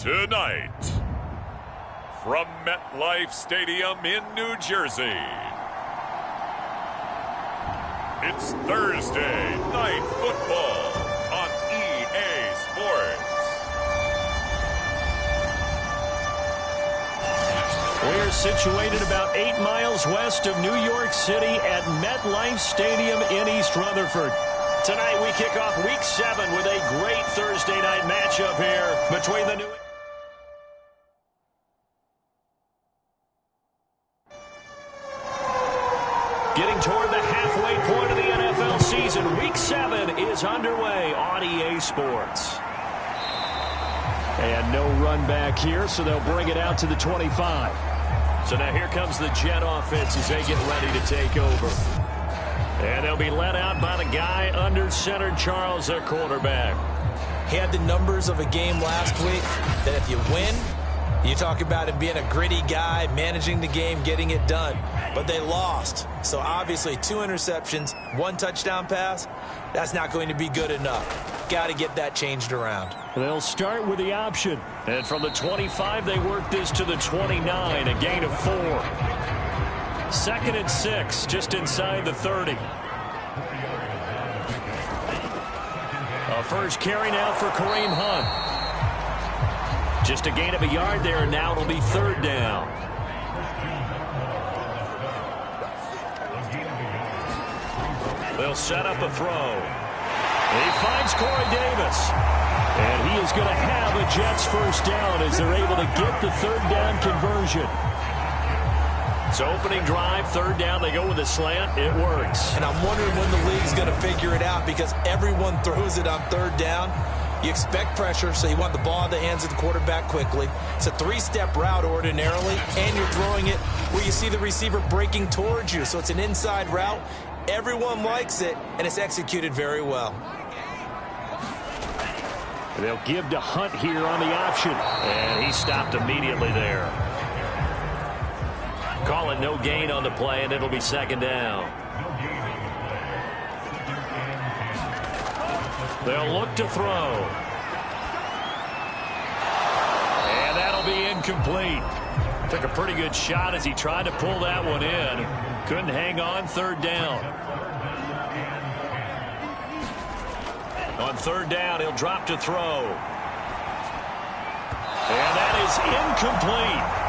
Tonight, from MetLife Stadium in New Jersey, it's Thursday Night Football on EA Sports. We're situated about 8 miles west of New York City at MetLife Stadium in East Rutherford. Tonight we kick off Week 7 with a great Thursday night matchup here between the New... Getting toward the halfway point of the NFL season, Week 7 is underway on EA Sports. And no run back here, so they'll bring it out to the 25. So now here comes the Jet offense as they get ready to take over. And they'll be led out by the guy under center, Charles, their quarterback. He had the numbers of a game last week that if you win, you talk about him being a gritty guy, managing the game, getting it done. But they lost. So obviously 2 interceptions, 1 touchdown pass, that's not going to be good enough. Got to get that changed around. They'll start with the option. And from the 25, they work this to the 29, a gain of 4. 2nd and 6, just inside the 30. A first carry now for Kareem Hunt. Just a gain of a yard there, and now it'll be 3rd down. They'll set up a throw. He finds Corey Davis. And he is going to have a Jets first down as they're able to get the 3rd down conversion. So opening drive, 3rd down, they go with a slant. It works. And I'm wondering when the league's going to figure it out because everyone throws it on 3rd down. You expect pressure, so you want the ball in the hands of the quarterback quickly. It's a 3-step route ordinarily, and you're throwing it where you see the receiver breaking towards you. So it's an inside route. Everyone likes it, and it's executed very well. They'll give to Hunt here on the option. And he stopped immediately there. Call it no gain on the play, and it'll be 2nd down. They'll look to throw. And that'll be incomplete. Took a pretty good shot as he tried to pull that one in. Couldn't hang on, 3rd down. On 3rd down, he'll drop to throw. And that is incomplete.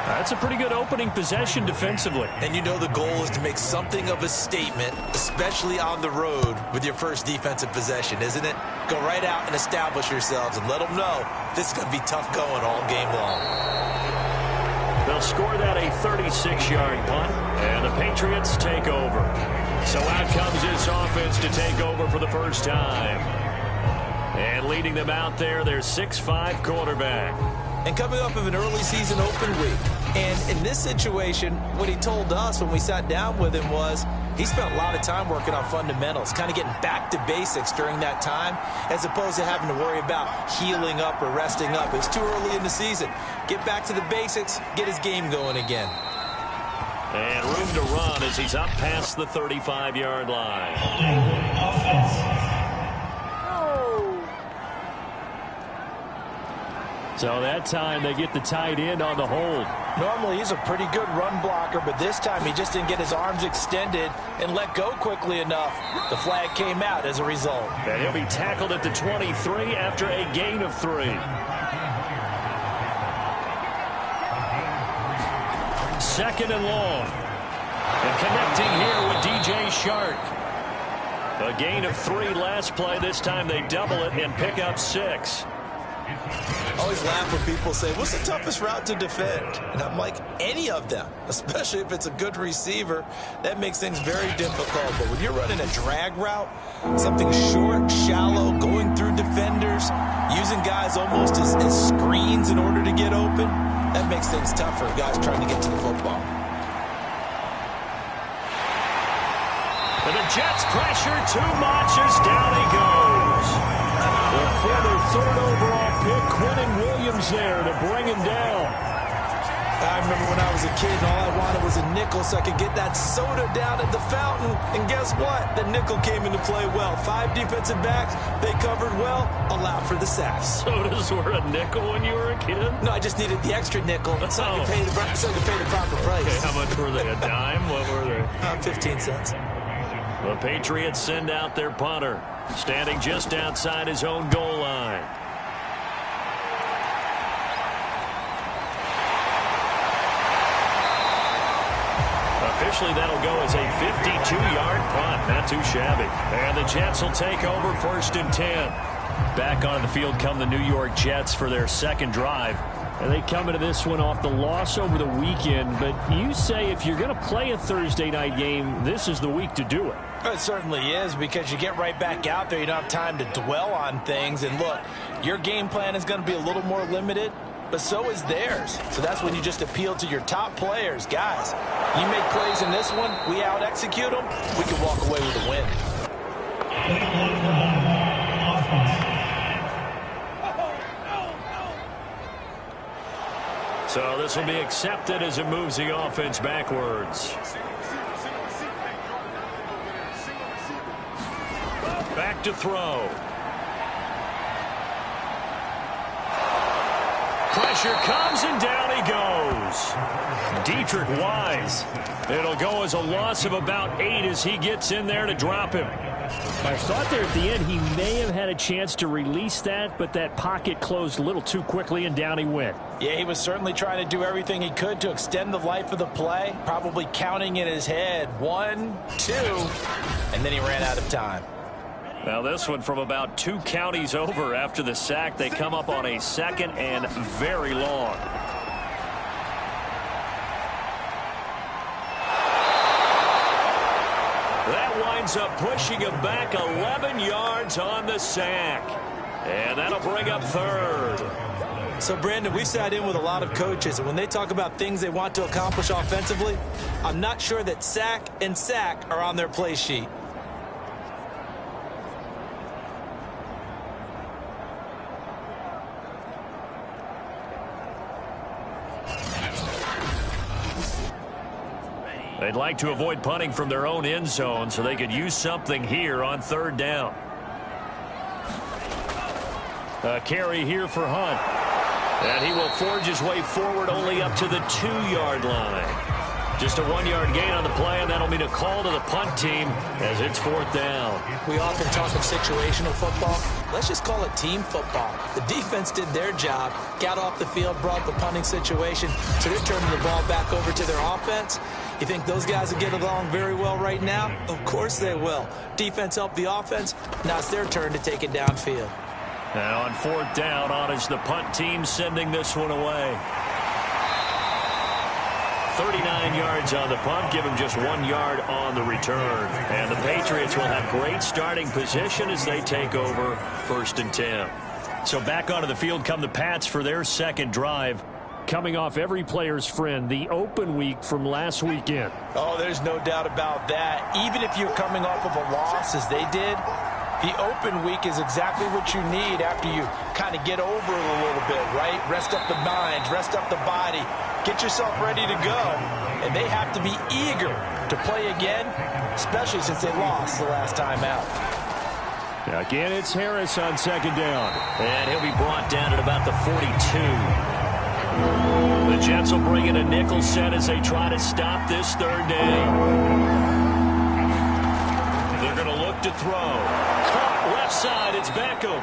That's a pretty good opening possession defensively. And you know the goal is to make something of a statement, especially on the road with your first defensive possession, isn't it? Go right out and establish yourselves and let them know this is going to be tough going all game long. They'll score that a 36-yard punt, and the Patriots take over. So out comes this offense to take over for the first time. And leading them out there, their 6'5" quarterback. And coming up of an early season open week. And in this situation, what he told us when we sat down with him was he spent a lot of time working on fundamentals, kind of getting back to basics during that time, as opposed to having to worry about healing up or resting up. It's too early in the season. Get back to the basics, get his game going again. And room to run as he's up past the 35-yard line. So that time they get the tight end on the hold. Normally he's a pretty good run blocker, but this time he just didn't get his arms extended and let go quickly enough. The flag came out as a result. And he'll be tackled at the 23 after a gain of 3. 2nd and long. And connecting here with DJ Shark. A gain of 3 last play. This time they double it and pick up 6. I always laugh when people say, what's the toughest route to defend? And I'm like, any of them, especially if it's a good receiver. That makes things very difficult. But when you're running a drag route, something short, shallow, going through defenders, using guys almost as screens in order to get open, that makes things tough for guys trying to get to the football. And the Jets pressure too much as down he goes. For their 3rd overall pick, Quentin Williams there to bring him down. I remember when I was a kid and all I wanted was a nickel so I could get that soda down at the fountain. And guess what? The nickel came into play well. 5 defensive backs, they covered well, allowed for the sacks. Sodas were a nickel when you were a kid? No, I just needed the extra nickel so I could pay the proper price. Okay, how much were they? A dime? What were they? 15 cents. The Patriots send out their punter, standing just outside his own goal line. Officially, that'll go as a 52-yard punt. Not too shabby. And the Jets will take over 1st and 10. Back on the field come the New York Jets for their second drive. And they come into this one off the loss over the weekend. But you say if you're going to play a Thursday night game, this is the week to do it. It certainly is, because you get right back out there. You don't have time to dwell on things. And look, your game plan is going to be a little more limited, but so is theirs. So that's when you just appeal to your top players. Guys, you make plays in this one, we out-execute them, we can walk away with a win. So this will be accepted as it moves the offense backwards. Back to throw. Pressure comes and down he goes. Dietrich Wise. It'll go as a loss of about 8 as he gets in there to drop him. I thought there at the end he may have had a chance to release that, but that pocket closed a little too quickly and down he went. Yeah, he was certainly trying to do everything he could to extend the life of the play, probably counting in his head 1, 2, and then he ran out of time. Now this one from about 2 counties over after the sack. They come up on a 2nd and very long. That winds up pushing him back 11 yards on the sack. And that'll bring up 3rd. So, Brandon, we sat in with a lot of coaches, and when they talk about things they want to accomplish offensively, I'm not sure that sack and sack are on their play sheet. They'd like to avoid punting from their own end zone so they could use something here on 3rd down. A carry here for Hunt. And he will forge his way forward only up to the 2-yard line. Just a 1-yard gain on the play, and that'll mean a call to the punt team as it's 4th down. We often talk of situational football. Let's just call it team football. The defense did their job, got off the field, brought the punting situation, so they're turning the ball back over to their offense. You think those guys will get along very well right now? Of course they will. Defense helped the offense. Now it's their turn to take it downfield. Now on 4th down, on is the punt team sending this one away. 39 yards on the punt, give him just 1 yard on the return. And the Patriots will have great starting position as they take over 1st and 10. So back onto the field come the Pats for their second drive. Coming off every player's friend, the open week from last weekend. Oh, there's no doubt about that. Even if you're coming off of a loss as they did, the open week is exactly what you need after you kind of get over it a little bit, right? Rest up the mind, rest up the body, get yourself ready to go. And they have to be eager to play again, especially since they lost the last time out. Again, it's Harris on 2nd down. And he'll be brought down at about the 42. The Jets will bring in a nickel set as they try to stop this 3rd down. They're going to look to throw. Caught left side, it's Beckham.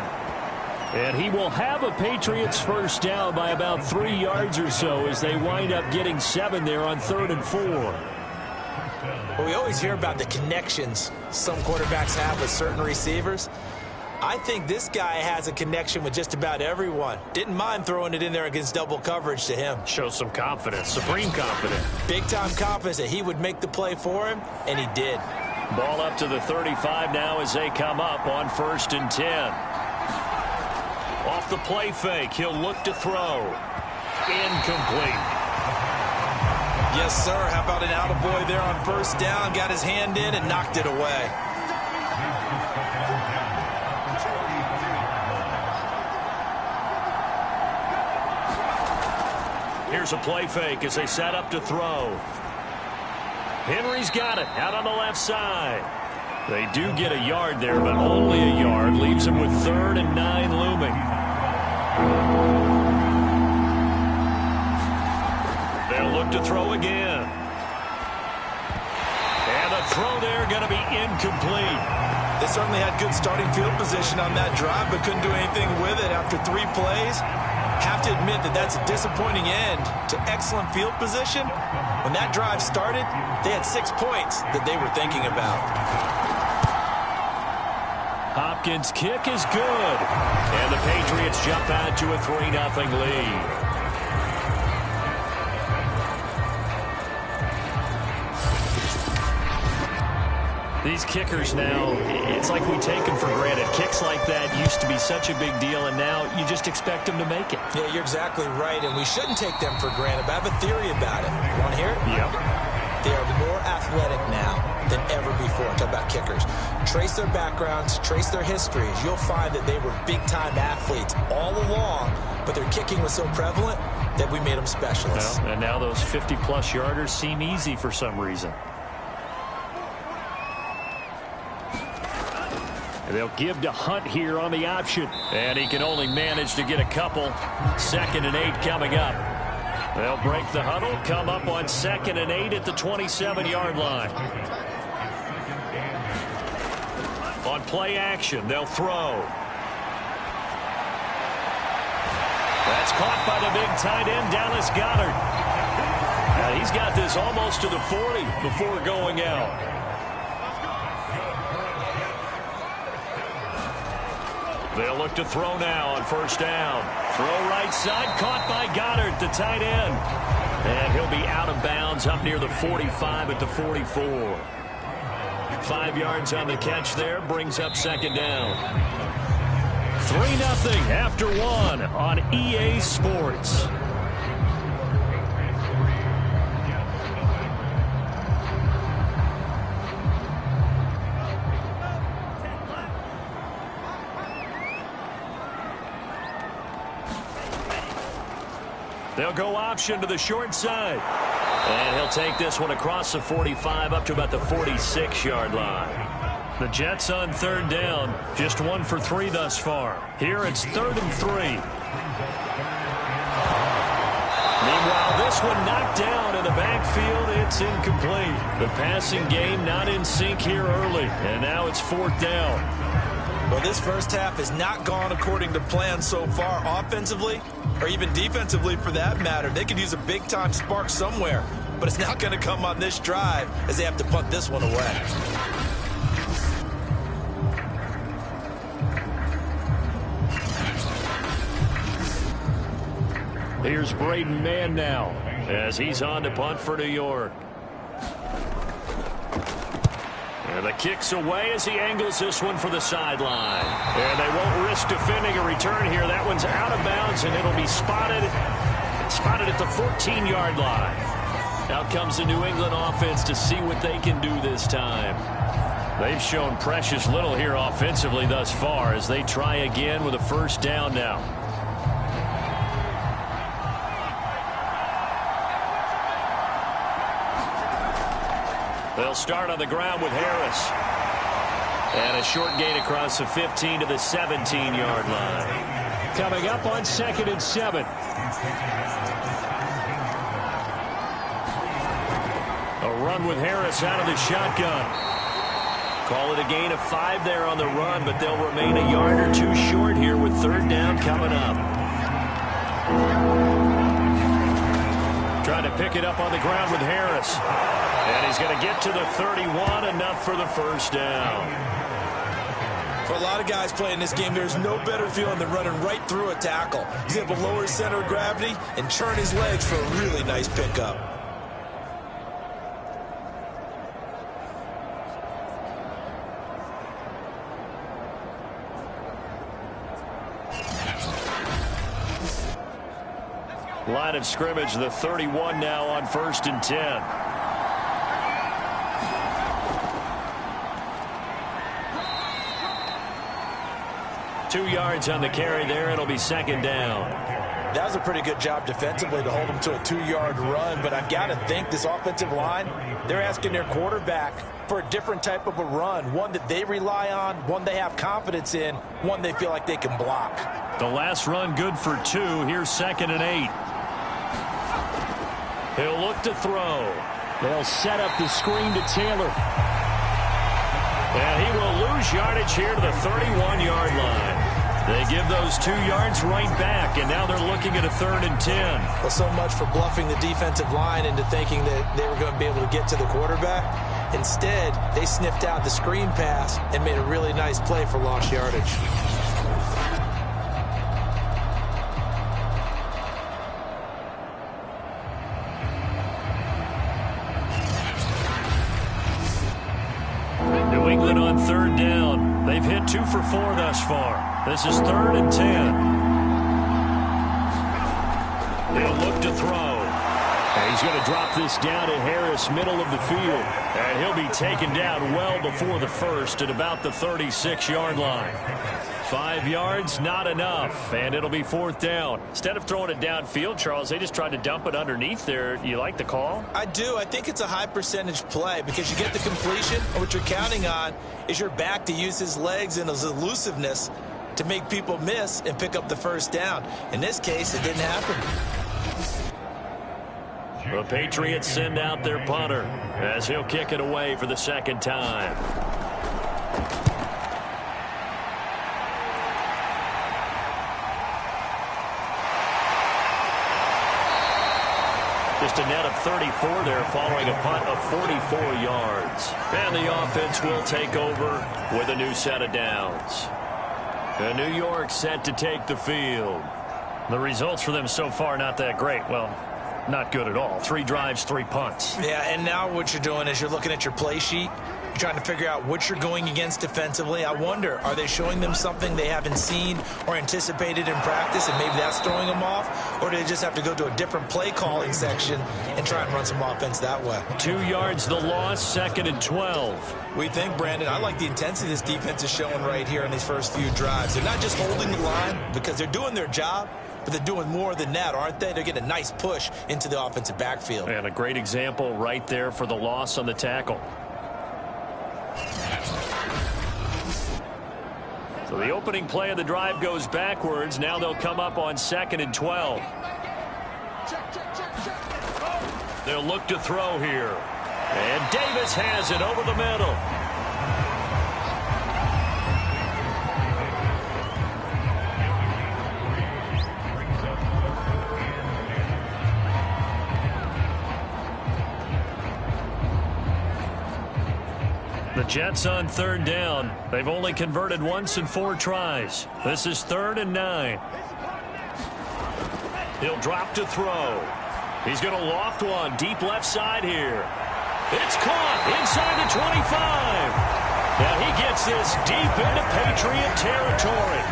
And he will have a Patriots 1st down by about 3 yards or so as they wind up getting 7 there on 3rd and 4. Well, we always hear about the connections some quarterbacks have with certain receivers. I think this guy has a connection with just about everyone. Didn't mind throwing it in there against double coverage to him. Shows some confidence, supreme confidence. Big-time confidence that he would make the play for him, and he did. Ball up to the 35 now as they come up on 1st and 10. Off the play fake, he'll look to throw. Incomplete. Yes, sir. How about an attaboy there on 1st down? Got his hand in and knocked it away. Here's a play fake as they set up to throw. Henry's got it out on the left side. They do get a yard there, but only a yard. Leaves them with 3rd and 9 looming. They'll look to throw again. And the throw there going to be incomplete. They certainly had good starting field position on that drive, but couldn't do anything with it after 3 plays. Have to admit that that's a disappointing end to excellent field position. When that drive started, they had 6 points that they were thinking about. Hopkins' kick is good. And the Patriots jump out to a 3-0 lead. These kickers now, it's like we take them for granted. Kicks like that used to be such a big deal, and now you just expect them to make it. Yeah, you're exactly right, and we shouldn't take them for granted, but I have a theory about it. You want to hear it? Yep. They are more athletic now than ever before. Talk about kickers. Trace their backgrounds, trace their histories. You'll find that they were big-time athletes all along, but their kicking was so prevalent that we made them specialists. Well, and now those 50-plus yarders seem easy for some reason. They'll give to Hunt here on the option. And he can only manage to get a couple. 2nd and 8 coming up. They'll break the huddle, come up on 2nd and 8 at the 27-yard line. On play action, they'll throw. That's caught by the big tight end, Dallas Goedert. And he's got this almost to the 40 before going out. They'll look to throw now on 1st down. Throw right side, caught by Goddard, the tight end. And he'll be out of bounds up near the 45 at the 44. 5 yards on the catch there, brings up 2nd down. 3-0 after 1 on EA Sports. They'll go option to the short side. And he'll take this one across the 45 up to about the 46-yard line. The Jets on 3rd down. Just 1 for 3 thus far. Here it's 3rd and 3. Meanwhile, this one knocked down in the backfield. It's incomplete. The passing game not in sync here early. And now it's 4th down. Well, this first half has not gone according to plan so far offensively, or even defensively for that matter. They could use a big-time spark somewhere, but it's not going to come on this drive as they have to punt this one away. Here's Braden Mann now as he's on to punt for New York. And the kick's away as he angles this one for the sideline. And they won't risk defending a return here. That one's out of bounds, and it'll be spotted at the 14-yard line. Out comes the New England offense to see what they can do this time. They've shown precious little here offensively thus far as they try again with a 1st down now. They'll start on the ground with Harris. And a short gain across the 15 to the 17-yard line. Coming up on 2nd and 7. A run with Harris out of the shotgun. Call it a gain of 5 there on the run, but they'll remain a yard or 2 short here with 3rd down coming up. Trying to pick it up on the ground with Harris. And he's going to get to the 31, enough for the 1st down. For a lot of guys playing this game, there's no better feeling than running right through a tackle. He's able to lower his center of gravity and churn his legs for a really nice pickup. Line of scrimmage, the 31 now on 1st and 10. Two yards on the carry there. It'll be 2nd down. That was a pretty good job defensively to hold them to a 2-yard run, but I've got to think this offensive line, they're asking their quarterback for a different type of a run, one that they rely on, one they have confidence in, one they feel like they can block. The last run good for 2. Here's 2nd and 8. He'll look to throw. They'll set up the screen to Taylor. And he will lose yardage here to the 31-yard line. They give those 2 yards right back, and now they're looking at a 3rd and 10. Well, so much for bluffing the defensive line into thinking that they were going to be able to get to the quarterback. Instead, they sniffed out the screen pass and made a really nice play for lost yardage. New England on 3rd down. They've hit 2 for 4 thus far. This is 3rd and 10. He'll look to throw. And he's going to drop this down to Harris, middle of the field. And he'll be taken down well before the first at about the 36-yard line. 5 yards, not enough, and it'll be 4th down. Instead of throwing it downfield, Charles, they just tried to dump it underneath there. You like the call? I do. I think it's a high percentage play because you get the completion, and what you're counting on is your back to use his legs and his elusiveness to make people miss and pick up the 1st down. In this case, it didn't happen. The Patriots send out their punter as he'll kick it away for the 2nd time. Just a net of 34 there following a punt of 44 yards. And the offense will take over with a new set of downs. And New York set to take the field. The results for them so far not that great. Well, not good at all. 3 drives, 3 punts. Yeah, and now what you're doing is you're looking at your play sheet. You're trying to figure out what you're going against defensively. I wonder, are they showing them something they haven't seen or anticipated in practice, and maybe that's throwing them off? Or do they just have to go to a different play calling section and try and run some offense that way? 2 yards the loss, 2nd and 12. We think, Brandon, I like the intensity this defense is showing right here in these first few drives. They're not just holding the line because they're doing their job, but they're doing more than that, aren't they? They're getting a nice push into the offensive backfield. And a great example right there for the loss on the tackle. So the opening play of the drive goes backwards. Now they'll come up on 2nd and 12. They'll look to throw here. And Davis has it over the middle. The Jets on 3rd down. They've only converted once in 4 tries. This is 3rd and 9. He'll drop to throw. He's going to loft one deep left side here. It's caught inside the 25. Now he gets this deep into Patriot territory.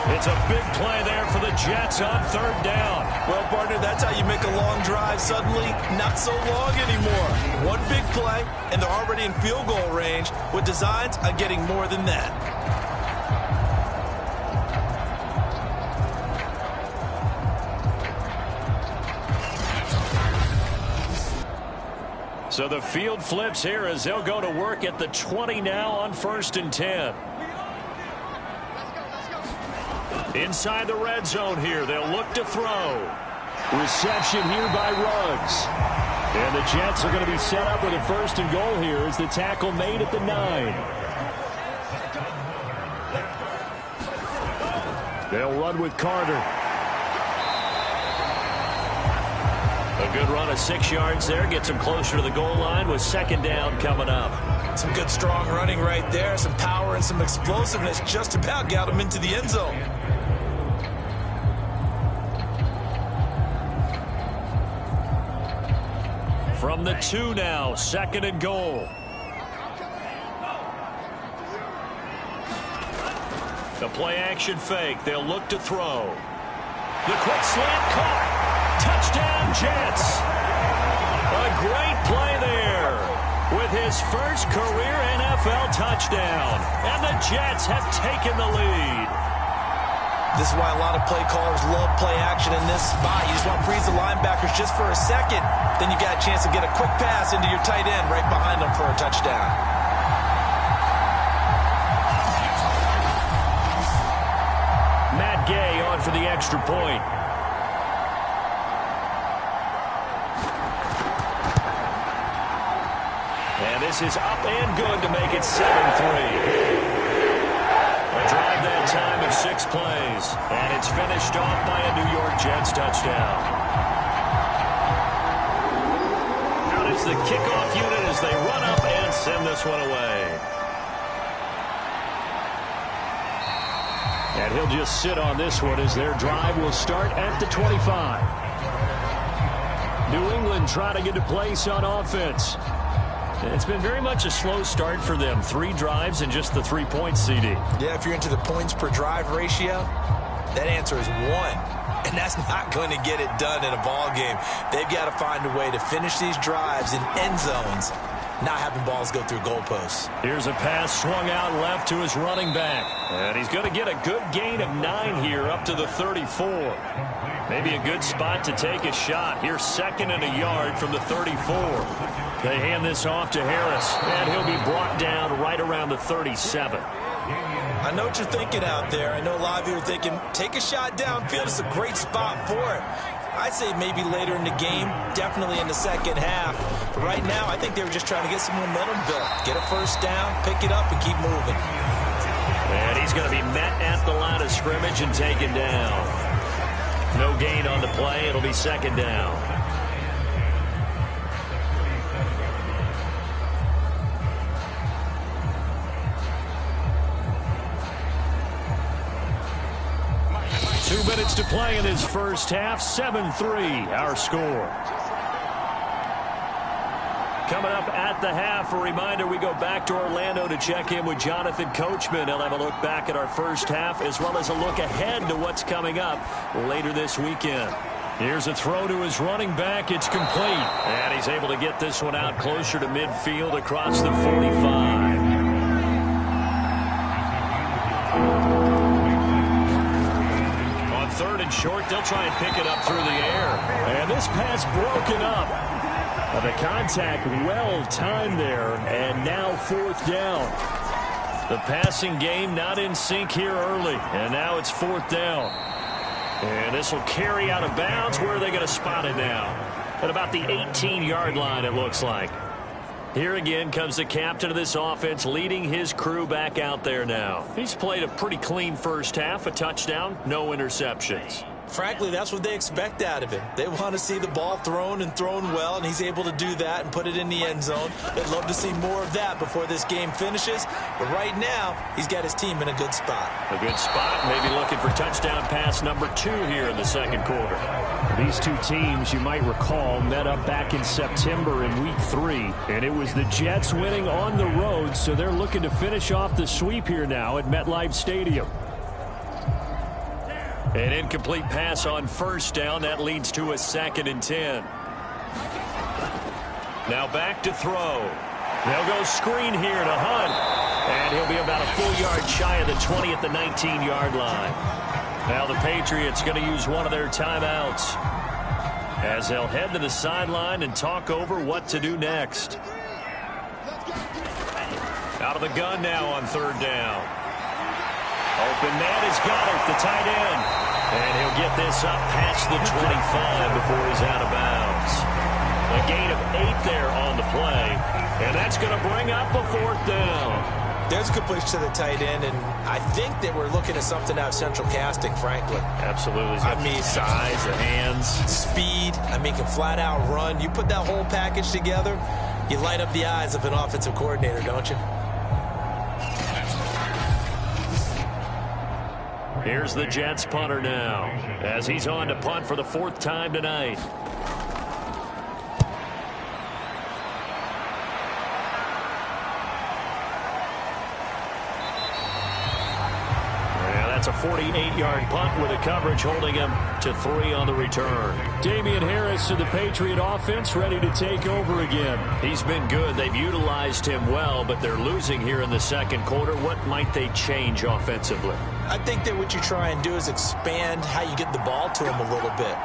It's a big play there for the Jets on 3rd down. Well, partner, that's how you make a long drive suddenly not so long anymore. One big play, and they're already in field goal range with designs on getting more than that. So the field flips here as they'll go to work at the 20 now on 1st and 10. Inside the red zone here, they'll look to throw. Reception here by Ruggs. And the Jets are going to be set up with a 1st and goal here as the tackle made at the 9. They'll run with Carter. A good run of 6 yards there. Gets him closer to the goal line with 2nd down coming up. Some good strong running right there. Some power and some explosiveness just about got him into the end zone. From the 2 now, 2nd and goal. The play action fake. They'll look to throw. The quick slant caught. Touchdown Jets. A great play there with his first career NFL touchdown. And the Jets have taken the lead. This is why a lot of play callers love play action in this spot. You just want to freeze the linebackers just for a second. Then you got a chance to get a quick pass into your tight end right behind them for a touchdown. Matt Gay on for the extra point. And this is up and good to make it 7-3. A drive that time of 6 plays. And it's finished off by a New York Jets touchdown. Out is the kickoff unit as they run up and send this one away. And he'll just sit on this one as their drive will start at the 25. New England trying to get a place on offense. It's been very much a slow start for them. 3 drives and just the 3 points, CD. Yeah, if you're into the points per drive ratio, that answer is 1. And that's not going to get it done in a ball game. They've got to find a way to finish these drives in end zones, not having balls go through goalposts. Here's a pass swung out left to his running back. And he's going to get a good gain of 9 here up to the 34. Maybe a good spot to take a shot. Here's 2nd and a yard from the 34. They hand this off to Harris, and he'll be brought down right around the 37. I know what you're thinking out there. I know a lot of you are thinking, take a shot downfield. It's a great spot for it. I'd say maybe later in the game, definitely in the second half. But right now, I think they were just trying to get some momentum built. Get a first down, pick it up, and keep moving. And he's going to be met at the line of scrimmage and taken down. No gain on the play. It'll be 2nd down. Minutes to play in this first half. 7-3 our score. Coming up at the half, a reminder we go back to Orlando to check in with Jonathan Coachman. He'll have a look back at our first half as well as a look ahead to what's coming up later this weekend. Here's a throw to his running back. It's complete. And he's able to get this one out closer to midfield across the 45. Third and short, they'll try and pick it up through the air. And this pass broken up. The contact well timed there, and now 4th down. The passing game not in sync here early, and now it's 4th down. And this will carry out of bounds. Where are they going to spot it now? At about the 18-yard line, it looks like. Here again comes the captain of this offense leading his crew back out there now. He's played a pretty clean first half, a touchdown, no interceptions. Frankly, that's what they expect out of him. They want to see the ball thrown and thrown well, and he's able to do that and put it in the end zone. They'd love to see more of that before this game finishes. But right now, he's got his team in a good spot. A good spot, maybe looking for touchdown pass number 2 here in the second quarter. These two teams, you might recall, met up back in September in Week 3. And it was the Jets winning on the road, so they're looking to finish off the sweep here now at MetLife Stadium. An incomplete pass on first down. That leads to a 2nd and 10. Now back to throw. They'll go screen here to Hunt. And he'll be about a full yard shy of the 20 at the 19-yard line. Now the Patriots going to use one of their timeouts as they'll head to the sideline and talk over what to do next. Out of the gun now on 3rd down. Open man has got it, the tight end. And he'll get this up past the 25 before he's out of bounds. A gain of 8 there on the play. And that's going to bring up a 4th down. There's a good push to the tight end, and I think that we're looking at something out of central casting, frankly. Absolutely. I mean, size, the hands. Speed. I mean, can flat out run. You put that whole package together, you light up the eyes of an offensive coordinator, don't you? Here's the Jets punter now as he's on to punt for the 4th time tonight. Yeah, that's a 48-yard punt with a coverage holding him to 3 on the return. Damian Harris to the Patriot offense, ready to take over again. He's been good. They've utilized him well, but they're losing here in the second quarter. What might they change offensively? I think that what you try and do is expand how you get the ball to him a little bit.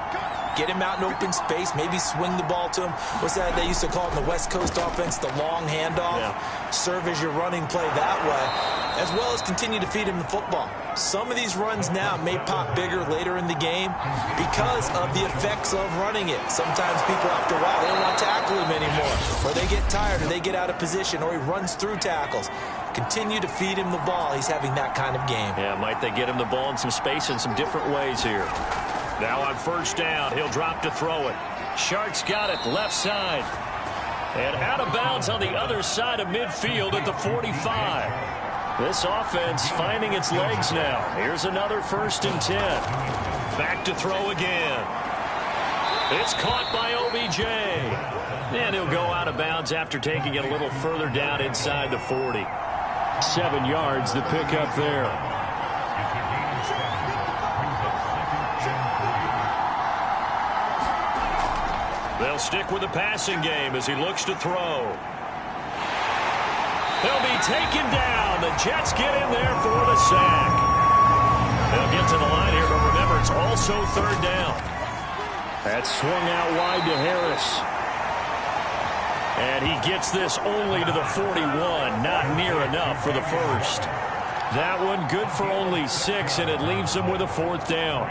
Get him out in open space, maybe swing the ball to him. What's that they used to call it in the West Coast offense, the long handoff? Yeah. Serve as your running play that way, as well as continue to feed him the football. Some of these runs now may pop bigger later in the game because of the effects of running it. Sometimes people, after a while, they don't want to tackle him anymore, or they get tired, or they get out of position, or he runs through tackles. Continue to feed him the ball. He's having that kind of game. Yeah, might they get him the ball in some space in some different ways here. Now on first down, he'll drop to throw it. Shark's got it left side. And out of bounds on the other side of midfield at the 45. This offense finding its legs now. Here's another 1st and 10. Back to throw again. It's caught by OBJ. And he'll go out of bounds after taking it a little further down inside the 40. 7 yards, the pickup there. They'll stick with the passing game as he looks to throw. He'll be taken down. The Jets get in there for the sack. They'll get to the line here, but remember, it's also 3rd down. That swung out wide to Harris. And he gets this only to the 41. Not near enough for the first. That one good for only 6, and it leaves him with a 4th down.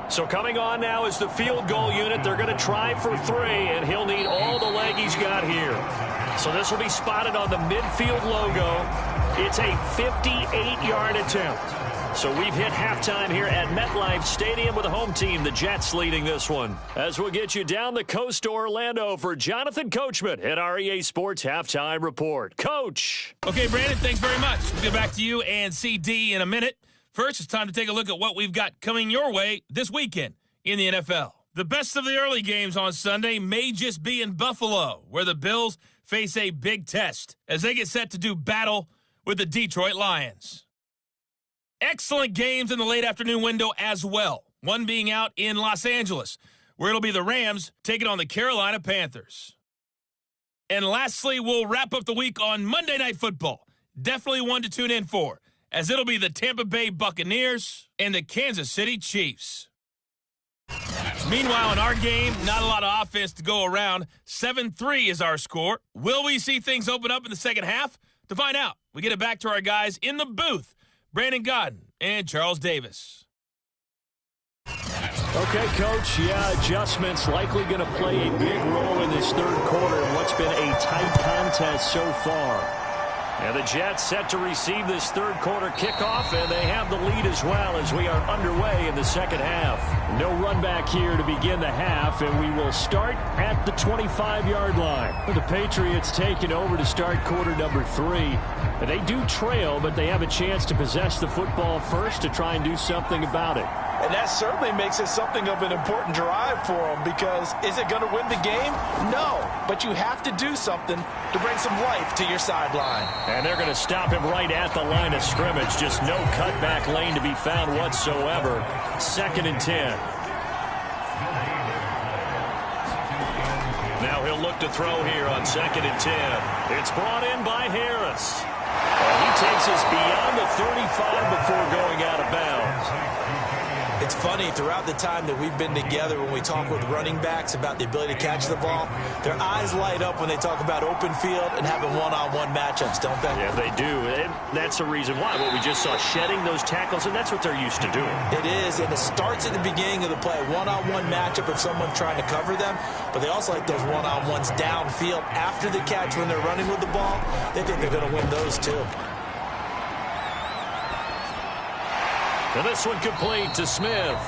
So coming on now is the field goal unit. They're going to try for 3, and he'll need all the leg he's got here. So this will be spotted on the midfield logo. It's a 58-yard attempt. So we've hit halftime here at MetLife Stadium with the home team, the Jets, leading this one. As we'll get you down the coast to Orlando for Jonathan Coachman at our EA Sports Halftime Report. Coach. Okay, Brandon, thanks very much. We'll get back to you and CD in a minute. First, it's time to take a look at what we've got coming your way this weekend in the NFL. The best of the early games on Sunday may just be in Buffalo, where the Bills face a big test as they get set to do battle with the Detroit Lions. Excellent games in the late afternoon window as well, one being out in Los Angeles, where it'll be the Rams taking on the Carolina Panthers. And lastly, we'll wrap up the week on Monday Night Football. Definitely one to tune in for, as it'll be the Tampa Bay Buccaneers and the Kansas City Chiefs. Meanwhile, in our game, not a lot of offense to go around. 7-3 is our score. Will we see things open up in the second half? To find out, we get it back to our guys in the booth, Brandon Godden and Charles Davis. Okay, Coach, adjustments likely going to play a big role in this 3rd quarter in what's been a tight contest so far. And the Jets set to receive this 3rd quarter kickoff, and they have the lead as well as we are underway in the second half. No run back here to begin the half, and we will start at the 25-yard line. The Patriots taking over to start quarter number 3. They do trail, but they have a chance to possess the football first to try and do something about it. And that certainly makes it something of an important drive for them, because is it going to win the game? No, but you have to do something to bring some life to your sideline. And they're going to stop him right at the line of scrimmage. Just no cutback lane to be found whatsoever. 2nd and 10. Now he'll look to throw here on 2nd and 10. It's brought in by Harris. And he takes us beyond the 35 before going out of bounds. It's funny, throughout the time that we've been together, when we talk with running backs about the ability to catch the ball, their eyes light up when they talk about open field and having one-on-one matchups, don't they? Yeah, they do. And that's the reason why. What we just saw, shedding those tackles, and that's what they're used to doing. It is, and it starts at the beginning of the play. One-on-one matchup if someone's trying to cover them, but they also like those one-on-ones downfield after the catch when they're running with the ball. They think they're going to win those too. And this one complete to Smith.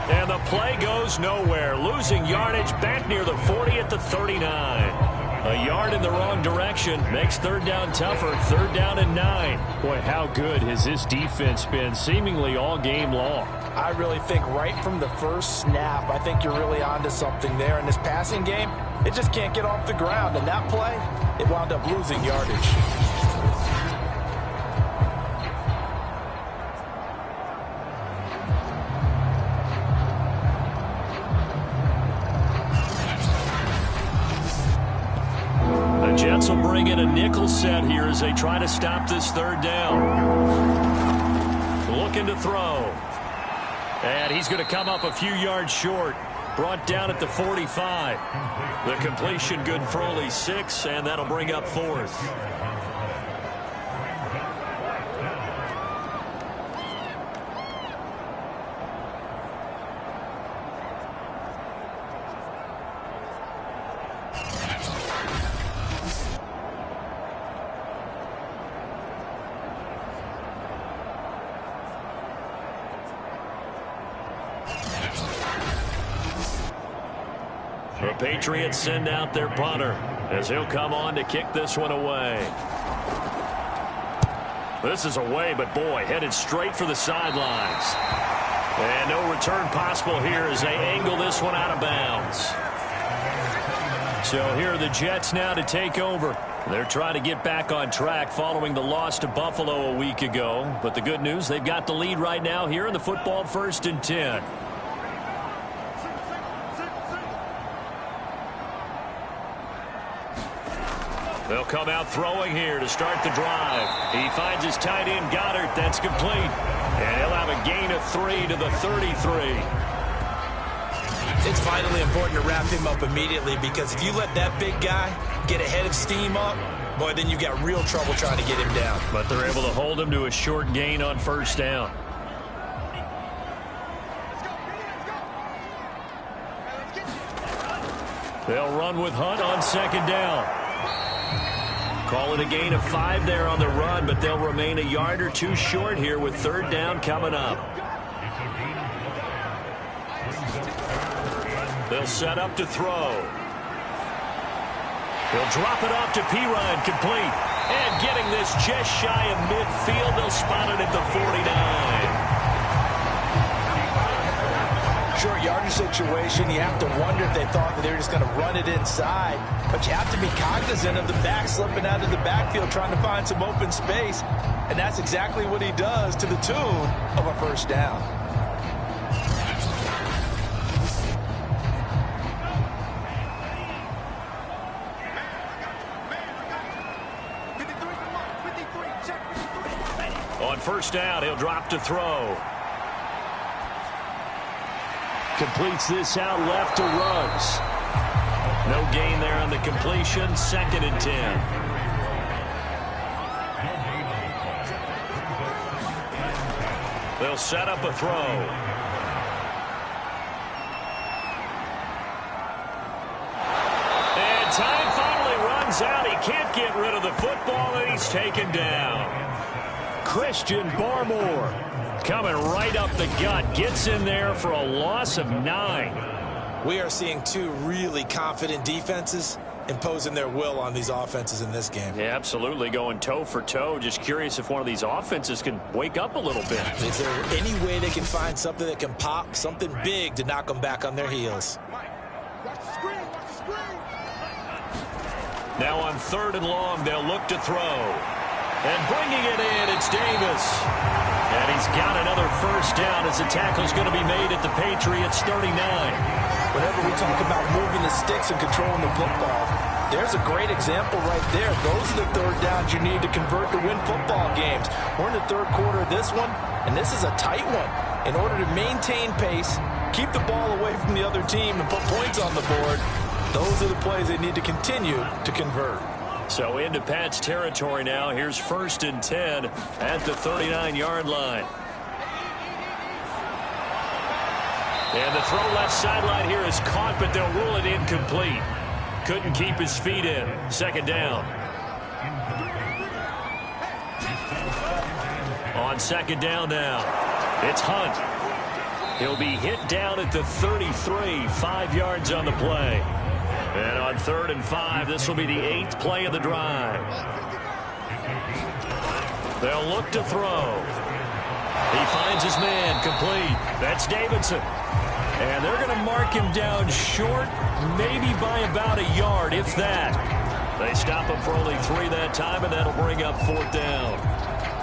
And the play goes nowhere. Losing yardage back near the 40 at the 39. A yard in the wrong direction makes 3rd down tougher. 3rd down and 9. Boy, how good has this defense been seemingly all game long? I really think right from the first snap, I think you're really onto something there. In this passing game, It just can't get off the ground. And that play, it wound up losing yardage. The Jets will bring in a nickel set here as they try to stop this third down. Looking to throw. And he's going to come up a few yards short. Brought down at the 45. The completion good for only 6, and that'll bring up 4th. The Patriots send out their punter as he'll come on to kick this one away. This is away, but boy, headed straight for the sidelines. And no return possible here as they angle this one out of bounds. So here are the Jets now to take over. They're trying to get back on track following the loss to Buffalo a week ago. But the good news, they've got the lead right now here in the football 1st and 10. They'll come out throwing here to start the drive. He finds his tight end, Goddard. That's complete. And he'll have a gain of 3 to the 33. It's vitally important to wrap him up immediately, because if you let that big guy get ahead of steam up, boy, then you've got real trouble trying to get him down. But they're able to hold him to a short gain on 1st down. They'll run with Hunt on 2nd down. Call it a gain of 5 there on the run, but they'll remain a yard or 2 short here with 3rd down coming up. They'll set up to throw. He'll drop it off to Pirine, complete. And getting this just shy of midfield, they'll spot it at the 49. Short yardage situation, you have to wonder if they thought that they were just going to run it inside. But you have to be cognizant of the back slipping out of the backfield trying to find some open space. And that's exactly what he does, to the tune of a 1st down. On 1st down, he'll drop to throw. Completes this out left to Ruggs. No gain there on the completion. 2nd and 10. They'll set up a throw. And time finally runs out. He can't get rid of the football, and he's taken down. Christian Barmore coming right up the gut. Gets in there for a loss of 9. We are seeing 2 really confident defenses imposing their will on these offenses in this game. Yeah, absolutely, going toe for toe. Just curious if one of these offenses can wake up a little bit. Is there any way they can find something that can pop, something big to knock them back on their heels? Now on 3rd and long, they'll look to throw. And bringing it in, it's Davis. And he's got another 1st down as the tackle's going to be made at the Patriots 39. Whenever we talk about moving the sticks and controlling the football, there's a great example right there. Those are the 3rd downs you need to convert to win football games. We're in the 3rd quarter of this one, and this is a tight one. In order to maintain pace, keep the ball away from the other team, and put points on the board, those are the plays they need to continue to convert. So into Pat's territory now. Here's 1st and 10 at the 39-yard line. And the throw left sideline here is caught, but they'll rule it incomplete. Couldn't keep his feet in. 2nd down. On 2nd down now, it's Hunt. He'll be hit down at the 33, 5 yards on the play. And on 3rd and 5, this will be the 8th play of the drive. They'll look to throw. He finds his man, complete. That's Davidson. And they're going to mark him down short, maybe by about a yard, if that. They stop him for only 3 that time, and that'll bring up 4th down.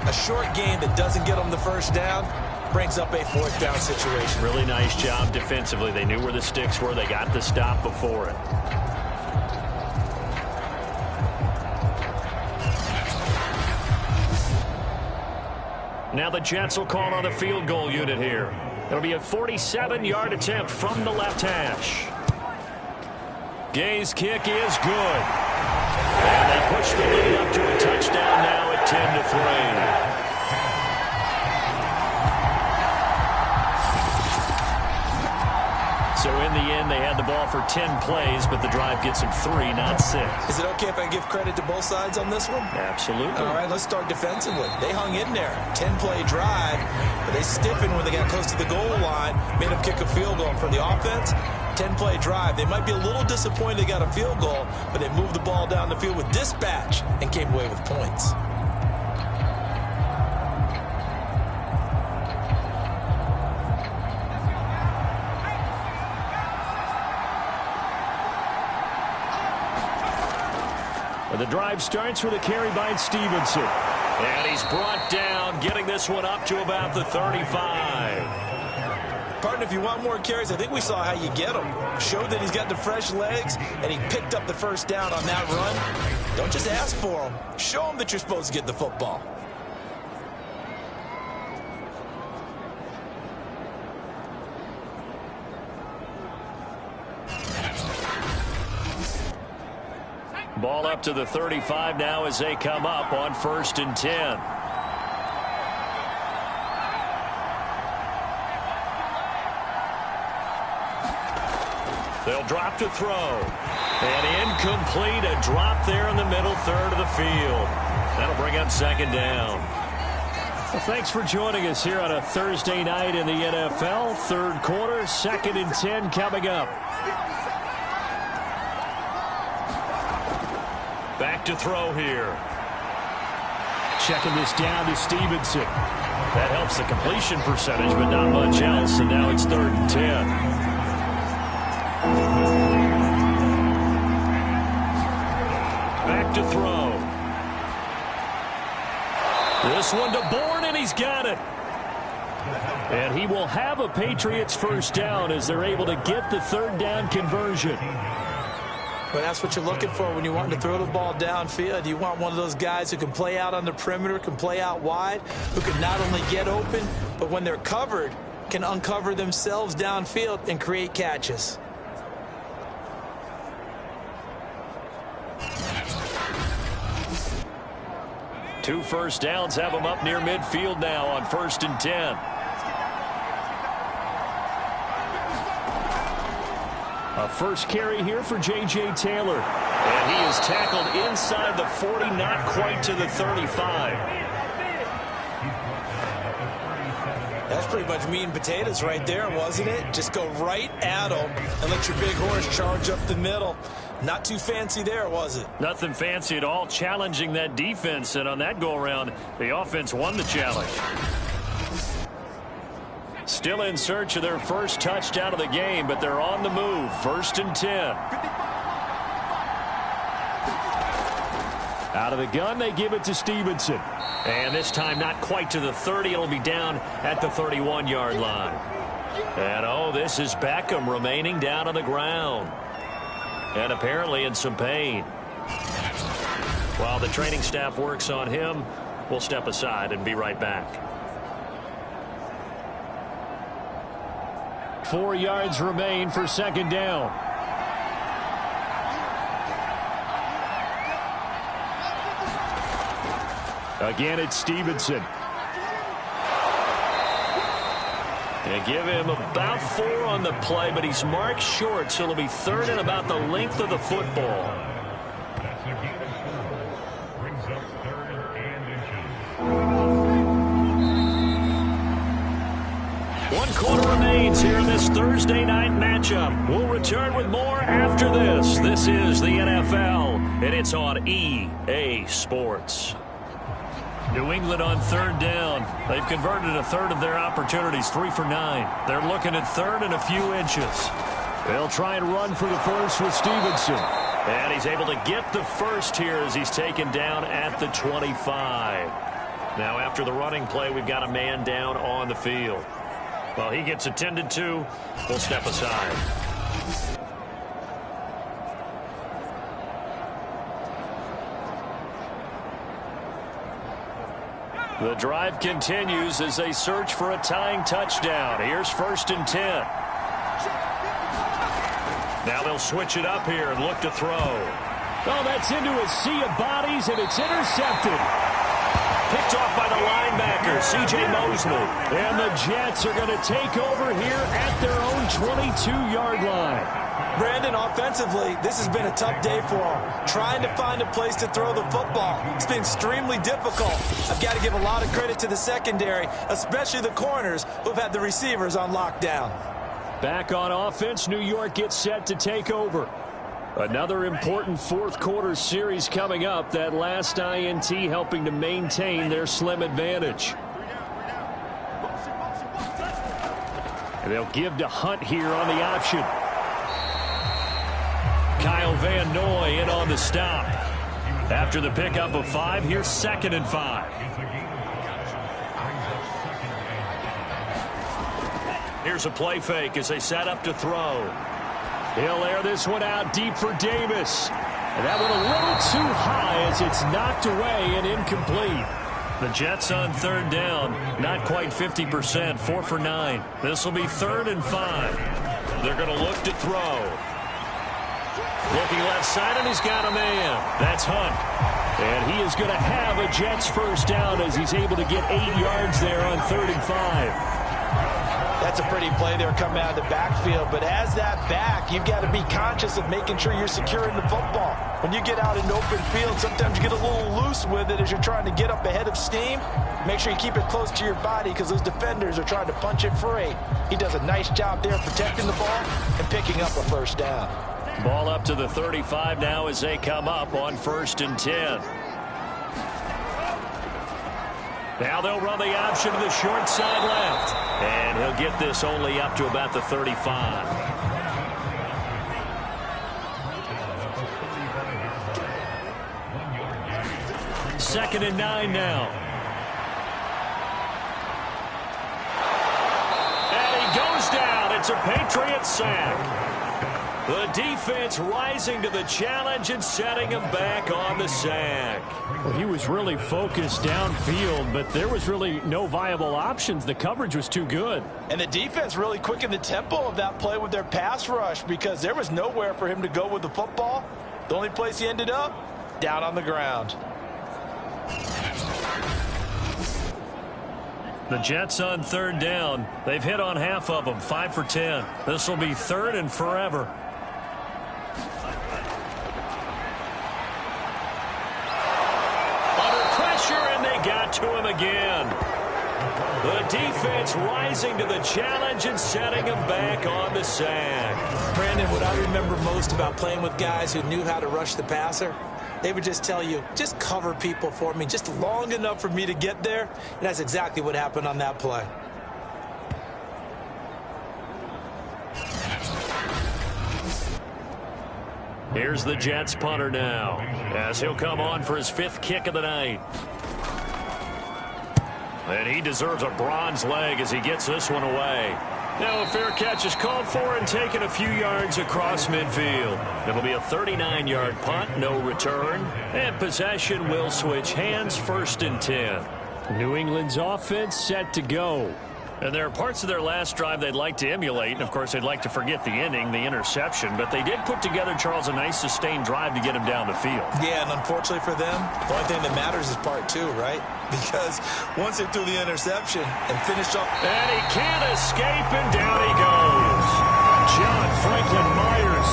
A short gain that doesn't get them the first down brings up a 4th down situation. Really nice job defensively. They knew where the sticks were. They got the stop before it. Now the Jets will call on the field goal unit here. It'll be a 47-yard attempt from the left hash. Gay's kick is good. And they push the lead up to a touchdown now at 10-3. So in the end, they had the ball for 10 plays, but the drive gets them 3, not 6. Is it okay if I give credit to both sides on this one? Absolutely. All right, let's start defensively. They hung in there. 10-play drive, but they stiffened when they got close to the goal line, made them kick a field goal. And for the offense, 10-play drive. They might be a little disappointed they got a field goal, but they moved the ball down the field with dispatch and came away with points. The drive starts with a carry by Stevenson. And he's brought down, getting this one up to about the 35. Partner, if you want more carries, I think we saw how you get them. Showed that he's got the fresh legs, and he picked up the first down on that run. Don't just ask for them. Show them that you're supposed to get the football. Ball up to the 35 now as they come up on 1st and 10. They'll drop to throw. And incomplete, a drop there in the middle third of the field. That'll bring up 2nd down. Well, thanks for joining us here on a Thursday night in the NFL. 3rd quarter, 2nd and 10 coming up. Back to throw here. Checking this down to Stevenson. That helps the completion percentage, but not much else. And now it's 3rd and 10. Back to throw. This one to Bourne, and he's got it. And he will have a Patriots 1st down as they're able to get the 3rd down conversion. But that's what you're looking for when you want to throw the ball downfield. You want one of those guys who can play out on the perimeter, can play out wide, who can not only get open, but when they're covered, can uncover themselves downfield and create catches. Two first downs have them up near midfield now on 1st and 10. A first carry here for J.J. Taylor. And he is tackled inside the 40, not quite to the 35. That's pretty much meat and potatoes right there, wasn't it? Just go right at him and let your big horse charge up the middle. Not too fancy there, was it? Nothing fancy at all, challenging that defense. And on that go-around, the offense won the challenge. Still in search of their first touchdown of the game, but they're on the move. 1st and 10. Out of the gun, they give it to Stevenson. And this time not quite to the 30. It'll be down at the 31-yard line. And, oh, this is Beckham remaining down on the ground. And apparently in some pain. While the training staff works on him, we'll step aside and be right back. 4 yards remain for 2nd down. Again, it's Stevenson. They give him about 4 on the play, but he's marked short, so it'll be 3rd and about the length of the football. One quarter remains here in this Thursday night matchup. We'll return with more after this. This is the NFL, and it's on EA Sports. New England on third down. They've converted a third of their opportunities, 3 for 9. They're looking at third and a few inches. They'll try and run for the first with Stevenson. And he's able to get the first here as he's taken down at the 25. Now after the running play, we've got a man down on the field. Well, he gets attended to. We'll step aside. The drive continues as they search for a tying touchdown. Here's 1st and 10. Now they'll switch it up here and look to throw. Oh, that's into a sea of bodies, and it's intercepted. Picked off by the linebacker, C.J. Mosley. And the Jets are going to take over here at their own 22-yard line. Brandon, offensively, this has been a tough day for him. Trying to find a place to throw the football. It's been extremely difficult. I've got to give a lot of credit to the secondary, especially the corners who've had the receivers on lockdown. Back on offense, New York gets set to take over. Another important fourth quarter series coming up. That last INT helping to maintain their slim advantage. And they'll give to Hunt here on the option. Kyle Van Noy in on the stop. After the pickup of 5, here's 2nd and 5. Here's a play fake as they set up to throw. He'll air this one out deep for Davis. And that one a little too high as it's knocked away and incomplete. The Jets on third down, not quite 50%, 4 for 9. This will be 3rd and 5. They're going to look to throw. Looking left side, and he's got a man. That's Hunt. And he is going to have a Jets first down as he's able to get 8 yards there on 3rd and 5. That's a pretty play there coming out of the backfield, but as that back, you've got to be conscious of making sure you're securing the football. When you get out in open field, sometimes you get a little loose with it as you're trying to get up ahead of steam. Make sure you keep it close to your body because those defenders are trying to punch it free. He does a nice job there protecting the ball and picking up a first down. Ball up to the 35 now as they come up on 1st and 10. Now they'll run the option to the short side left. And he'll get this only up to about the 35. Second and 9 now. And he goes down. It's a Patriot sack. The defense rising to the challenge and setting him back on the sack. Well, he was really focused downfield, but there was really no viable options. The coverage was too good. And the defense really quickened the tempo of that play with their pass rush because there was nowhere for him to go with the football. The only place he ended up, down on the ground. The Jets on third down. They've hit on half of them, 5 for 10. This will be 3rd and forever. Got to him again. The defense rising to the challenge and setting him back on the sack. Brandon, what I remember most about playing with guys who knew how to rush the passer, they would just tell you, just cover people for me, just long enough for me to get there. And that's exactly what happened on that play. Here's the Jets punter now, as he'll come on for his 5th kick of the night. And he deserves a bronze leg as he gets this one away. Now a fair catch is called for and taken a few yards across midfield. It'll be a 39-yard punt, no return. And possession will switch hands, 1st and 10. New England's offense set to go. And there are parts of their last drive they'd like to emulate. And, of course, they'd like to forget the ending, the interception. But they did put together, Charles, a nice sustained drive to get him down the field. Yeah, and unfortunately for them, the only thing that matters is part 2, right? Because once they threw the interception and finished off. And he can't escape, and down he goes. John Franklin Myers.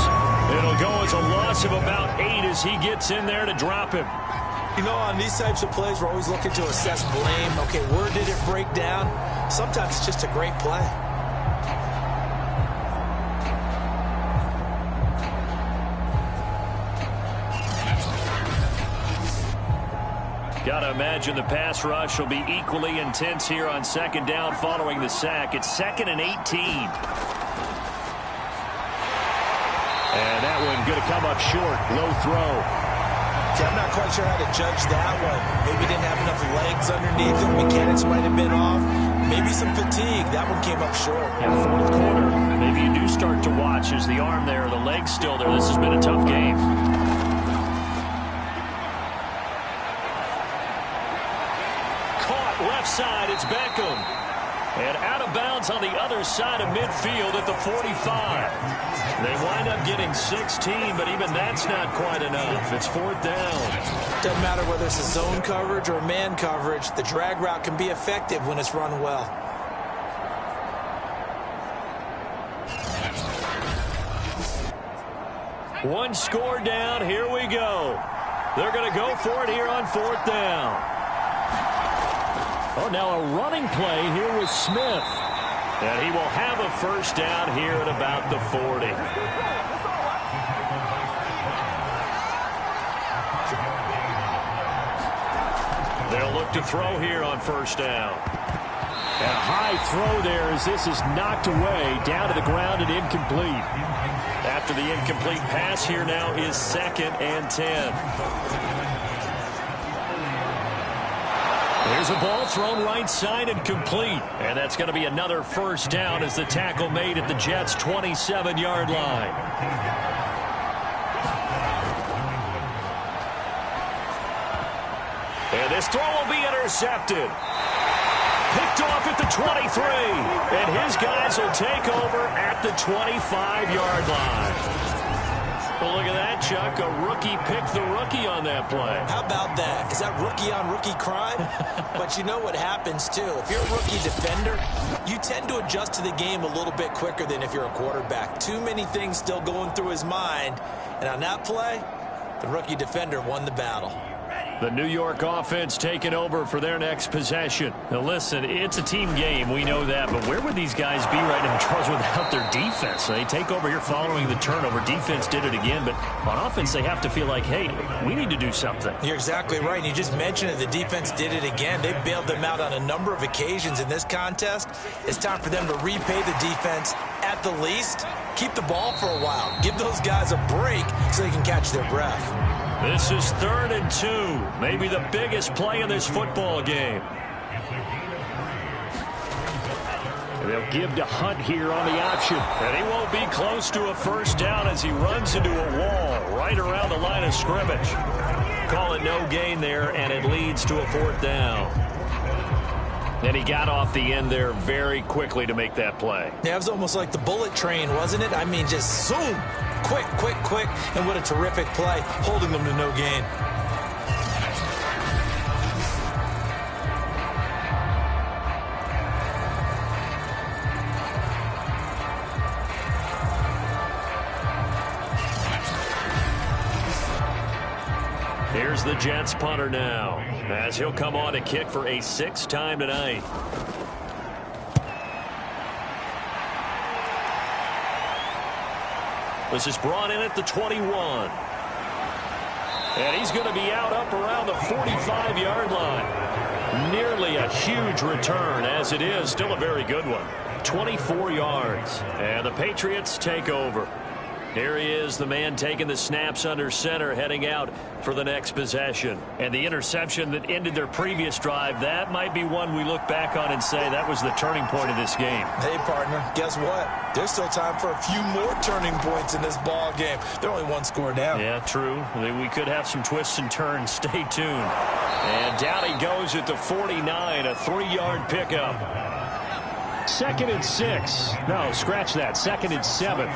It'll go as a loss of about 8 as he gets in there to drop him. You know, on these types of plays, we're always looking to assess blame. Okay, where did it break down? Sometimes it's just a great play. Got to imagine the pass rush will be equally intense here on second down following the sack. It's 2nd and 18. And that one going to come up short. Low throw. See, I'm not quite sure how to judge that one. Maybe didn't have enough legs underneath it. Mechanics might have been off. Maybe some fatigue. That one came up short. And fourth quarter, maybe you do start to watch as the arm there, the leg's still there. This has been a tough game. Caught left side. It's Beckham. And out of bounds on the other side of midfield at the 45. They wind up getting 16, but even that's not quite enough. It's 4th down. Doesn't matter whether it's a zone coverage or man coverage. The drag route can be effective when it's run well. One score down. Here we go. They're going to go for it here on 4th down. Oh, now a running play here with Smith. And he will have a first down here at about the 40. They'll look to throw here on first down. And a high throw there as this is knocked away, down to the ground and incomplete. After the incomplete pass, here now is 2nd and 10. There's a ball thrown right side and complete. And that's going to be another first down as the tackle made at the Jets' 27-yard line. And this throw will be intercepted. Picked off at the 23. And his guys will take over at the 25-yard line. Well, look at that, Chuck. A rookie picked the rookie on that play. How about that? Is that rookie-on-rookie crime? But you know what happens, too. If you're a rookie defender, you tend to adjust to the game a little bit quicker than if you're a quarterback. Too many things still going through his mind. And on that play, the rookie defender won the battle. The New York offense taking over for their next possession. Now listen, it's a team game, we know that, but where would these guys be right now, Charles, without their defense? They take over here following the turnover. Defense did it again, but on offense they have to feel like, hey, we need to do something. You're exactly right, and you just mentioned it. The defense did it again. They bailed them out on a number of occasions in this contest. It's time for them to repay the defense at the least. Keep the ball for a while. Give those guys a break so they can catch their breath. This is 3rd and 2. Maybe the biggest play in this football game. And they'll give to Hunt here on the option. And he won't be close to a first down as he runs into a wall right around the line of scrimmage. Call it no gain there, and it leads to a 4th down. And he got off the end there very quickly to make that play. Yeah, it was almost like the bullet train, wasn't it? I mean, just zoom. Quick, quick, quick. And what a terrific play, holding them to no gain. Here's the Jets punter now, as he'll come on to kick for a 6th time tonight. This is brought in at the 21. And he's going to be out up around the 45-yard line. Nearly a huge return, as it is. Still a very good one. 24 yards. And the Patriots take over. Here he is, the man taking the snaps under center, heading out for the next possession. And the interception that ended their previous drive, that might be one we look back on and say that was the turning point of this game. Hey, partner, guess what? There's still time for a few more turning points in this ball game. They're only one score down. Yeah, true. We could have some twists and turns. Stay tuned. And down he goes at the 49, a 3-yard pickup. 2nd and 6. No, scratch that. 2nd and 7.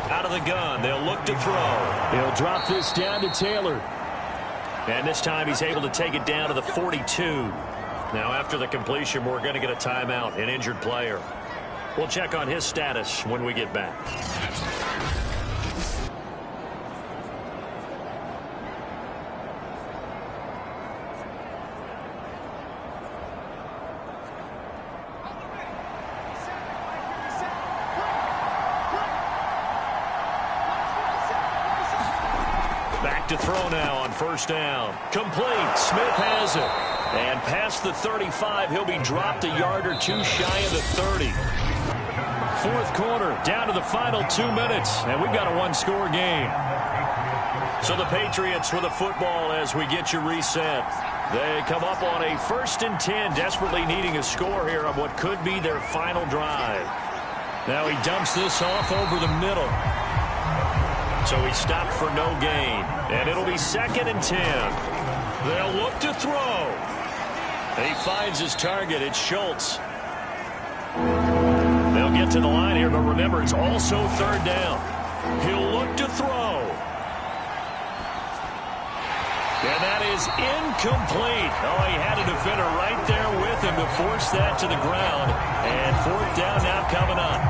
Out of the gun, they'll look to throw. He'll drop this down to Taylor. And this time he's able to take it down to the 42. Now after the completion, we're going to get a timeout, an injured player. We'll check on his status when we get back. back to throw now on first down. Complete. Smith has it. And past the 35, he'll be dropped a yard or two shy of the 30. Fourth quarter, down to the final 2 minutes, and we've got a one-score game. So the Patriots with the football as we get you reset. They come up on a 1st and 10, desperately needing a score here on what could be their final drive. Now he dumps this off over the middle. So he stopped for no gain, and it'll be 2nd and 10. They'll look to throw. He finds his target. It's Schultz. They'll get to the line here, but remember, it's also 3rd down. He'll look to throw. And that is incomplete. Oh, he had a defender right there with him to force that to the ground. And 4th down now coming up.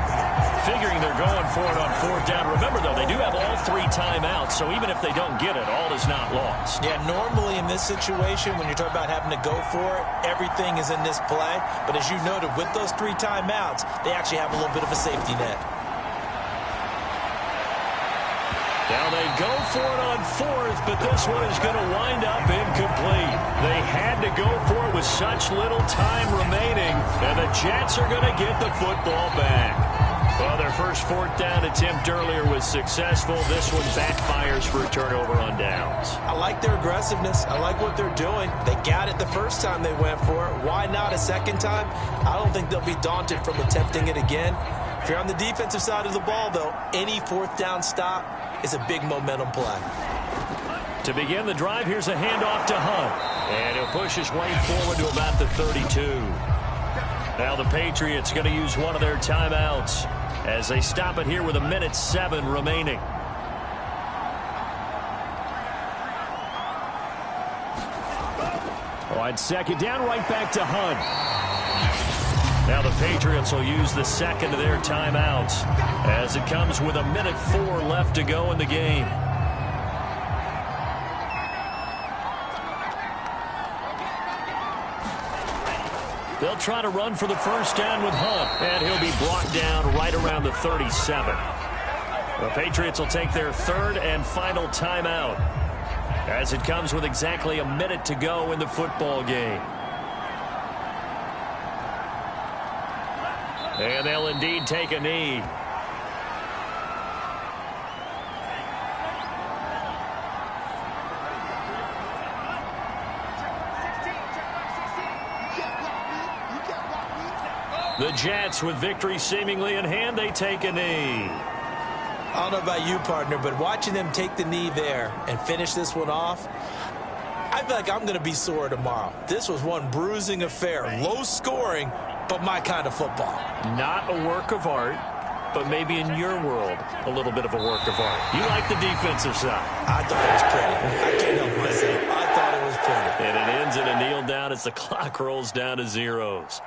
Figuring they're going for it on 4th down. Remember, though, they do have all 3 timeouts, so even if they don't get it, all is not lost. Yeah, normally in this situation, when you're talking about having to go for it, everything is in this play. But as you noted, with those 3 timeouts, they actually have a little bit of a safety net. Now they go for it on 4th, but this one is going to wind up incomplete. They had to go for it with such little time remaining, and the Jets are going to get the football back. Well, their first 4th down attempt earlier was successful. This one backfires for a turnover on downs. I like their aggressiveness. I like what they're doing. They got it the first time they went for it. Why not a second time? I don't think they'll be daunted from attempting it again. If you're on the defensive side of the ball, though, any 4th down stop is a big momentum play. To begin the drive, here's a handoff to Hunt. And he'll push his way forward to about the 32. Now the Patriots going to use one of their timeouts as they stop it here with 1:07 remaining. On 2nd down, right back to Hunt. Now the Patriots will use the 2nd of their timeouts as it comes with 1:04 left to go in the game. They'll try to run for the first down with Hunt, and he'll be brought down right around the 37. The Patriots will take their 3rd and final timeout as it comes with exactly 1 minute to go in the football game. And they'll indeed take a knee. The Jets, with victory seemingly in hand, they take a knee. I don't know about you, partner, but watching them take the knee there and finish this one off, I feel like I'm going to be sore tomorrow. This was one bruising affair. Low scoring, but my kind of football. Not a work of art, but maybe in your world, a little bit of a work of art. You like the defensive side. I thought it was pretty. I can't help myself. I thought it was pretty. And it ends in a kneel down as the clock rolls down to zeros.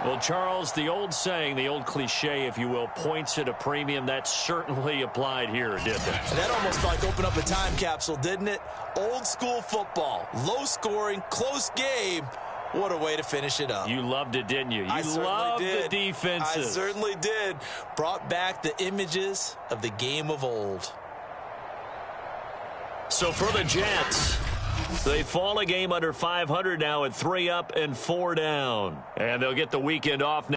Well, Charles, the old saying, the old cliche, if you will, points at a premium. That certainly applied here, didn't it? And that almost like opened up a time capsule, didn't it? Old school football. Low scoring, close game. What a way to finish it up. You loved it, didn't you? I You loved did. the defenses. I certainly did. Brought back the images of the game of old. So for the Jets, they fall a game under 500 now at 3 up and 4 down. And they'll get the weekend off now.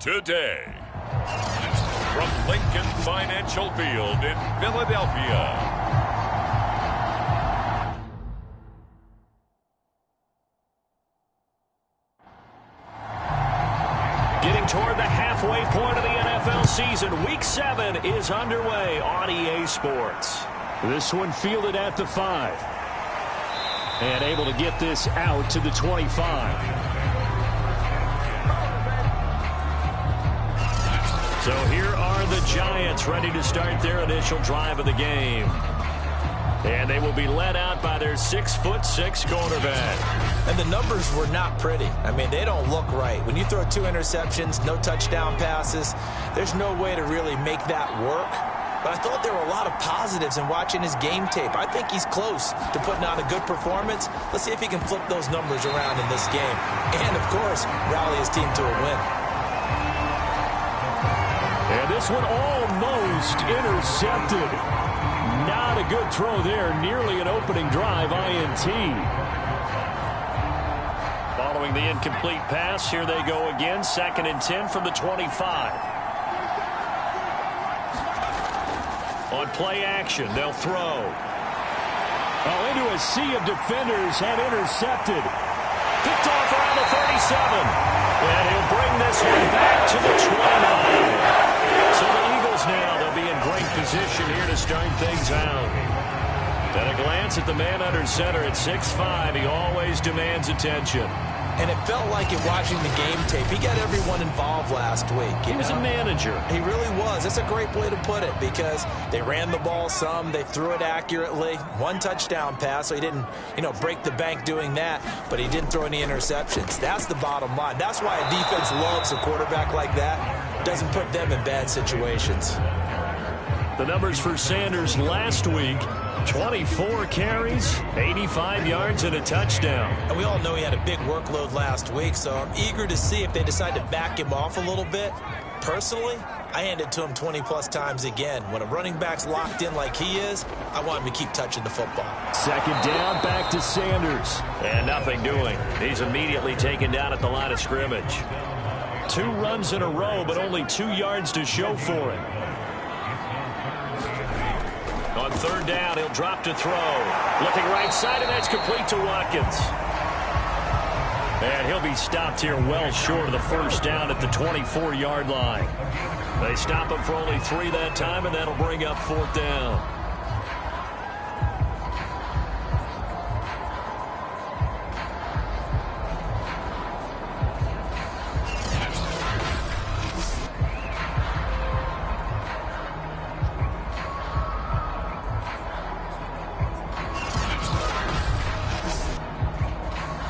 today. From Lincoln Financial Field in Philadelphia. Getting toward the halfway point of the NFL season, Week 7 is underway on EA Sports. This one fielded at the 5. And able to get this out to the 25. So here are the Giants ready to start their initial drive of the game. And they will be led out by their 6'6" quarterback. And the numbers were not pretty. I mean, they don't look right. When you throw 2 interceptions, no touchdown passes, there's no way to really make that work. But I thought there were a lot of positives in watching his game tape. I think he's close to putting on a good performance. Let's see if he can flip those numbers around in this game. And, of course, rally his team to a win. And this one almost intercepted. Not a good throw there. Nearly an opening drive INT. Following the incomplete pass, here they go again. 2nd and 10 from the 25. On play action, they'll throw. Oh, into a sea of defenders and intercepted. Picked off around the 37. And he'll bring this one back to the 29. So the Eagles now, they'll be in great position here to start things out. At a glance at the man under center at 6'5", he always demands attention. And it felt like it watching the game tape. He got everyone involved last week. He was a manager. He really was. That's a great way to put it because they ran the ball some. They threw it accurately. 1 touchdown pass, so he didn't, break the bank doing that, but he didn't throw any interceptions. That's the bottom line. That's why a defense loves a quarterback like that. Doesn't put them in bad situations. The numbers for Sanders last week: 24 carries, 85 yards, and a touchdown. And we all know he had a big workload last week, so I'm eager to see if they decide to back him off a little bit. Personally, I hand it to him 20-plus times again. When a running back's locked in like he is, I want him to keep touching the football. 2nd down, back to Sanders. And nothing doing. He's immediately taken down at the line of scrimmage. 2 runs in a row, but only 2 yards to show for it. On 3rd down, he'll drop to throw. Looking right side, and that's complete to Watkins. And he'll be stopped here well short of the 1st down at the 24-yard line. They stop him for only 3 that time, and that'll bring up 4th down.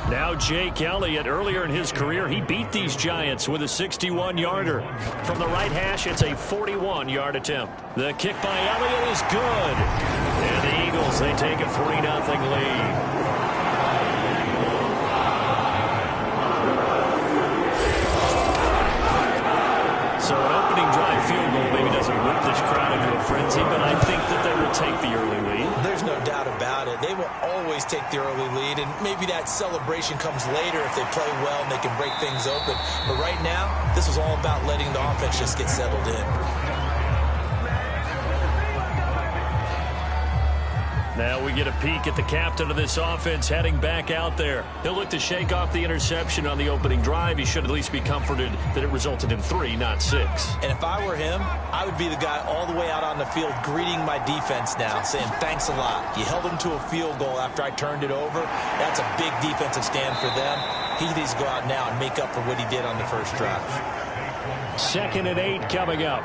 Now Jake Elliott, earlier in his career, he beat these Giants with a 61-yarder. From the right hash, it's a 41-yard attempt. The kick by Elliott is good. And the Eagles, they take a 3-0 lead. So an opening drive field goal maybe doesn't whip this crowd into a frenzy, but I think that they will take the early lead. There's no doubt about it. They will always take the early lead, and maybe that celebration comes later if they play well and they can break things open. But right now, this was all about letting the offense just get settled in. Now we get a peek at the captain of this offense heading back out there. He'll look to shake off the interception on the opening drive. He should at least be comforted that it resulted in 3, not 6. And if I were him, I would be the guy all the way out on the field greeting my defense now, saying thanks a lot. You held them to a field goal after I turned it over. That's a big defensive stand for them. He needs to go out now and make up for what he did on the first drive. 2nd and 8 coming up.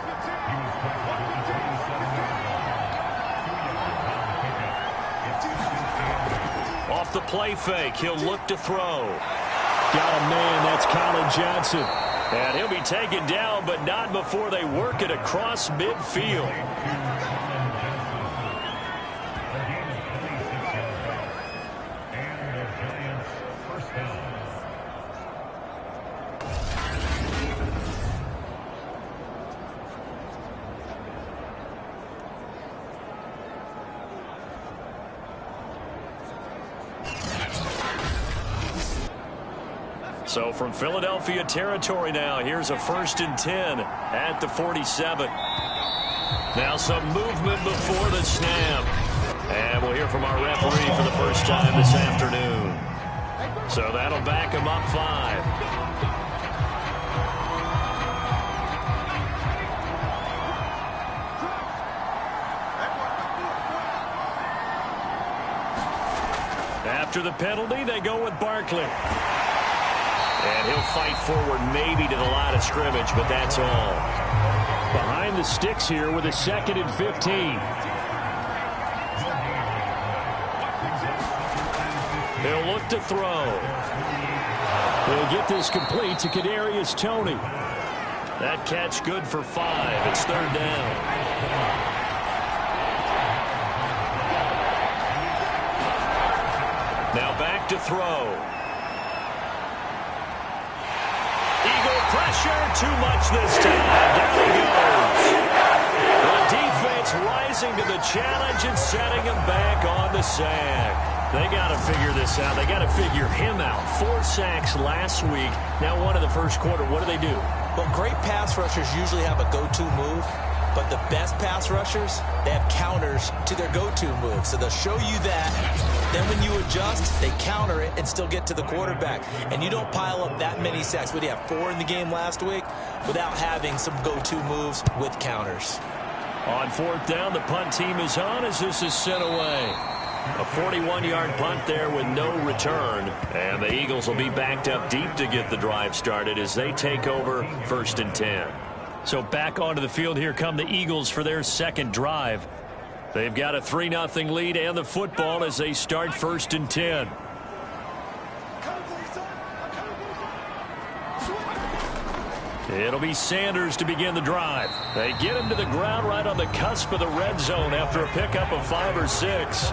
Off the play fake, he'll look to throw. Got a man, that's Colin Johnson. And he'll be taken down, but not before they work it across midfield. So from Philadelphia territory now, here's a 1st and 10 at the 47. Now some movement before the snap. And we'll hear from our referee for the first time this afternoon. So that'll back him up 5. After the penalty, they go with Barkley. And he'll fight forward maybe to the line of scrimmage, but that's all. Behind the sticks here with a 2nd and 15. He'll look to throw. He'll get this complete to Kadarius Toney. That catch good for 5. It's 3rd down. Now back to throw. Eagle pressure, too much this time. Down he goes. The defense rising to the challenge and setting him back on the sack. They got to figure this out. They got to figure him out. 4 sacks last week. Now 1 in the first quarter. What do? Well, great pass rushers usually have a go-to move. But the best pass rushers, they have counters to their go-to move. So they'll show you that. Then when you adjust, they counter it and still get to the quarterback. And you don't pile up that many sacks. What do you have, 4 in the game last week? Without having some go-to moves with counters. On 4th down, the punt team is on as this is sent away. A 41-yard punt there with no return. And the Eagles will be backed up deep to get the drive started as they take over 1st and 10. So back onto the field here come the Eagles for their 2nd drive. They've got a 3-0 lead and the football as they start 1st and 10. It'll be Sanders to begin the drive. They get him to the ground right on the cusp of the red zone after a pickup of 5 or 6.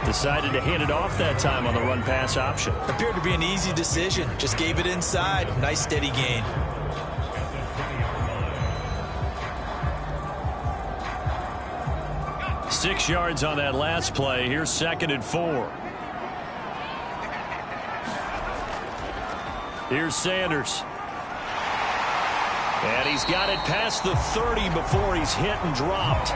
Decided to hand it off that time on the run-pass option. Appeared to be an easy decision. Just gave it inside. Nice steady gain. Six yards on that last play. Here's 2nd and 4. Here's Sanders. And he's got it past the 30 before he's hit and dropped.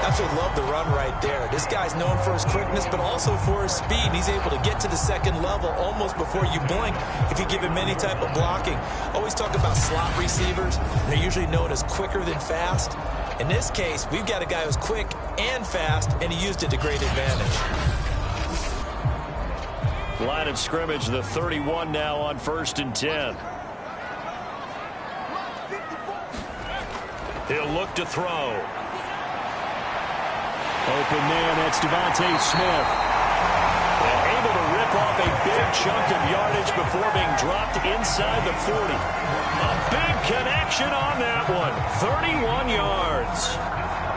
Absolutely love the run right there. This guy's known for his quickness, but also for his speed. He's able to get to the 2nd level almost before you blink if you give him any type of blocking. Always talk about slot receivers. They're usually known as quicker than fast. In this case, we've got a guy who's quick and fast, and he used it to great advantage. Line of scrimmage, the 31 now on 1st and 10. He'll look to throw. Open man, that's Devontae Smith. And able to rip off a big chunk of yardage before being dropped inside the 40. A big connection on that one. 31 yards.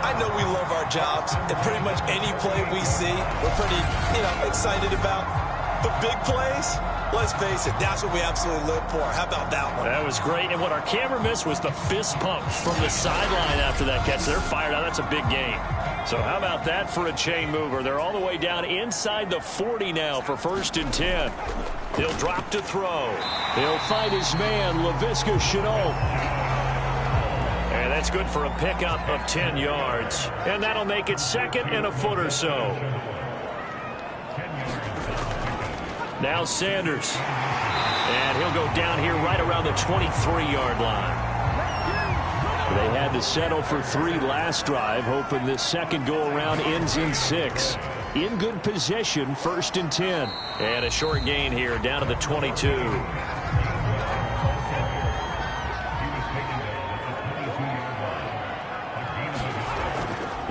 I know we love our jobs, and pretty much any play we see, we're pretty, excited about. But big plays, let's face it, that's what we absolutely live for. How about that one? That was great. And what our camera missed was the fist pump from the sideline after that catch. They're fired out. That's a big game. So how about that for a chain mover? They're all the way down inside the 40 now for 1st and 10. He'll drop to throw. He'll find his man, Laviska Shenault. And that's good for a pickup of 10 yards. And that'll make it 2nd and a foot or so. Now Sanders. And he'll go down here right around the 23-yard line. They had to settle for 3 last drive, hoping this second go-around ends in 6. In good position, 1st and 10. And a short gain here, down to the 22.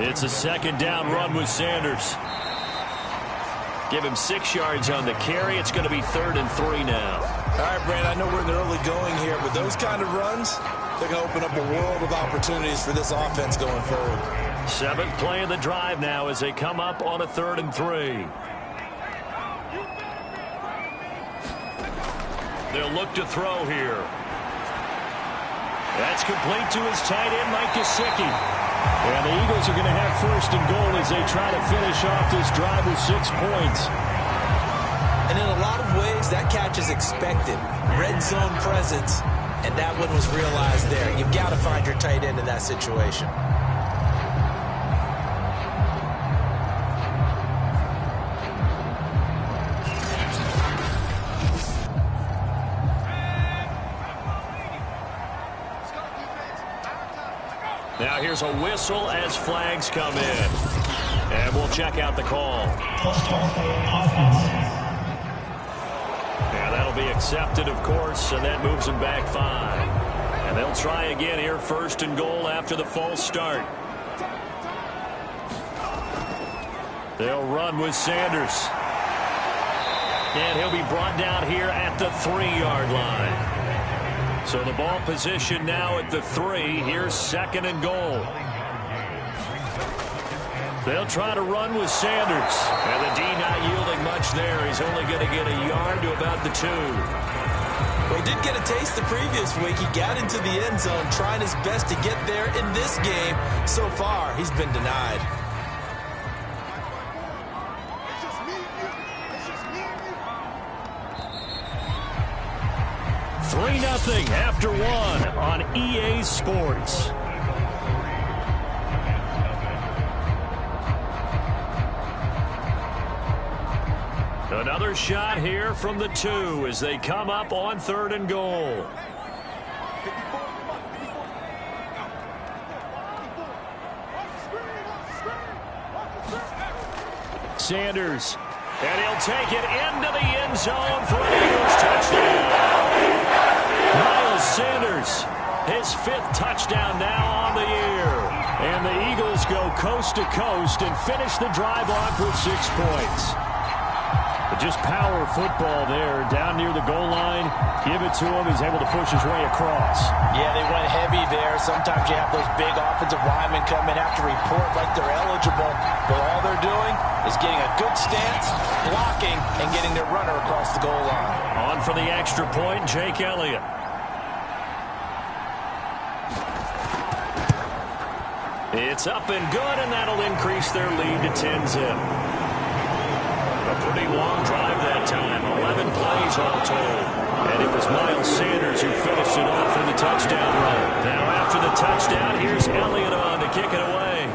It's a 2nd down run with Sanders. Give him 6 yards on the carry. It's going to be 3rd and 3 now. All right, Brandon, I know we're in the early going here, but those kind of runs, they're going to open up a world of opportunities for this offense going forward. 7th play of the drive now as they come up on a 3rd and 3. They'll look to throw here. That's complete to his tight end, Mike Gesicki. And the Eagles are going to have 1st and goal as they try to finish off this drive with 6 points. And in a lot of ways, that catch is expected. Red zone presence, and that one was realized there. You've got to find your tight end in that situation. Now here's a whistle as flags come in. And we'll check out the call. Yeah, that'll be accepted, of course, and that moves them back 5. And they'll try again here, 1st and goal after the false start. They'll run with Sanders. And he'll be brought down here at the 3-yard line. So the ball position now at the 3. Here's 2nd and goal. They'll try to run with Sanders. And the D not yielding much there. He's only going to get a yard to about the 2. Well, he did get a taste the previous week. He got into the end zone trying his best to get there in this game. So far, he's been denied. 3-0 after 1 on EA Sports. Another shot here from the 2 as they come up on 3rd and goal. Sanders, and he'll take it into the end zone for an Eagles touchdown. Miles Sanders, his 5th touchdown now on the year. And the Eagles go coast to coast and finish the drive off with 6 points. But just power football there, down near the goal line. Give it to him. He's able to push his way across. Yeah, they went heavy there. Sometimes you have those big offensive linemen come in, have to report like they're eligible. But all they're doing is getting a good stance, blocking, and getting their runner across the goal line. On for the extra point, Jake Elliott. It's up and good, and that'll increase their lead to 10-zip. A pretty long drive that time, 11 plays all told. And it was Miles Sanders who finished it off in the touchdown run. Now after the touchdown, here's Elliott on to kick it away.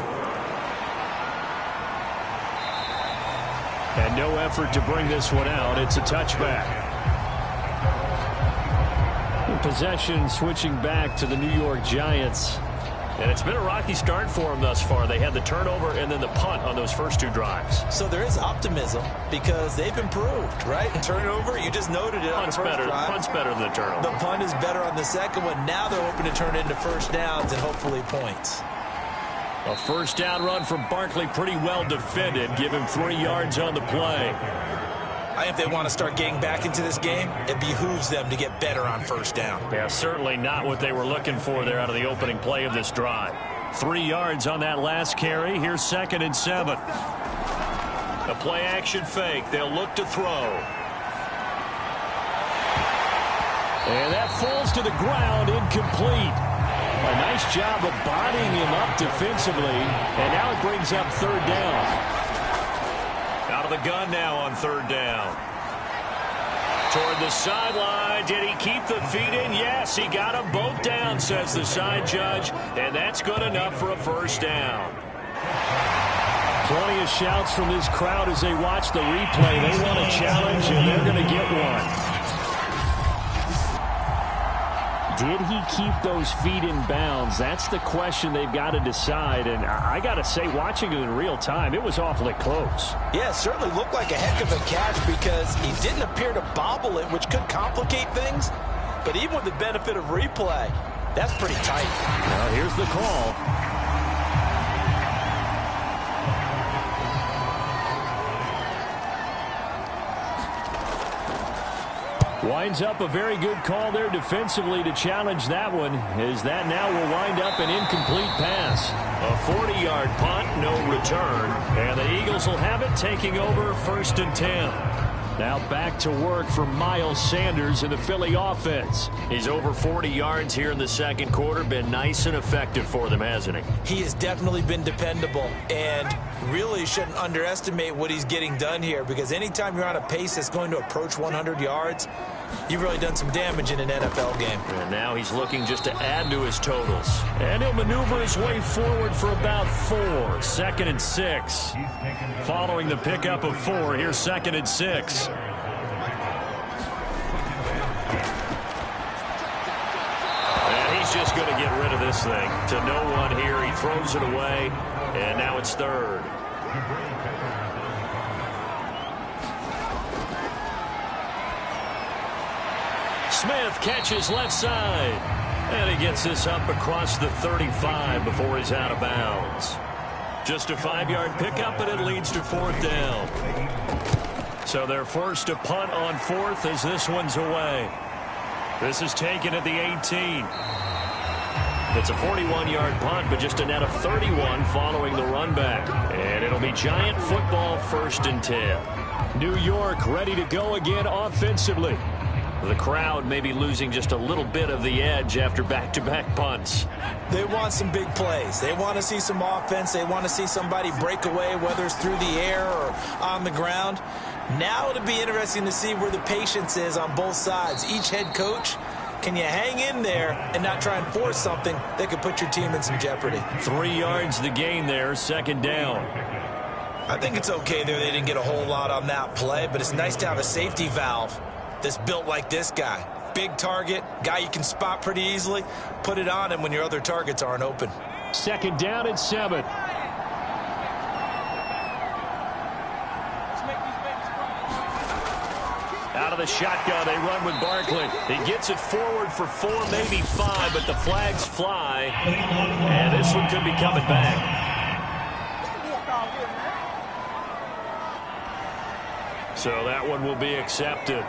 And no effort to bring this one out. It's a touchback. Possession switching back to the New York Giants. And it's been a rocky start for them thus far. They had the turnover and then the punt on those first 2 drives. So there is optimism because they've improved, right? Turnover, you just noted it on the first drive. Punt's better than the turnover. The punt is better on the second one. Now they're hoping to turn it into first downs and hopefully points. A first down run from Barkley, pretty well defended. Give him 3 yards on the play. If they want to start getting back into this game, it behooves them to get better on first down. Yeah, certainly not what they were looking for there out of the opening play of this drive. 3 yards on that last carry. Here's 2nd and 7. A play action fake. They'll look to throw. And that falls to the ground, incomplete. A nice job of bodying him up defensively, and now it brings up 3rd down. Out of the gun now on 3rd down. Toward the sideline. Did he keep the feet in? Yes, he got them both down, says the side judge, and that's good enough for a first down. Plenty of shouts from this crowd as they watch the replay. They want a challenge, and they're going to get one. Did he keep those feet in bounds? That's the question they've got to decide. And I got to say, watching it in real time, it was awfully close. Yeah, it certainly looked like a heck of a catch because he didn't appear to bobble it, which could complicate things. But even with the benefit of replay, that's pretty tight. Now here's the call. Winds up a very good call there defensively to challenge that one, as that now will wind up an incomplete pass. A 40-yard punt, no return, and the Eagles will have it taking over 1st and 10. Now back to work for Miles Sanders in the Philly offense. He's over 40 yards here in the second quarter. Been nice and effective for them, hasn't he? He has definitely been dependable, and really shouldn't underestimate what he's getting done here, because anytime you're on a pace that's going to approach 100 yards, you've really done some damage in an NFL game. And now he's looking just to add to his totals. And he'll maneuver his way forward for about 4. 2nd and 6. Following the pickup of 4, here's 2nd and 6. And he's just going to get rid of this thing. To no one here. He throws it away. And now it's 3rd. Smith catches left side. And he gets this up across the 35 before he's out of bounds. Just a 5-yard pickup, and it leads to 4th down. So they're forced to punt on 4th as this one's away. This is taken at the 18. It's a 41-yard punt, but just a net of 31 following the run back. And it'll be Giant football, 1st and 10. New York ready to go again offensively. The crowd may be losing just a little bit of the edge after back-to-back punts. They want some big plays. They want to see some offense. They want to see somebody break away, whether it's through the air or on the ground. Now it'll be interesting to see where the patience is on both sides. Each head coach, can you hang in there and not try and force something that could put your team in some jeopardy? 3 yards the gain there, 2nd down. I think it's okay there. They didn't get a whole lot on that play, but it's nice to have a safety valve that's built like this guy. Big target, guy you can spot pretty easily. Put it on him when your other targets aren't open. 2nd down and 7. Out of the shotgun, they run with Barkley. He gets it forward for 4, maybe 5, but the flags fly. And this one could be coming back. So that one will be accepted.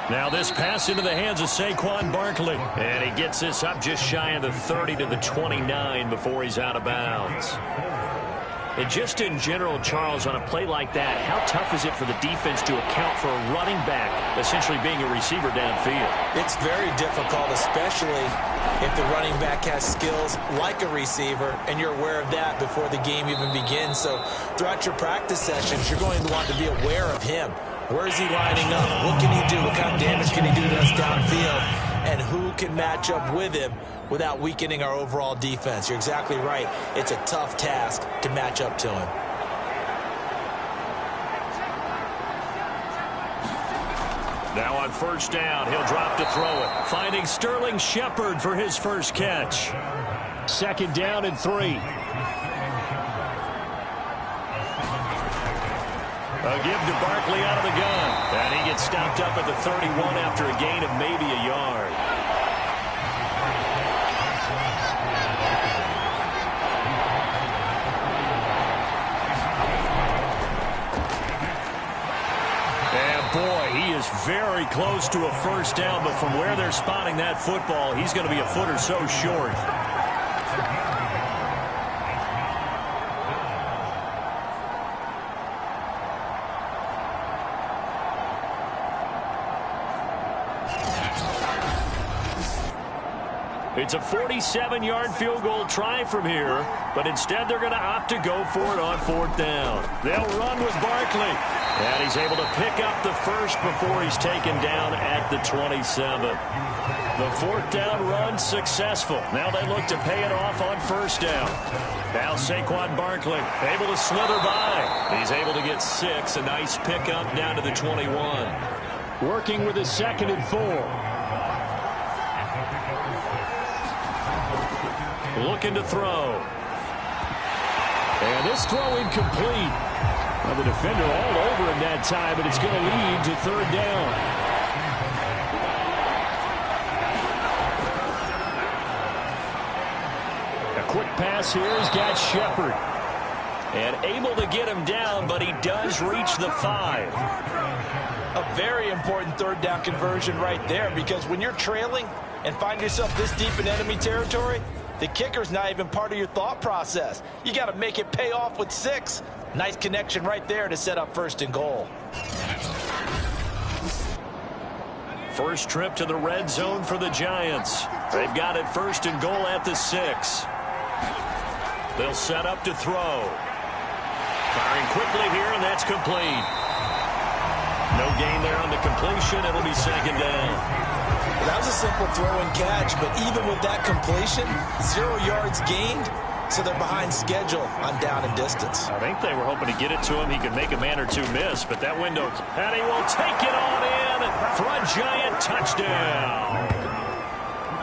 Now this pass into the hands of Saquon Barkley. And he gets this up just shy of the 30 to the 29 before he's out of bounds. And just in general, Charles, on a play like that, how tough is it for the defense to account for a running back essentially being a receiver downfield? It's very difficult, especially if the running back has skills like a receiver, and you're aware of that before the game even begins. So throughout your practice sessions, you're going to want to be aware of him. Where is he lining up? What can he do? What kind of damage can he do to us downfield? And who can match up with him without weakening our overall defense? You're exactly right. It's a tough task to match up to him. Now on 1st down, he'll drop to throw it. Finding Sterling Shepard for his first catch. 2nd down and 3. A give to Barkley out of the gun. And he gets stopped up at the 31 after a gain of maybe a yard. And boy, he is very close to a 1st down, but from where they're spotting that football, he's going to be a foot or so short. It's a 47-yard field goal try from here, but instead they're going to opt to go for it on 4th down. They'll run with Barkley, and he's able to pick up the first before he's taken down at the 27. The 4th down run successful. Now they look to pay it off on 1st down. Now Saquon Barkley able to slither by. He's able to get 6, a nice pickup down to the 21. Working with a 2nd and 4. Looking to throw. And this throw incomplete. Well, the defender all over him that time, but it's going to lead to 3rd down. A quick pass here has got Shepard. And able to get him down, but he does reach the 5. A very important 3rd down conversion right there, because when you're trailing and find yourself this deep in enemy territory, The kicker's not even part of your thought process. You got to make it pay off with 6. Nice connection right there to set up 1st and goal. First trip to the red zone for the Giants. They've got it 1st and goal at the 6. They'll set up to throw. Firing quickly here, and that's complete. No gain there on the completion. It'll be 2nd down. That was a simple throw and catch, but even with that completion, 0 yards gained, so they're behind schedule on down and distance. I think they were hoping to get it to him. He could make a man or 2 miss, but that window, and he will take it on in for a Giant touchdown.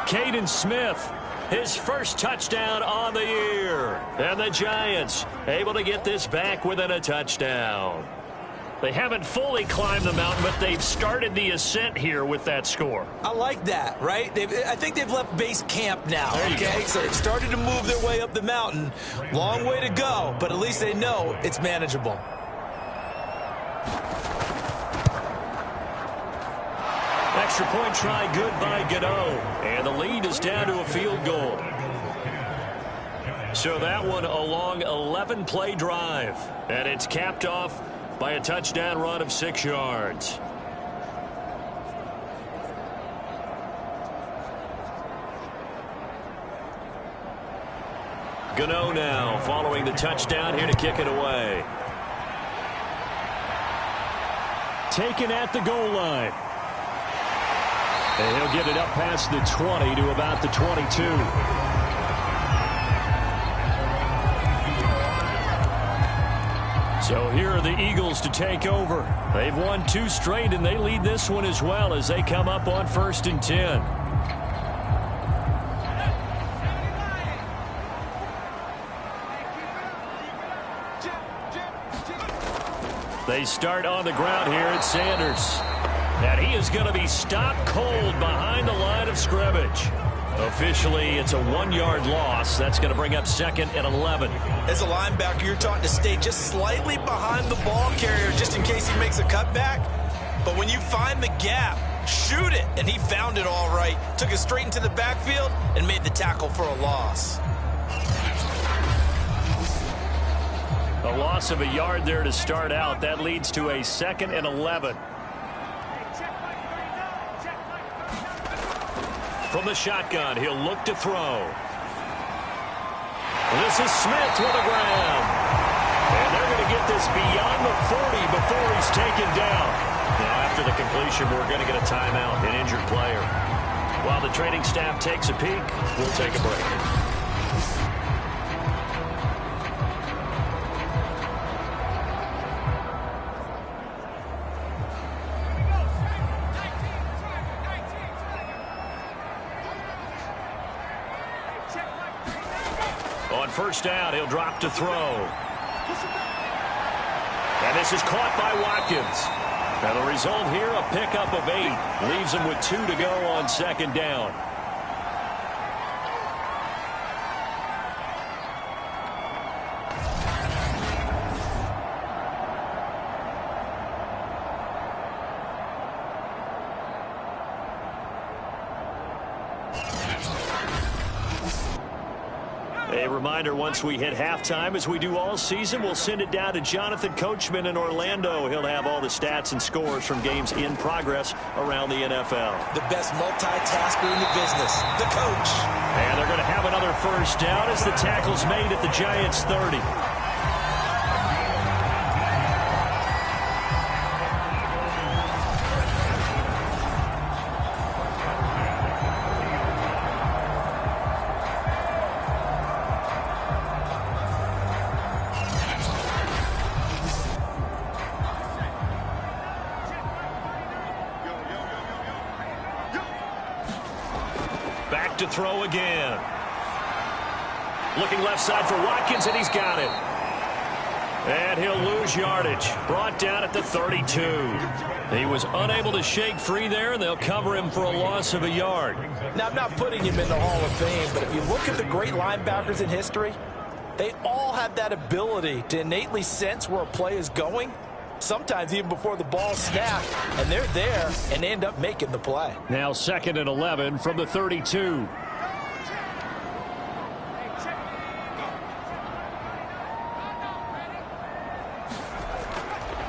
Caden Smith, his first touchdown on the year. And the Giants able to get this back within a touchdown. They haven't fully climbed the mountain, but they've started the ascent here with that score. I like that, right? I think they've left base camp now, okay? So they've started to move their way up the mountain. Long way to go, but at least they know it's manageable. Extra point try good by Gano. And the lead is down to a field goal. So that one a long 11-play drive. And it's capped off by a touchdown run of 6 yards. Gano now following the touchdown here to kick it away. Taken at the goal line. And he'll get it up past the 20 to about the 22. So here are the Eagles to take over. They've won 2 straight, and they lead this one as well as they come up on 1st and 10. They start on the ground here at Sanders. And he is going to be stopped cold behind the line of scrimmage. Officially, it's a 1-yard loss. That's going to bring up 2nd and 11. As a linebacker, you're taught to stay just slightly behind the ball carrier just in case he makes a cutback. But when you find the gap, shoot it. And he found it all right. Took it straight into the backfield and made the tackle for a loss. A loss of a yard there to start out. That leads to a 2nd and 11. From the shotgun, he'll look to throw. This is Smith with the ground. And they're going to get this beyond the 40 before he's taken down. Now, after the completion, we're going to get a timeout, an injured player. While the training staff takes a peek, we'll take a break. On 1st down, he'll drop to throw. And this is caught by Watkins. And the result here, a pickup of 8. Leaves him with 2 to go on 2nd down. A reminder, once we hit halftime, as we do all season, we'll send it down to Jonathan Coachman in Orlando. He'll have all the stats and scores from games in progress around the NFL. The best multitasker in the business, the coach. And they're going to have another 1st down as the tackle's made at the Giants' 30. Back to throw again. Looking left side for Watkins, and he's got it. And he'll lose yardage. Brought down at the 32. He was unable to shake free there, and they'll cover him for a loss of a yard. Now, I'm not putting him in the Hall of Fame, but if you look at the great linebackers in history, they all have that ability to innately sense where a play is going, sometimes even before the ball snapped, and they're there and end up making the play. Now 2nd and 11 from the 32.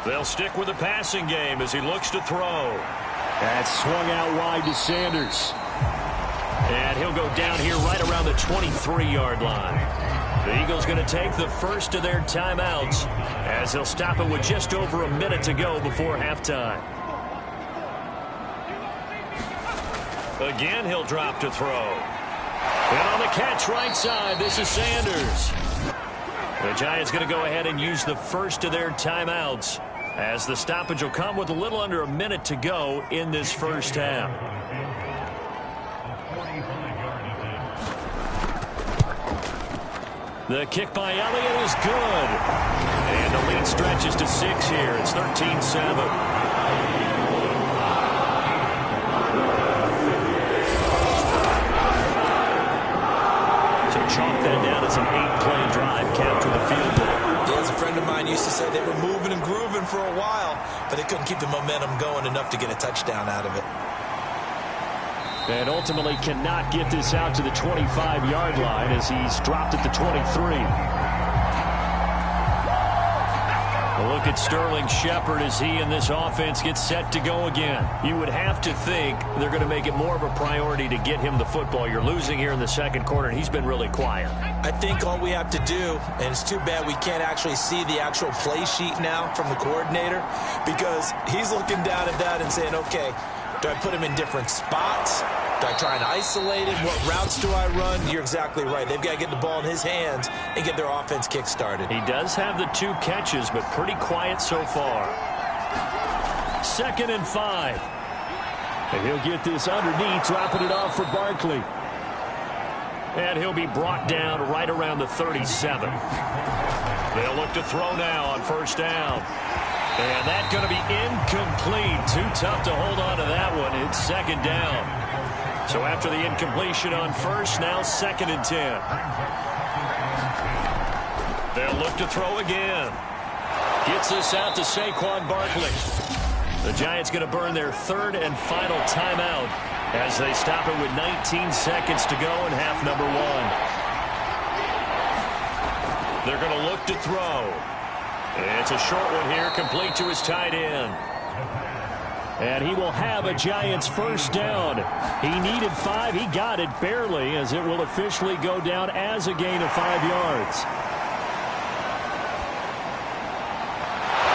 They'll stick with the passing game as he looks to throw. That's swung out wide to Sanders. And he'll go down here right around the 23-yard line. The Eagles going to take the first of their timeouts as they'll stop it with just over a minute to go before halftime. Again, he'll drop to throw. And on the catch right side, this is Sanders. The Giants going to go ahead and use the first of their timeouts as the stoppage will come with a little under a minute to go in this first half. The kick by Elliott is good. And the lead stretches to 6 here. It's 13-7. Chalk that down as an 8-play drive capture the field goal. Yeah, as a friend of mine used to say, they were moving and grooving for a while, but they couldn't keep the momentum going enough to get a touchdown out of it. And ultimately cannot get this out to the 25-yard line as he's dropped at the 23. A look at Sterling Shepard as he and this offense gets set to go again. You would have to think they're going to make it more of a priority to get him the football. You're losing here in the second quarter, and he's been really quiet. I think all we have to do, and it's too bad we can't actually see the actual play sheet now from the coordinator, because he's looking down at that and saying, okay, do I put him in different spots? Do I try and isolate him? What routes do I run? You're exactly right. They've got to get the ball in his hands and get their offense kick-started. He does have the 2 catches, but pretty quiet so far. 2nd and 5. And he'll get this underneath, dropping it off for Barkley. And he'll be brought down right around the 37. They'll look to throw now on first down. And that's going to be incomplete. Too tough to hold on to that one. It's 2nd down. So after the incompletion on first, now 2nd and 10. They'll look to throw again. Gets this out to Saquon Barkley. The Giants going to burn their 3rd and final timeout as they stop it with 19 seconds to go in half number 1. They're going to look to throw. It's a short one here, complete to his tight end. And he will have a Giants first down. He needed 5. He got it barely, as it will officially go down as a gain of 5 yards.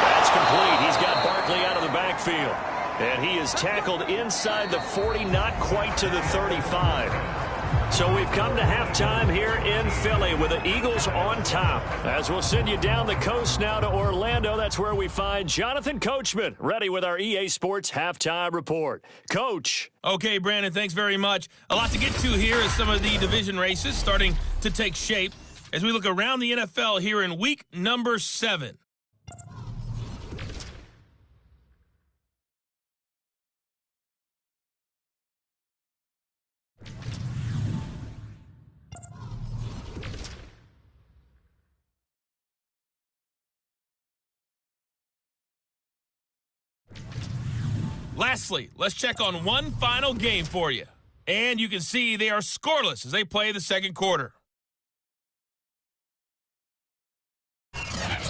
That's complete. He's got Barkley out of the backfield. And he is tackled inside the 40, not quite to the 35. So we've come to halftime here in Philly with the Eagles on top. As we'll send you down the coast now to Orlando, that's where we find Jonathan Coachman ready with our EA Sports Halftime Report. Coach. Okay, Brandon, thanks very much. A lot to get to here as some of the division races starting to take shape as we look around the NFL here in week number 7. Lastly, let's check on one final game for you. And you can see they are scoreless as they play the second quarter.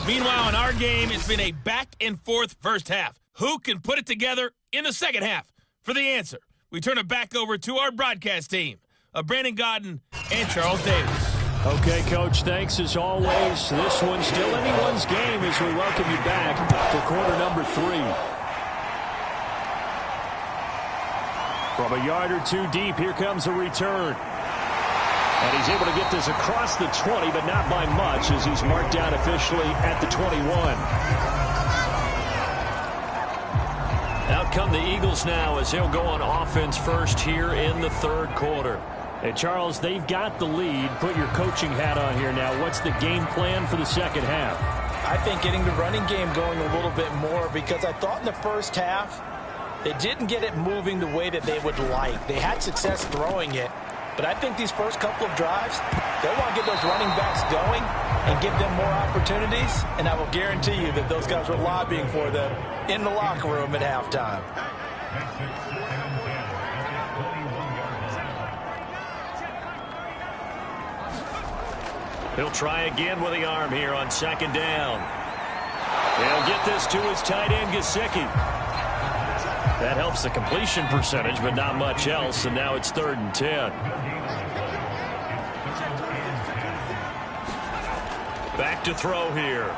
Meanwhile, in our game, it's been a back-and-forth first half. Who can put it together in the second half? For the answer, we turn it back over to our broadcast team of Brandon Godden and Charles Davis. Okay, Coach, thanks as always. This one's still anyone's game as we welcome you back for quarter number 3. From a yard or 2 deep, here comes a return. And he's able to get this across the 20, but not by much as he's marked down officially at the 21. Out come the Eagles now as they'll go on offense first here in the third quarter. Hey, Charles, they've got the lead. Put your coaching hat on here now. What's the game plan for the second half? I think getting the running game going a little bit more, because I thought in the first half they didn't get it moving the way that they would like. They had success throwing it, but I think these first couple of drives, they'll want to get those running backs going and give them more opportunities, and I will guarantee you that those guys were lobbying for them in the locker room at halftime. He'll try again with the arm here on second down. He'll get this to his tight end, Gesicki. That helps the completion percentage, but not much else, and now it's 3rd and 10. Back to throw here.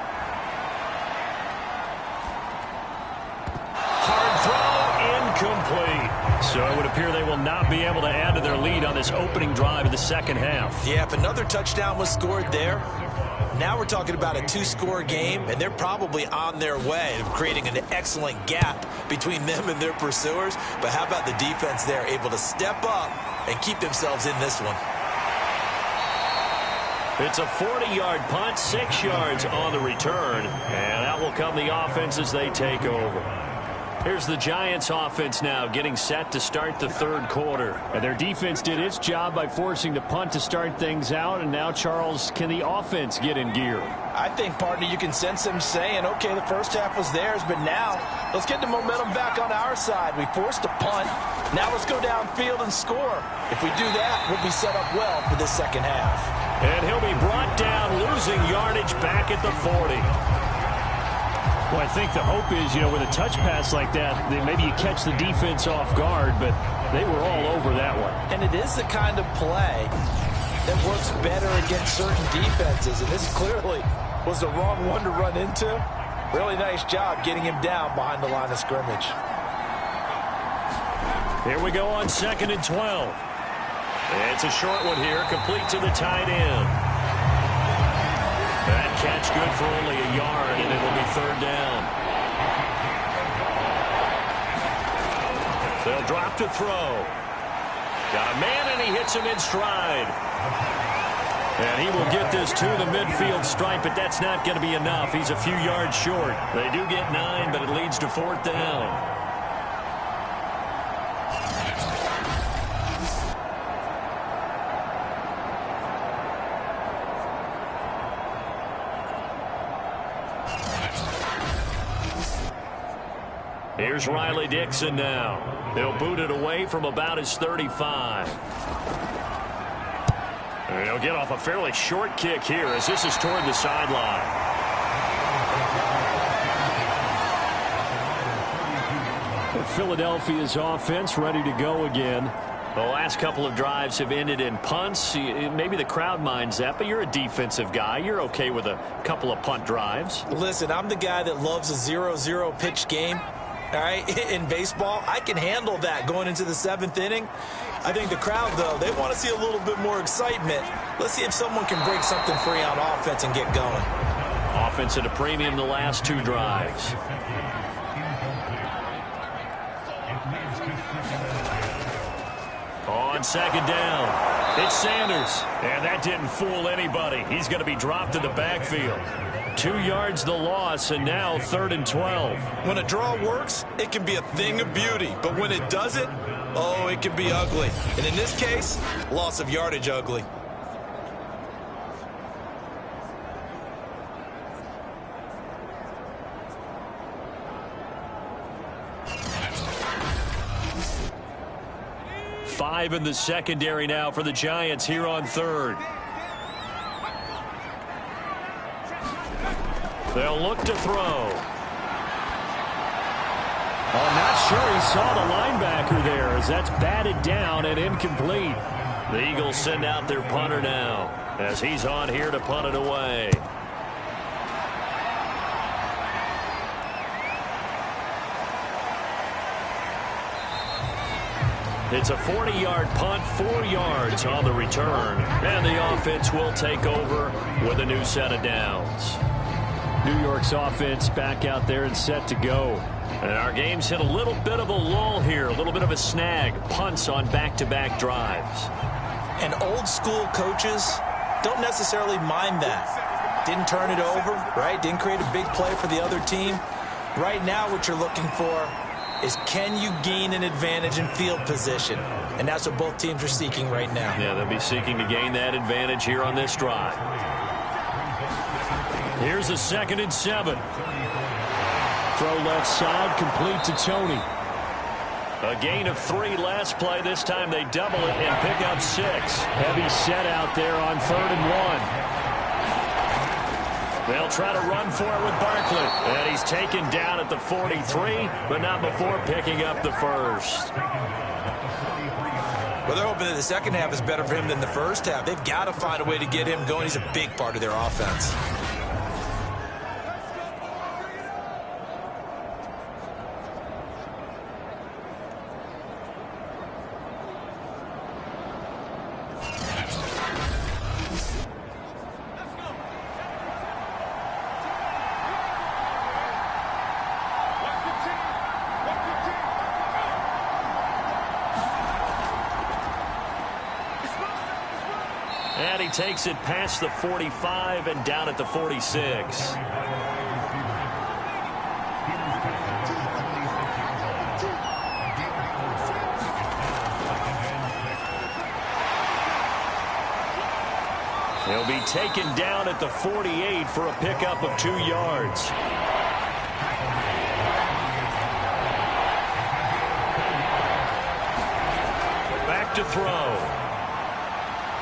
Hard throw, incomplete. So it would appear they will not be able to add to their lead on this opening drive of the second half. Yeah, if another touchdown was scored there, now we're talking about a 2-score game, and they're probably on their way of creating an excellent gap between them and their pursuers. But how about the defense there, able to step up and keep themselves in this one? It's a 40-yard punt, 6 yards on the return, and out will come the offense as they take over. Here's the Giants offense now getting set to start the 3rd quarter. And their defense did its job by forcing the punt to start things out. And now, Charles, can the offense get in gear? I think, partner, you can sense them saying, okay, the first half was theirs, but now let's get the momentum back on our side. We forced a punt. Now let's go downfield and score. If we do that, we'll be set up well for this second half. And he'll be brought down, losing yardage back at the 40. Well, I think the hope is, with a touch pass like that, maybe you catch the defense off guard, but they were all over that one. And it is the kind of play that works better against certain defenses, and this clearly was the wrong one to run into. Really nice job getting him down behind the line of scrimmage. Here we go on 2nd and 12. It's a short one here, complete to the tight end. That catch good for only a yard, and it'll be 3rd down. They'll drop to throw. Got a man, and he hits him in stride. And he will get this to the midfield stripe, but that's not going to be enough. He's a few yards short. They do get 9, but it leads to 4th down. Here's Riley Dixon now. He'll boot it away from about his 35. And he'll get off a fairly short kick here as this is toward the sideline. Philadelphia's offense ready to go again. The last couple of drives have ended in punts. Maybe the crowd minds that, but you're a defensive guy. You're okay with a couple of punt drives. Listen, I'm the guy that loves a 0-0 pitch game. All right, in baseball, I can handle that going into the 7th inning. I think the crowd, though, they want to see a little bit more excitement. Let's see if someone can break something free on offense and get going. Offense at a premium the last 2 drives. On 2nd down, it's Sanders. And that didn't fool anybody. He's going to be dropped in the backfield. 2 yards the loss, and now 3rd and 12. When a draw works, it can be a thing of beauty. But when it doesn't, oh, it can be ugly. And in this case, loss of yardage ugly. Five in the secondary now for the Giants here on 3rd. They'll look to throw. I'm not sure he saw the linebacker there as that's batted down and incomplete. The Eagles send out their punter now as he's on here to punt it away. It's a 40-yard punt, 4 yards on the return. And the offense will take over with a new set of downs. New York's offense back out there and set to go. And our game's hit a little bit of a lull here, a little bit of a snag. Punts on back-to-back drives. And old school coaches don't necessarily mind that. Didn't turn it over, right? Didn't create a big play for the other team. Right now what you're looking for is can you gain an advantage in field position? And that's what both teams are seeking right now. Yeah, they'll be seeking to gain that advantage here on this drive. Here's a 2nd and 7. Throw left side, complete to Tony. A gain of 3 last play. This time they double it and pick up 6. Heavy set out there on 3rd and 1. They'll try to run for it with Barkley. And he's taken down at the 43, but not before picking up the first. Well, they're hoping that the second half is better for him than the first half. They've got to find a way to get him going. He's a big part of their offense. And he takes it past the 45 and down at the 46. He'll be taken down at the 48 for a pickup of 2 yards. Back to throw.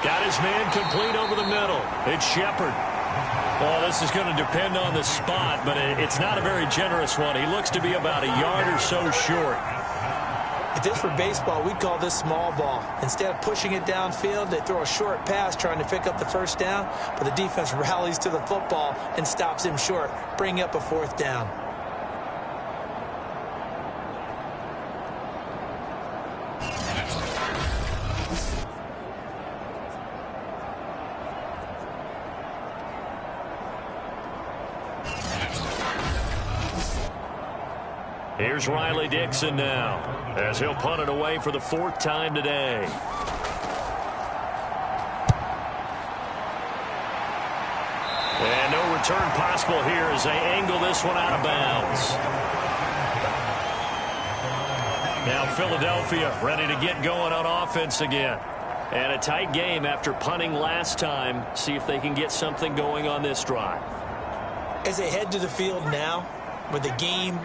Got his man complete over the middle. It's Shepard. Well, this is going to depend on the spot, but it's not a very generous one. He looks to be about a yard or so short. If this were baseball, we'd call this small ball. Instead of pushing it downfield, they throw a short pass trying to pick up the first down, but the defense rallies to the football and stops him short, bringing up a 4th down. Here's Riley Dixon now, as he'll punt it away for the 4th time today. And no return possible here as they angle this one out of bounds. Now Philadelphia ready to get going on offense again. And a tight game after punting last time. See if they can get something going on this drive. As they head to the field now, with the game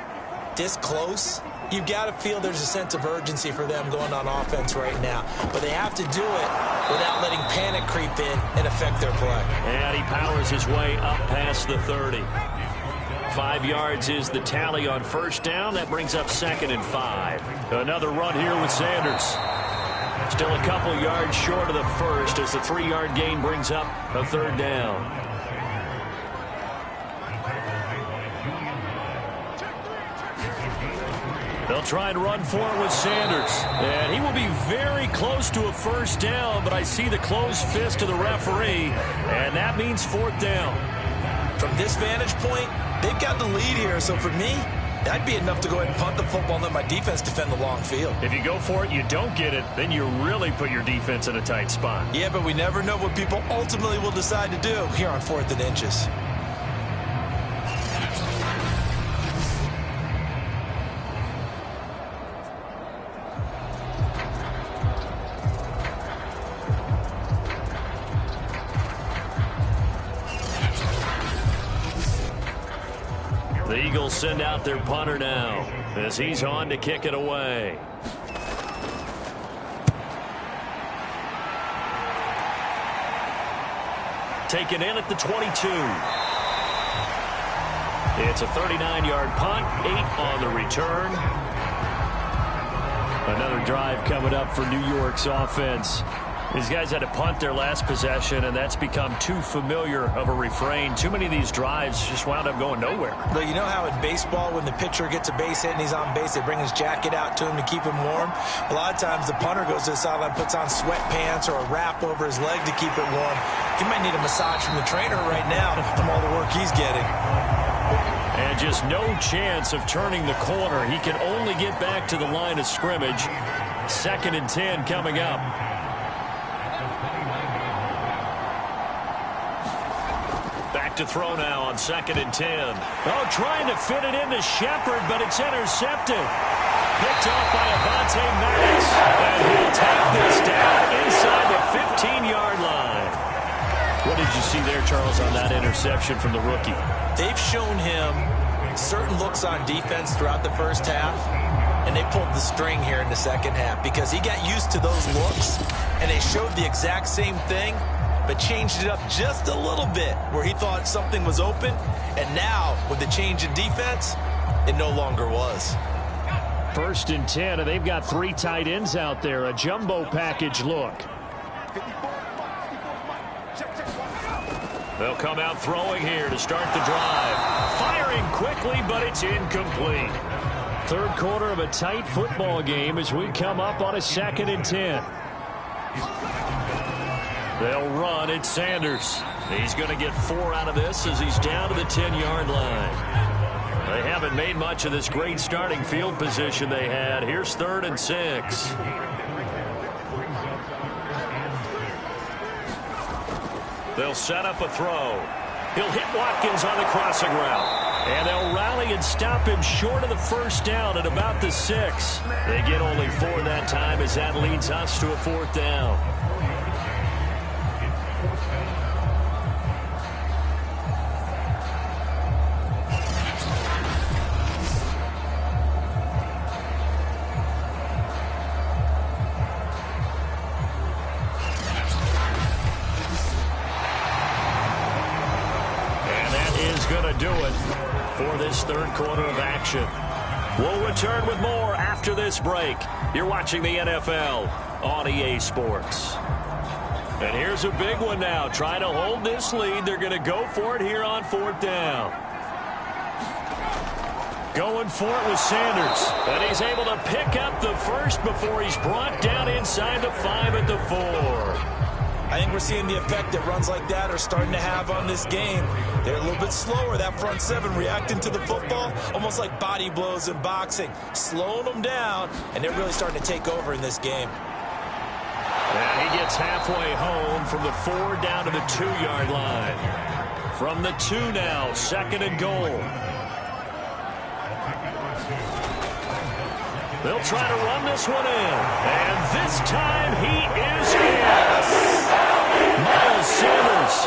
this close, you've got to feel there's a sense of urgency for them going on offense right now. But they have to do it without letting panic creep in and affect their play. And he powers his way up past the 30. 5 yards is the tally on first down. That brings up 2nd and 5. Another run here with Sanders. Still a couple yards short of the first as the 3-yard gain brings up a 3rd down. They'll try and run for it with Sanders. And he will be very close to a first down, but I see the closed fist of the referee, and that means 4th down. From this vantage point, they've got the lead here, so for me, that'd be enough to go ahead and punt the football and let my defense defend the long field. If you go for it, you don't get it, then you really put your defense in a tight spot. Yeah, but we never know what people ultimately will decide to do here on 4th and inches. The Eagles send out their punter now as he's on to kick it away. Taken in at the 22. It's a 39-yard punt, 8 on the return. Another drive coming up for New York's offense. These guys had to punt their last possession, and that's become too familiar of a refrain. Too many of these drives just wound up going nowhere. Well, you know how in baseball, when the pitcher gets a base hit and he's on base, they bring his jacket out to him to keep him warm? A lot of times the punter goes to the sideline, puts on sweatpants or a wrap over his leg to keep it warm. He might need a massage from the trainer right now from all the work he's getting. And just no chance of turning the corner. He can only get back to the line of scrimmage. 2nd and 10 coming up. To throw now on 2nd and 10. Oh, trying to fit it into Shepard, but it's intercepted. Picked off by Avonte Maddox. And he'll take this down inside the 15-yard line. What did you see there, Charles, on that interception from the rookie? They've shown him certain looks on defense throughout the first half, and they pulled the string here in the second half because he got used to those looks, and they showed the exact same thing but changed it up just a little bit where he thought something was open, and now with the change in defense, it no longer was. 1st and 10, and they've got 3 tight ends out there. A jumbo package look. They'll come out throwing here to start the drive. Firing quickly, but it's incomplete. 3rd quarter of a tight football game as we come up on a 2nd and 10. They'll run at Sanders. He's going to get 4 out of this as he's down to the 10-yard line. They haven't made much of this great starting field position they had. Here's 3rd and 6. They'll set up a throw. He'll hit Watkins on the crossing route. And they'll rally and stop him short of the 1st down at about the 6. They get only 4 that time as that leads us to a 4th down. Do it for this 3rd quarter of action. We'll return with more after this break. You're watching the NFL on EA Sports. And here's a big one now. Trying to hold this lead. They're going to go for it here on 4th down. Going for it with Sanders. And he's able to pick up the 1st before he's brought down inside the 5 at the 4. I think we're seeing the effect that runs like that are starting to have on this game. They're a little bit slower, that front 7, reacting to the football, almost like body blows in boxing, slowing them down, and they're really starting to take over in this game. And he gets halfway home from the 4 down to the 2-yard line. From the 2 now, 2nd and goal. They'll try to run this one in. And this time he is in. Miles Sanders,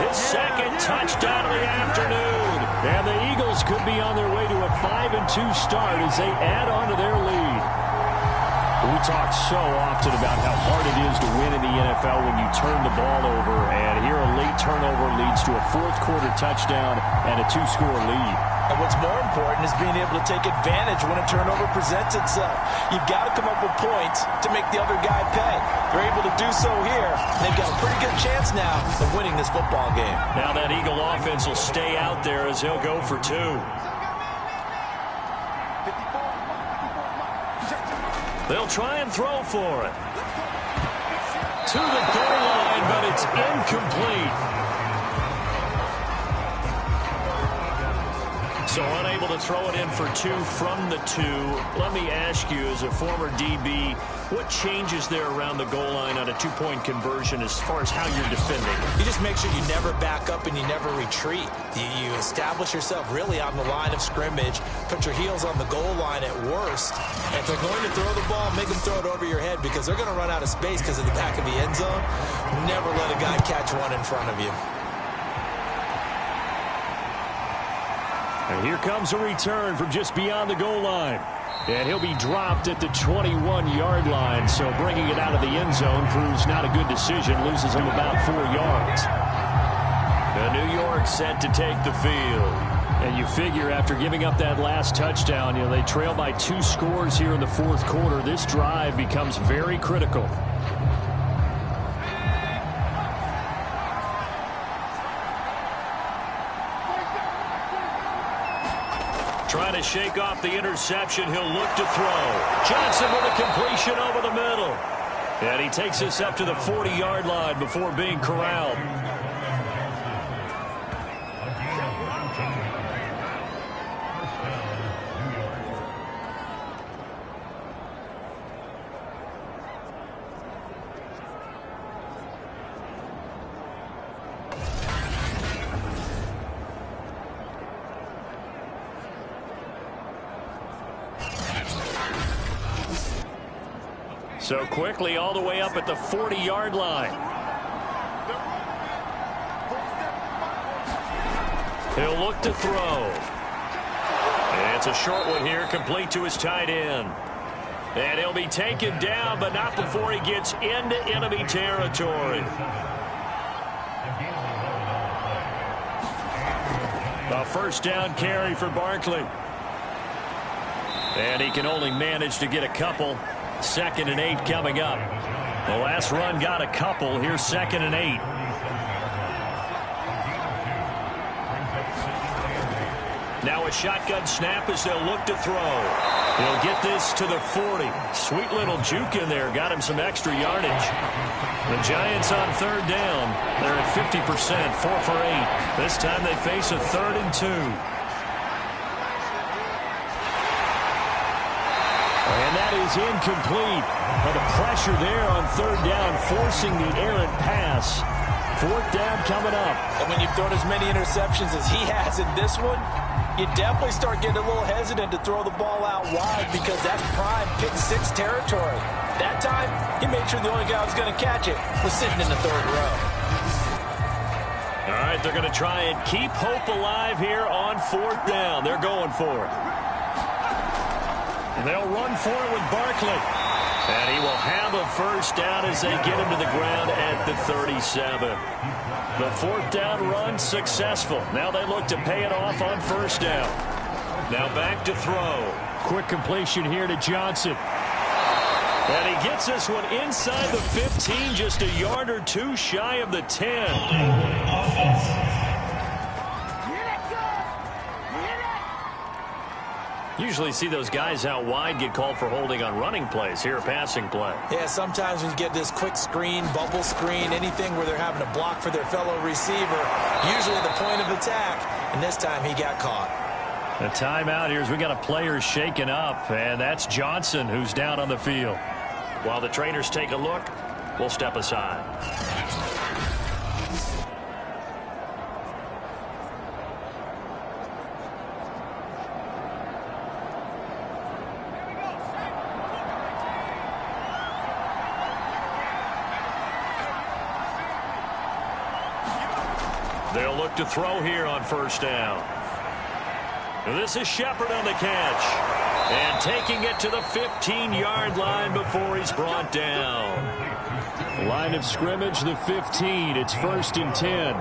his 2nd touchdown of the afternoon. And the Eagles could be on their way to a 5-2 start as they add on to their lead. We talk so often about how hard it is to win in the NFL when you turn the ball over. And here a late turnover leads to a 4th quarter touchdown and a 2-score lead. And what's more important is being able to take advantage when a turnover presents itself. You've got to come up with points to make the other guy pay. They're able to do so here. They've got a pretty good chance now of winning this football game. Now that Eagle offense will stay out there as he'll go for 2. They'll try and throw for it. To the goal line, but it's incomplete. So unable to throw it in for 2 from the 2. Let me ask you, as a former DB, what changes there around the goal line on a 2-point conversion as far as how you're defending? You just make sure you never back up and you never retreat. You establish yourself really on the line of scrimmage, put your heels on the goal line at worst. And if they're going to throw the ball, make them throw it over your head because they're going to run out of space because of the back of the end zone. Never let a guy catch one in front of you. And here comes a return from just beyond the goal line. And he'll be dropped at the 21-yard line. So bringing it out of the end zone proves not a good decision. Loses him about 4 yards. And New York set to take the field. And you figure after giving up that last touchdown, they trail by 2 scores here in the 4th quarter. This drive becomes very critical. Trying to shake off the interception. He'll look to throw. Johnson with a completion over the middle. And he takes us up to the 40-yard line before being corralled. So quickly all the way up at the 40-yard line. He'll look to throw. And it's a short one here, complete to his tight end. And he'll be taken down, but not before he gets into enemy territory. A first down carry for Barkley. And he can only manage to get a couple. 2nd and 8 coming up. The last run got a couple. Here's 2nd and 8. Now a shotgun snap as they'll look to throw. He'll get this to the 40. Sweet little juke in there. Got him some extra yardage. The Giants on 3rd down. They're at 50%, 4 for 8. This time they face a 3rd and 2. And that is incomplete. But the pressure there on 3rd down, forcing the errant pass. 4th down coming up. And when you've thrown as many interceptions as he has in this one, you definitely start getting a little hesitant to throw the ball out wide because that's prime pick 6 territory. That time, he made sure the only guy who was going to catch it was sitting in the 3rd row. All right, they're going to try and keep hope alive here on 4th down. They're going for it. And they'll run for it with Barkley. And he will have a first down as they get him to the ground at the 37. The 4th down run successful. Now they look to pay it off on 1st down. Now back to throw. Quick completion here to Johnson. And he gets this one inside the 15, just a yard or 2 shy of the 10. Usually see those guys out wide get called for holding on running plays. Here, a passing play. Yeah, sometimes when you get this quick screen, bubble screen, anything where they're having to block for their fellow receiver, usually the point of attack, and this time he got caught. A timeout here as we got a player shaken up, and that's Johnson who's down on the field. While the trainers take a look, we'll step aside. They'll look to throw here on 1st down. This is Shepard on the catch. And taking it to the 15-yard line before he's brought down. Line of scrimmage, the 15. It's 1st and 10.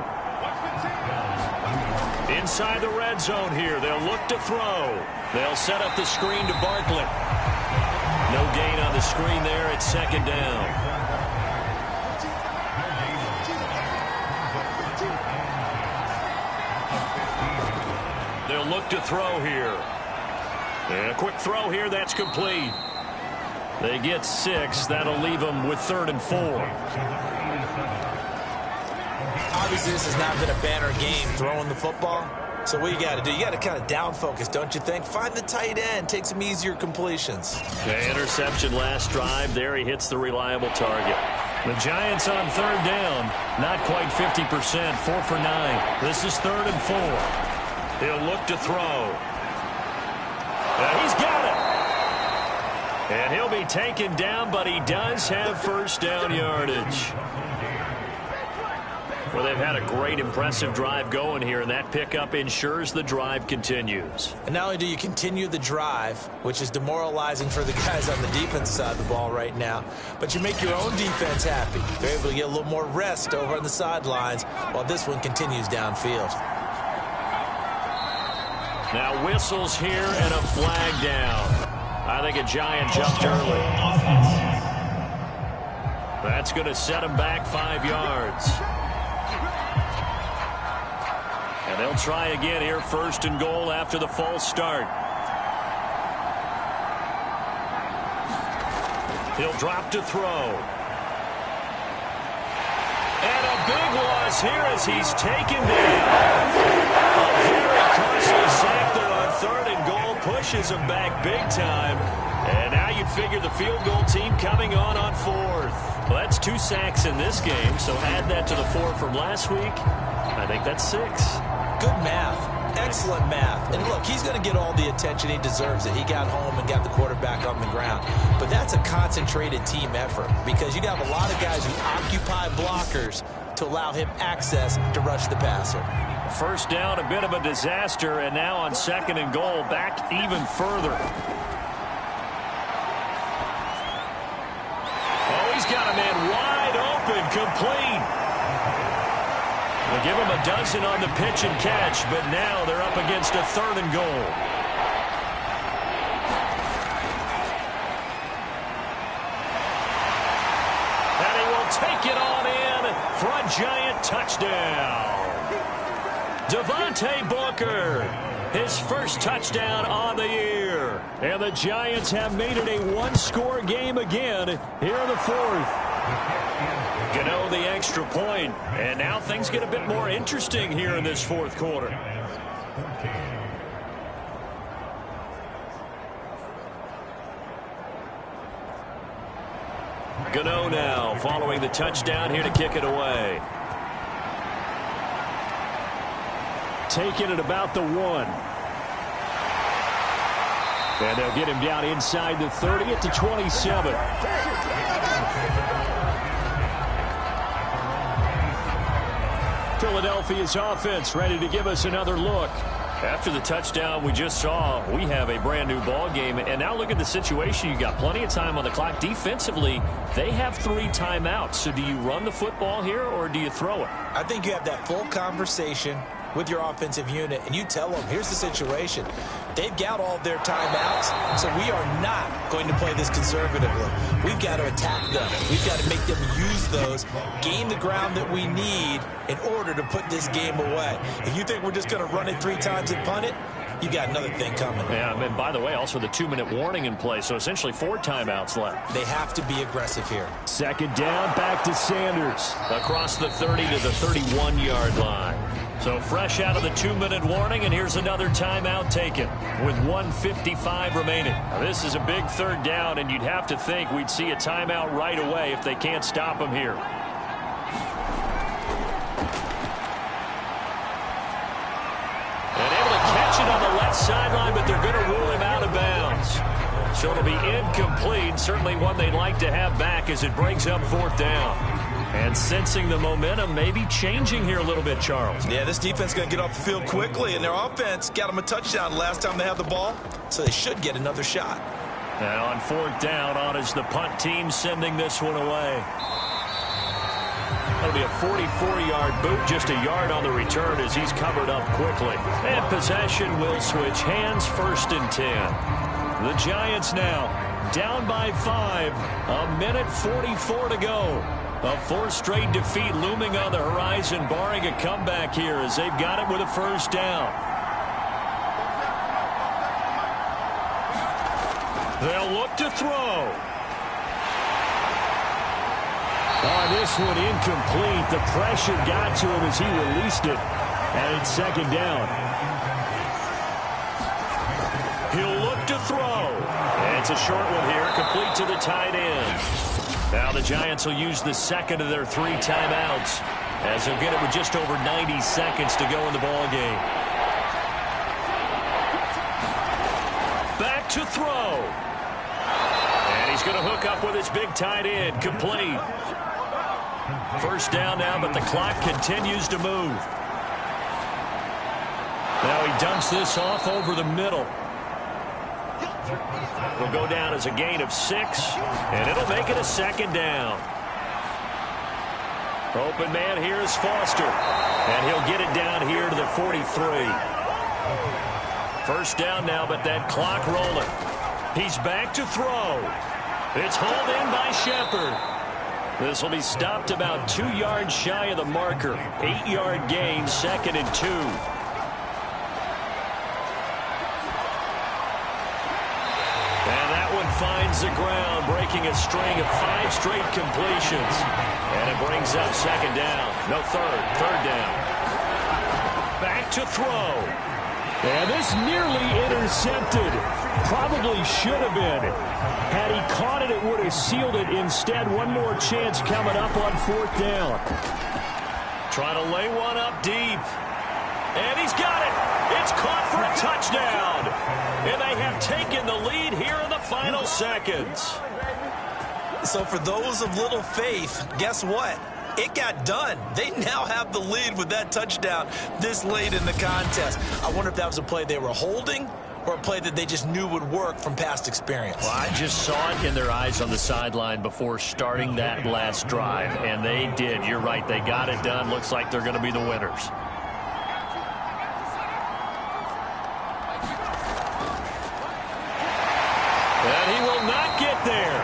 Inside the red zone here. They'll look to throw. They'll set up the screen to Barkley. No gain on the screen there. It's 2nd down. They'll look to throw here. And a quick throw here. That's complete. They get 6. That'll leave them with 3rd and 4. Obviously, this has not been a banner game throwing the football. So what you got to do, you got to kind of down focus, don't you think? Find the tight end. Take some easier completions. The interception last drive. There he hits the reliable target. The Giants on 3rd down. Not quite 50%. 4 for 9. This is 3rd and 4. He'll look to throw. He's got it. And he'll be taken down, but he does have 1st down yardage. Well, they've had a great, impressive drive going here, and that pickup ensures the drive continues. And not only do you continue the drive, which is demoralizing for the guys on the defense side of the ball right now, but you make your own defense happy. They're able to get a little more rest over on the sidelines while this one continues downfield. Now whistles here and a flag down. I think a Giant jumped early. That's going to set him back 5 yards. And they'll try again here, 1st and goal after the false start. He'll drop to throw. And a big loss here as he's taken down. A very costly sack there on 3rd and goal. Pushes him back big time. And now you'd figure the field goal team coming on 4th. Well, that's 2 sacks in this game, so add that to the 4 from last week. I think that's 6. Good math. Excellent math. And look, he's going to get all the attention he deserves. It. He got home and got the quarterback on the ground. But that's a concentrated team effort because you got a lot of guys who occupy blockers to allow him access to rush the passer. 1st down, a bit of a disaster, and now on 2nd and goal, back even further. Oh, he's got a man wide open, complete. They'll give them a dozen on the pitch and catch, but now they're up against a 3rd and goal. And he will take it on in for a giant touchdown. Devontae Booker, his first touchdown on the year. And the Giants have made it a one-score game again here in the 4th. Gano the extra point, and now things get a bit more interesting here in this 4th quarter. Gano now following the touchdown here to kick it away. Taking it about the 1. And they'll get him down inside the 30 at the 27. Philadelphia's offense ready to give us another look. After the touchdown we just saw, we have a brand new ball game. And now look at the situation. You got plenty of time on the clock. Defensively, they have 3 timeouts. So do you run the football here or do you throw it? I think you have that full conversation with your offensive unit, and you tell them, here's the situation. They've got all their timeouts, so we are not going to play this conservatively. We've got to attack them. We've got to make them use those, gain the ground that we need in order to put this game away. If you think we're just going to run it 3 times and punt it, you got another thing coming. Yeah, and by the way, also the 2-minute warning in play, so essentially 4 timeouts left. They have to be aggressive here. 2nd down, back to Sanders. Across the 30 to the 31-yard line. So fresh out of the 2-minute warning, and here's another timeout taken with 1:55 remaining. Now, this is a big 3rd down, and you'd have to think we'd see a timeout right away if they can't stop him here. And able to catch it on the left sideline, but they're going to rule him out of bounds. So it'll be incomplete, certainly one they'd like to have back as it brings up 4th down. And sensing the momentum maybe changing here a little bit, Charles. Yeah, this defense is going to get off the field quickly, and their offense got them a touchdown last time they had the ball, so they should get another shot. And on 4th down, on is the punt team sending this one away. That'll be a 44-yard boot, just a yard on the return as he's covered up quickly. And possession will switch hands, 1st and 10. The Giants now down by 5, 1:44 to go. A 4th straight defeat looming on the horizon, barring a comeback here as they've got it with a 1st down. They'll look to throw. On this one, incomplete. The pressure got to him as he released it. And it's 2nd down. He'll look to throw. And it's a short one here, complete to the tight end. Now the Giants will use the 2nd of their 3 timeouts as they'll get it with just over 90 seconds to go in the ball game. Back to throw. And he's going to hook up with his big tight end, complete. 1st down now, but the clock continues to move. Now he dumps this off over the middle. Will go down as a gain of 6, and it'll make it a 2nd down. Open man here is Foster, and he'll get it down here to the 43. 1st down now, but that clock rolling. He's back to throw. It's hauled in by Shepard. This will be stopped about 2 yards shy of the marker. 8-yard gain, 2nd and 2. Finds the ground, breaking a string of 5 straight completions. And it brings up 2nd down. No, 3rd down. Back to throw. And this nearly intercepted. Probably should have been. Had he caught it, it would have sealed it. Instead, one more chance coming up on 4th down. Trying to lay one up deep. And he's got it. It's caught for a touchdown. And they have taken the lead here in the final seconds. So for those of little faith, guess what? It got done. They now have the lead with that touchdown this late in the contest. I wonder if that was a play they were holding or a play that they just knew would work from past experience? Well, I just saw it in their eyes on the sideline before starting that last drive, and they did. You're right. They got it done. Looks like they're going to be the winners. And he will not get there.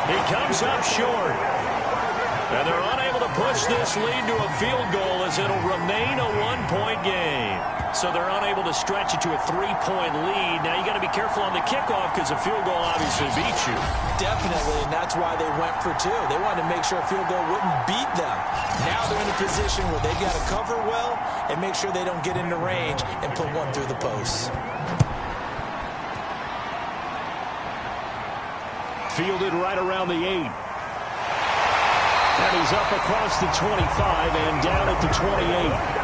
He comes up short. And they're unable to push this lead to a field goal as it'll remain a one-point game. So they're unable to stretch it to a three-point lead. Now you got to be careful on the kickoff because a field goal obviously beats you. Definitely, and that's why they went for two. They wanted to make sure a field goal wouldn't beat them. Now they're in a position where they've got to cover well and make sure they don't get into range and put one through the posts. Fielded right around the 8. And he's up across the 25 and down at the 28.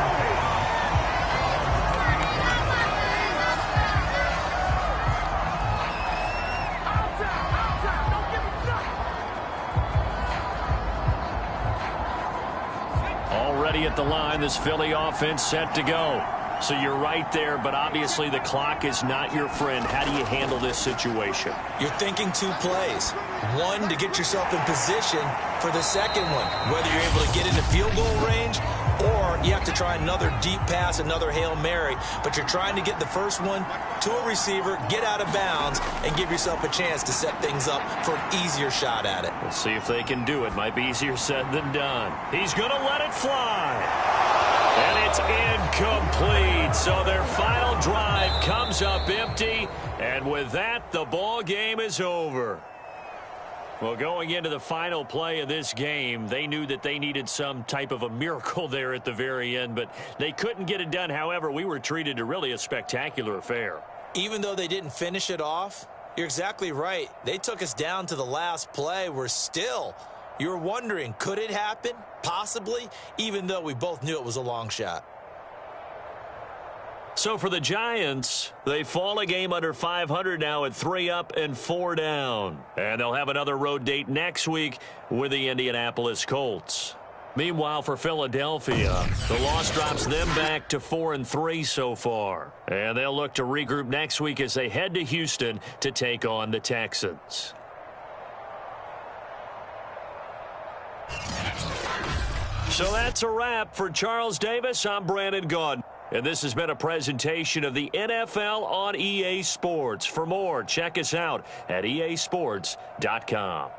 Already at the line, this Philly offense set to go. So you're right there, but obviously the clock is not your friend. How do you handle this situation? You're thinking two plays. One, to get yourself in position for the second one, whether you're able to get into field goal range or you have to try another deep pass, another Hail Mary. But you're trying to get the first one to a receiver, get out of bounds, and give yourself a chance to set things up for an easier shot at it. We'll see if they can do it. Might be easier said than done. He's going to let it fly. And it's incomplete. So their final drive comes up empty. And with that, the ball game is over. Well, going into the final play of this game, they knew that they needed some type of a miracle there at the very end, but they couldn't get it done. However, we were treated to really a spectacular affair. Even though they didn't finish it off, you're exactly right. They took us down to the last play. We're still, you're wondering, could it happen? Possibly, even though we both knew it was a long shot. So for the Giants, they fall a game under 500 now at 3 up and 4 down. And they'll have another road date next week with the Indianapolis Colts. Meanwhile, for Philadelphia, the loss drops them back to 4-3 so far. And they'll look to regroup next week as they head to Houston to take on the Texans. So that's a wrap. For Charles Davis, I'm Brandon Gaudin. And this has been a presentation of the NFL on EA Sports. For more, check us out at easports.com.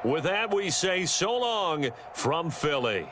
With that, we say so long from Philly.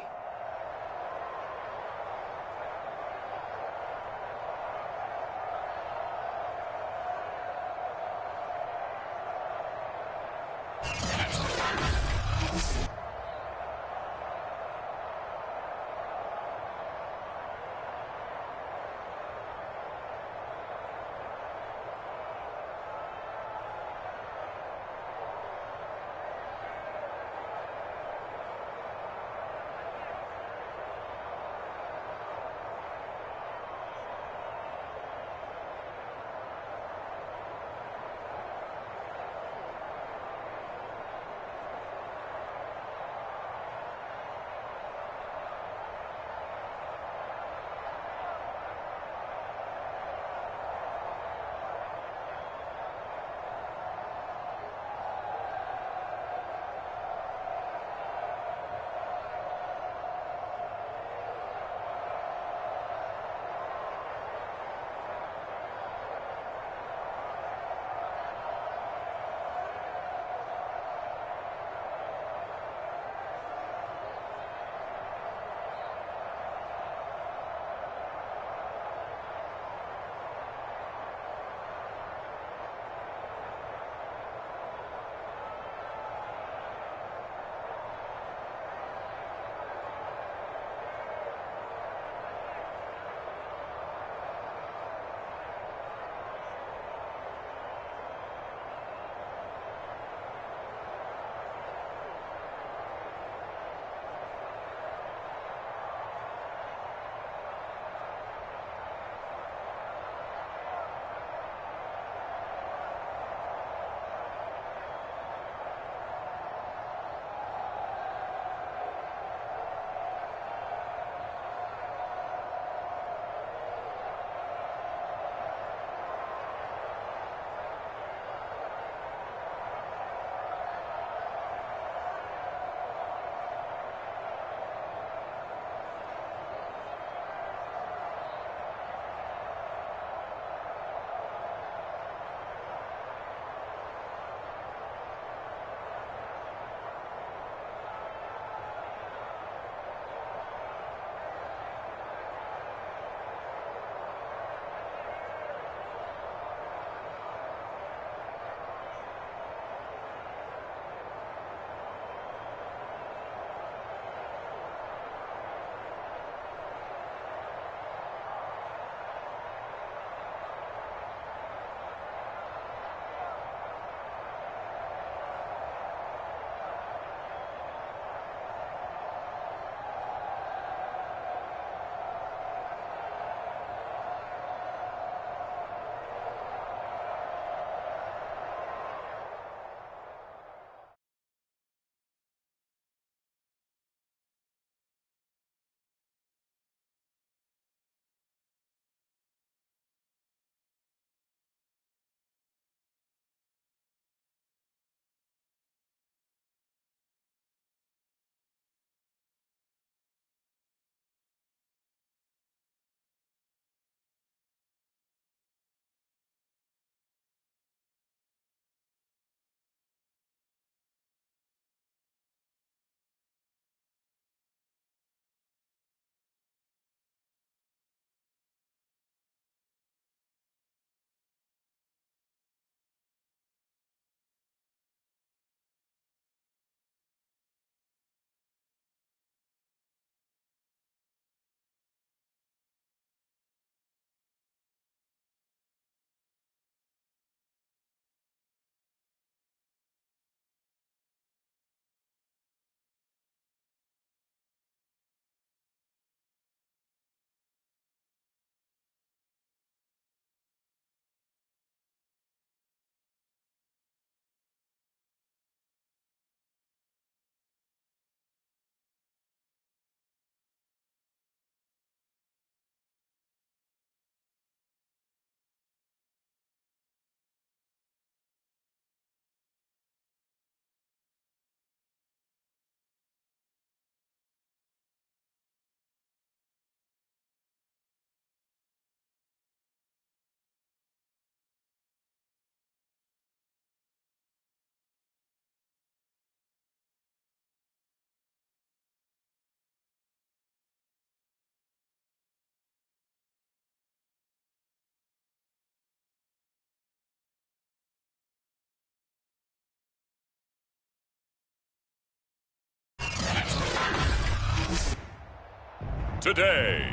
today.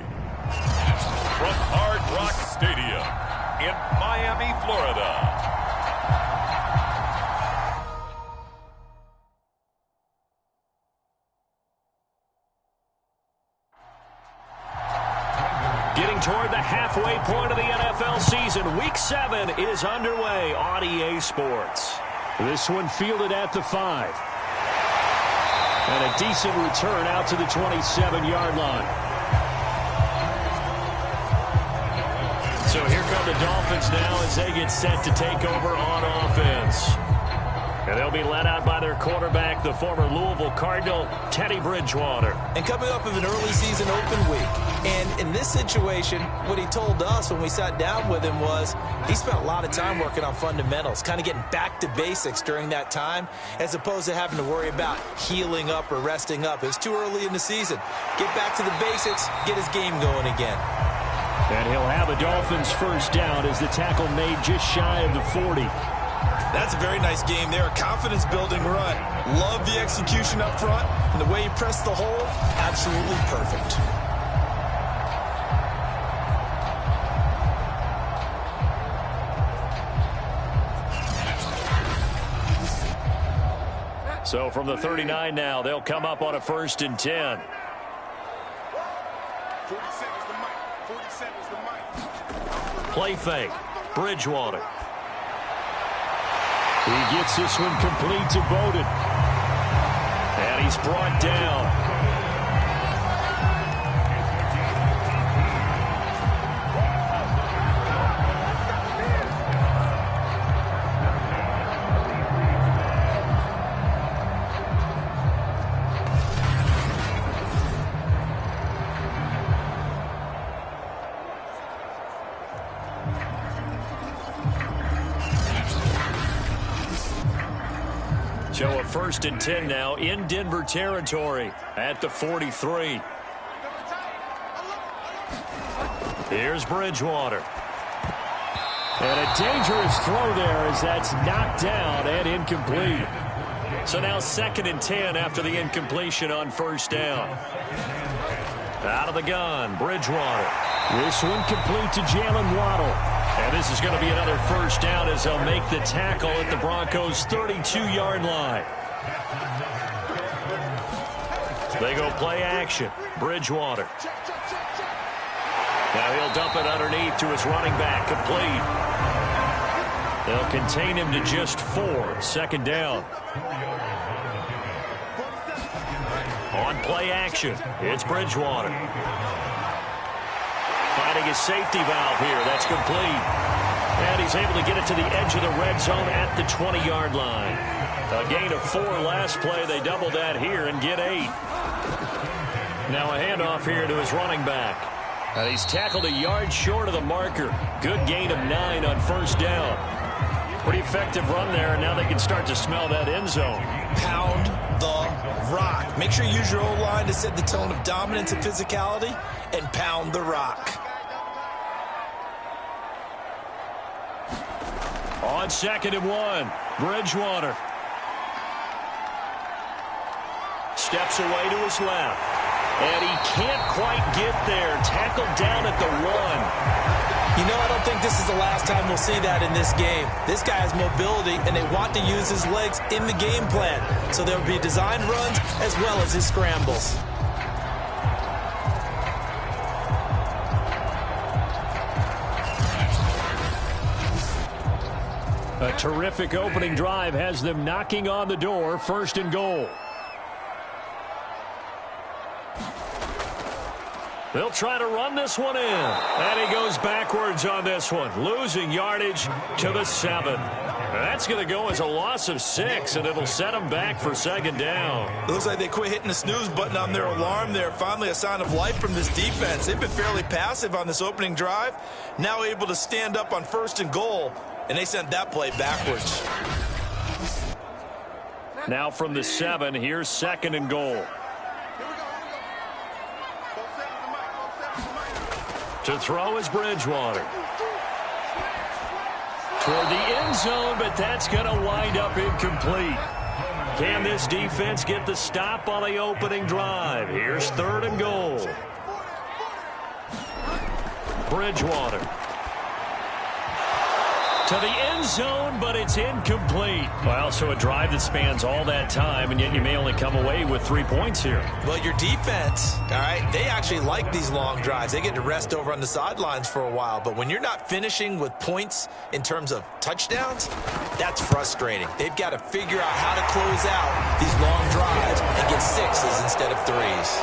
From Hard Rock Stadium in Miami, Florida. Getting toward the halfway point of the NFL season. Week 7 is underway on EA Sports. This one fielded at the 5. And a decent return out to the 27-yard line. So here come the Dolphins now as they get set to take over on offense. And they'll be led out by their quarterback, the former Louisville Cardinal, Teddy Bridgewater. And coming up of an early season open week. And in this situation, what he told us when we sat down with him was he spent a lot of time working on fundamentals, kind of getting back to basics during that time, as opposed to having to worry about healing up or resting up. It's too early in the season. Get back to the basics, get his game going again. And he'll have a Dolphins first down as the tackle made just shy of the 40. That's a very nice game there. A confidence-building run. Love the execution up front. And the way he pressed the hole, absolutely perfect. So from the 39 now, they'll come up on a 1st and 10. 47's the mic. 47's the mic. Play fake. Bridgewater. He gets this one complete to Bowden. And he's brought down. So a 1st and 10 now in Denver territory at the 43. Here's Bridgewater. And a dangerous throw there as that's knocked down and incomplete. So now 2nd and 10 after the incompletion on 1st down. Out of the gun, Bridgewater. This one complete to Jalen Waddle. And this is going to be another 1st down as they'll make the tackle at the Broncos' 32-yard line. They go play action. Bridgewater. Now he'll dump it underneath to his running back, complete. They'll contain him to just 4. 2nd down. On play action, it's Bridgewater. Finding his safety valve here. That's complete. And he's able to get it to the edge of the red zone at the 20-yard line. A gain of 4 last play. They double that here and get 8. Now a handoff here to his running back. And he's tackled a yard short of the marker. Good gain of 9 on 1st down. Pretty effective run there, and now they can start to smell that end zone. Pound the rock. Make sure you use your O-line to set the tone of dominance and physicality, and pound the rock. On 2nd and 1, Bridgewater. Steps away to his left. And he can't quite get there. Tackled down at the 1. You know, I don't think this is the last time we'll see that in this game. This guy has mobility, and they want to use his legs in the game plan. So there will be designed runs as well as his scrambles. A terrific opening drive has them knocking on the door. 1st and goal. They'll try to run this one in. And he goes backwards on this one, losing yardage to the 7. That's going to go as a loss of 6, and it'll set them back for 2nd down. It looks like they quit hitting the snooze button on their alarm there. Finally a sign of life from this defense. They've been fairly passive on this opening drive. Now able to stand up on 1st and goal, and they sent that play backwards. Now from the 7, here's 2nd and goal. To throw is Bridgewater. Toward the end zone, but that's going to wind up incomplete. Can this defense get the stop on the opening drive? Here's 3rd and goal. Bridgewater. To the end zone, but it's incomplete. Well, so a drive that spans all that time, and yet you may only come away with 3 points here. Well, your defense, all right, they actually like these long drives. They get to rest over on the sidelines for a while. But when you're not finishing with points in terms of touchdowns, that's frustrating. They've got to figure out how to close out these long drives and get sixes instead of threes.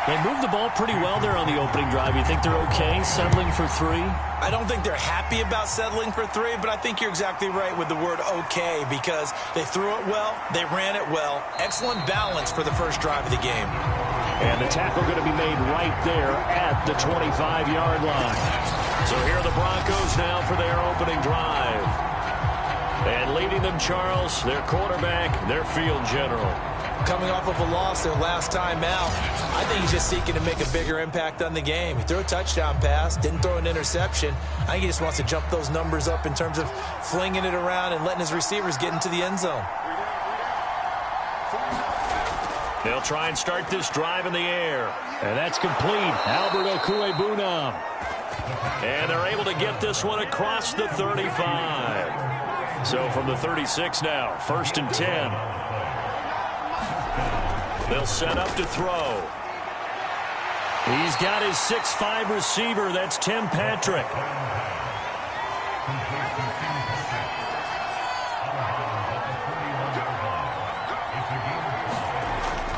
They moved the ball pretty well there on the opening drive. You think they're okay settling for 3? I don't think they're happy about settling for 3, but I think you're exactly right with the word okay because they threw it well, they ran it well. Excellent balance for the first drive of the game. And the tackle going to be made right there at the 25-yard line. So here are the Broncos now for their opening drive. And leading them, Charles, their quarterback, their field general. Coming off of a loss their last time out, I think he's just seeking to make a bigger impact on the game. He threw a touchdown pass, didn't throw an interception. I think he just wants to jump those numbers up in terms of flinging it around and letting his receivers get into the end zone. They'll try and start this drive in the air. And that's complete. Albert Okwuegbunam. And they're able to get this one across the 35. So from the 36 now, 1st and 10. They'll set up to throw. He's got his 6'5" receiver. That's Tim Patrick.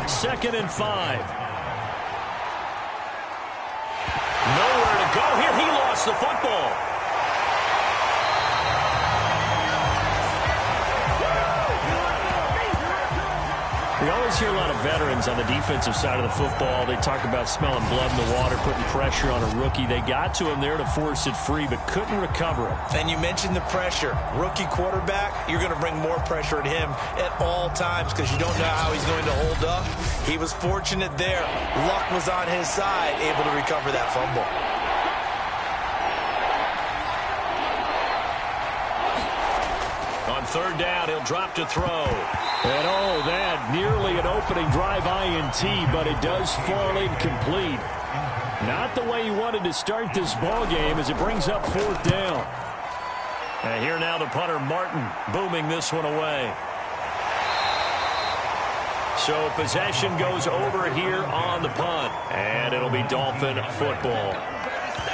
Second and 5. Nowhere to go here. He lost the football. We always hear a lot of veterans on the defensive side of the football. They talk about smelling blood in the water, putting pressure on a rookie. They got to him there to force it free, but couldn't recover it. And you mentioned the pressure. Rookie quarterback, you're going to bring more pressure at him at all times because you don't know how he's going to hold up. He was fortunate there. Luck was on his side, able to recover that fumble. On third down, he'll drop to throw. And oh, that nearly an opening drive INT, but it does fall incomplete. Not the way he wanted to start this ball game as it brings up 4th down. And here now the punter Martin booming this one away. So possession goes over here on the punt, and it'll be Dolphin football.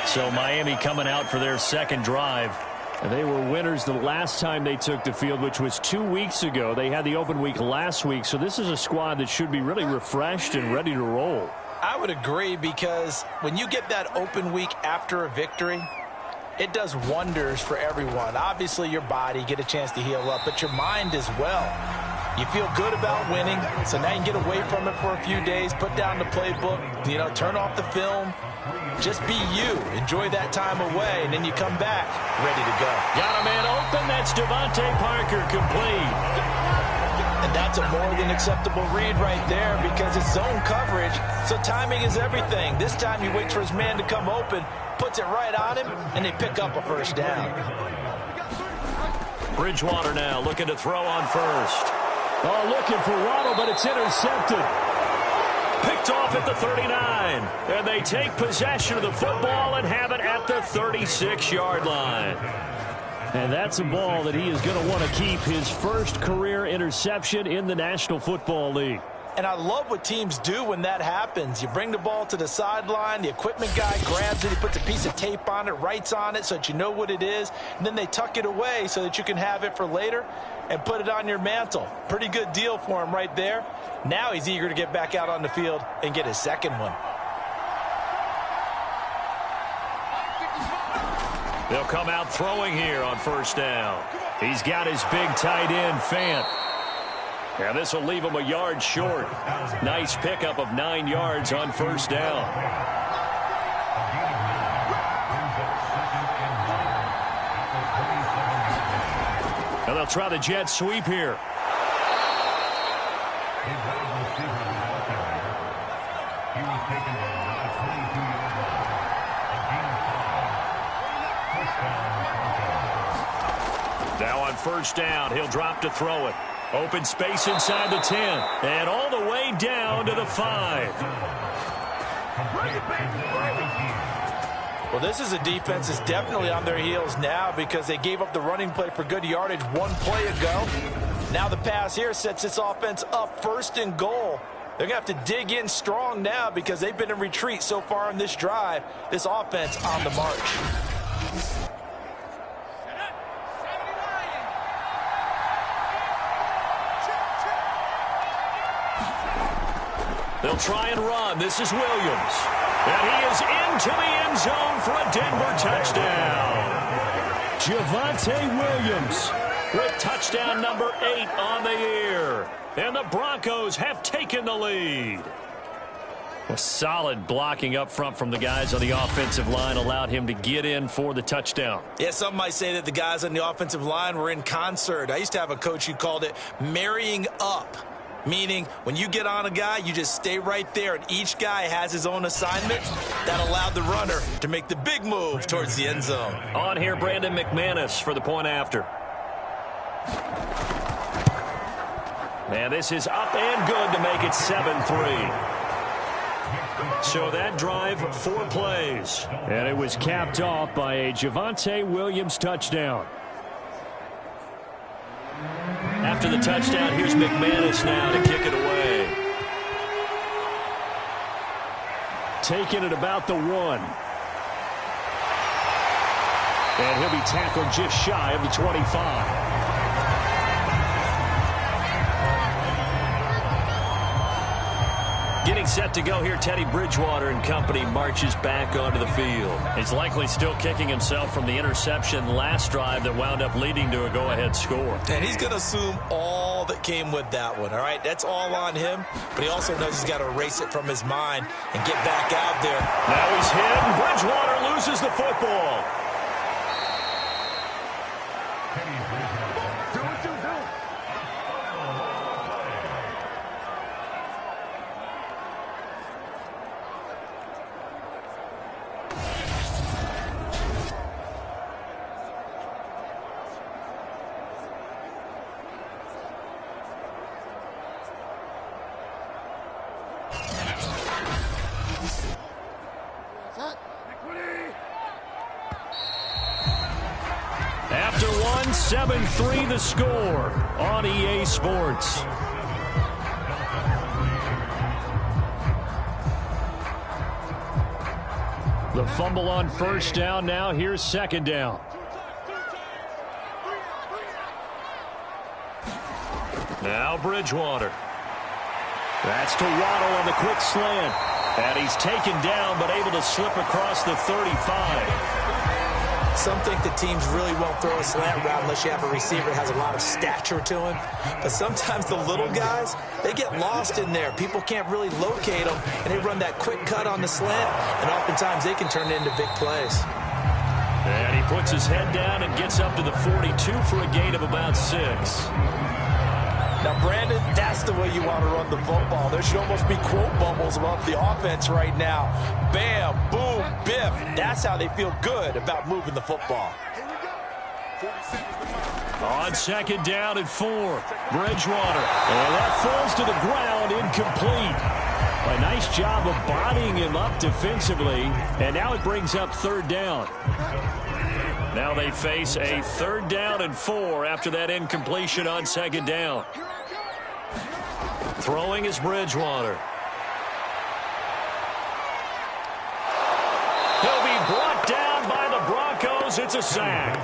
So Miami coming out for their second drive. And they were winners the last time they took the field, which was 2 weeks ago. They had the open week last week, so this is a squad that should be really refreshed and ready to roll. I would agree because when you get that open week after a victory, it does wonders for everyone. Obviously, your body, get a chance to heal up, but your mind as well. You feel good about winning, so now you can get away from it for a few days, put down the playbook, turn off the film. Just be you. Enjoy that time away, and then you come back ready to go. Got a man open. That's Devontae Parker complete. And that's a more than acceptable read right there because it's zone coverage, so timing is everything. This time he waits for his man to come open, puts it right on him, and they pick up a first down. Bridgewater now looking to throw on first. Oh, looking for Waddle, but it's intercepted. Picked off at the 39. And they take possession of the football and have it at the 36-yard line. And that's a ball that he is going to want to keep, his first career interception in the National Football League. And I love what teams do when that happens. You bring the ball to the sideline, the equipment guy grabs it, he puts a piece of tape on it, writes on it so that you know what it is, and then they tuck it away so that you can have it for later and put it on your mantle. Pretty good deal for him right there. Now he's eager to get back out on the field and get his second one. They'll come out throwing here on first down. He's got his big tight end, Fant. And this will leave him a yard short. Nice pickup of 9 yards on first down. And they'll try the jet sweep here. Now on first down, he'll drop to throw it. Open space inside the 10. And all the way down to the 5. Well, this is a defense that's definitely on their heels now because they gave up the running play for good yardage one play ago. Now the pass here sets this offense up 1st and goal. They're going to have to dig in strong now because they've been in retreat so far in this drive. This offense on the march. They'll try and run. This is Williams. And he is into the end zone for a Denver touchdown. Javonte Williams with touchdown number 8 on the year. And the Broncos have taken the lead. A solid blocking up front from the guys on the offensive line allowed him to get in for the touchdown. Yeah, some might say that the guys on the offensive line were in concert. I used to have a coach who called it marrying up. Meaning, when you get on a guy, you just stay right there, and each guy has his own assignment. That allowed the runner to make the big move towards the end zone. On here, Brandon McManus for the point after. And this is up and good to make it 7-3. So that drive, 4 plays. And it was capped off by a Javonte Williams touchdown. After the touchdown, here's McManus now to kick it away. Taking it about the 1. And he'll be tackled just shy of the 25. Getting set to go here, Teddy Bridgewater and company marches back onto the field. He's likely still kicking himself from the interception last drive that wound up leading to a go-ahead score. And he's going to assume all that came with that one, all right? That's all on him, but he also knows he's got to erase it from his mind and get back out there. Now he's hit, and Bridgewater loses the football. After 7-3 the score on EA Sports. The fumble on 1st down now. Here's 2nd down. Now Bridgewater. That's to Waddle on the quick slant. And he's taken down but able to slip across the 35. Some think the teams really won't throw a slant route unless you have a receiver that has a lot of stature to him. But sometimes the little guys, they get lost in there. People can't really locate them, and they run that quick cut on the slant, and oftentimes they can turn it into big plays. And he puts his head down and gets up to the 42 for a gain of about 6. Now, Brandon, that's the way you want to run the football. There should almost be quote bubbles about the offense right now. Bam, boom, biff. That's how they feel good about moving the football. On 2nd down and 4, Bridgewater. And that falls to the ground, incomplete. A nice job of bodying him up defensively. And now it brings up 3rd down. Now they face a 3rd down and 4 after that incompletion on 2nd down. Throwing is Bridgewater. He'll be brought down by the Broncos. It's a sack.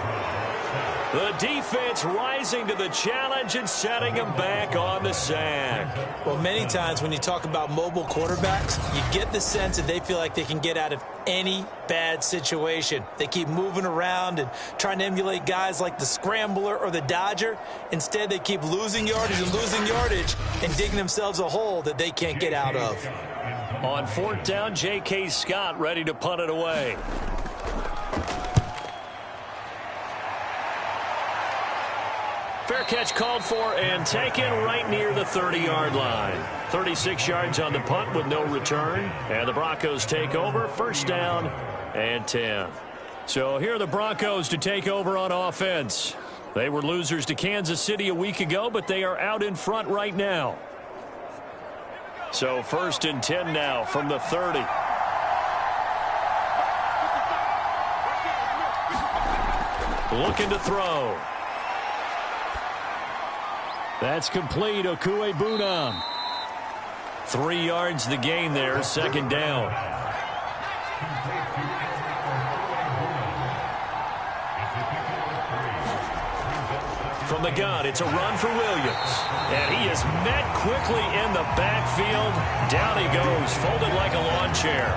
The defense rising to the challenge and setting him back on the sack. Well, many times when you talk about mobile quarterbacks, you get the sense that they feel like they can get out of any bad situation. They keep moving around and trying to emulate guys like the Scrambler or the Dodger. Instead, they keep losing yardage and digging themselves a hole that they can't get out of. On 4th down, J.K. Scott ready to punt it away. Fair catch called for and taken right near the 30-yard line. 36 yards on the punt with no return. And the Broncos take over, 1st down and 10. So here are the Broncos to take over on offense. They were losers to Kansas City a week ago, but they are out in front right now. So 1st and 10 now from the 30. Looking to throw. That's complete. Okuebunam. 3 yards the gain there, 2nd down. From the gun, it's a run for Williams. And he is met quickly in the backfield. Down he goes, folded like a lawn chair.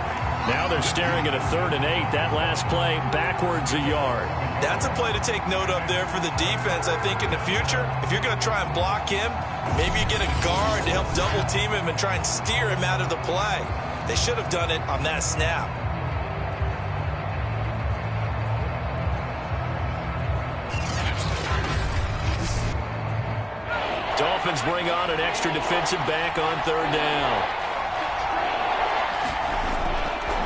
Now they're staring at a 3rd and 8. That last play, backwards a yard. That's a play to take note of there for the defense. I think in the future, if you're going to try and block him, maybe you get a guard to help double team him and try and steer him out of the play. They should have done it on that snap. Dolphins bring on an extra defensive back on 3rd down.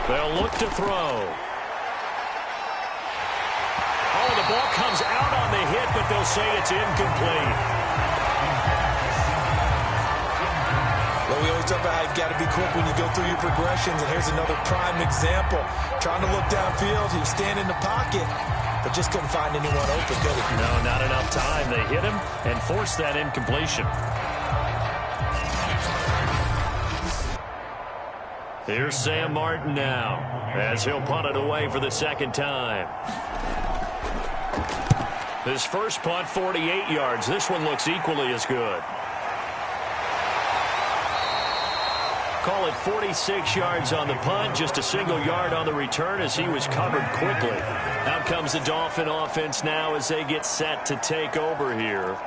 They'll look to throw. Oh, the ball comes out on the hit, but they'll say it's incomplete. Well, we always talk about how you've got to be quick when you go through your progressions, and here's another prime example. Trying to look downfield, he was standing in the pocket, but just couldn't find anyone open, could he? No, not enough time. They hit him and forced that incompletion. Here's Sam Martin now, as he'll punt it away for the 2nd time. His first punt, 48 yards. This one looks equally as good. Call it 46 yards on the punt, just a single yard on the return as he was covered quickly. Out comes the Dolphin offense now as they get set to take over here.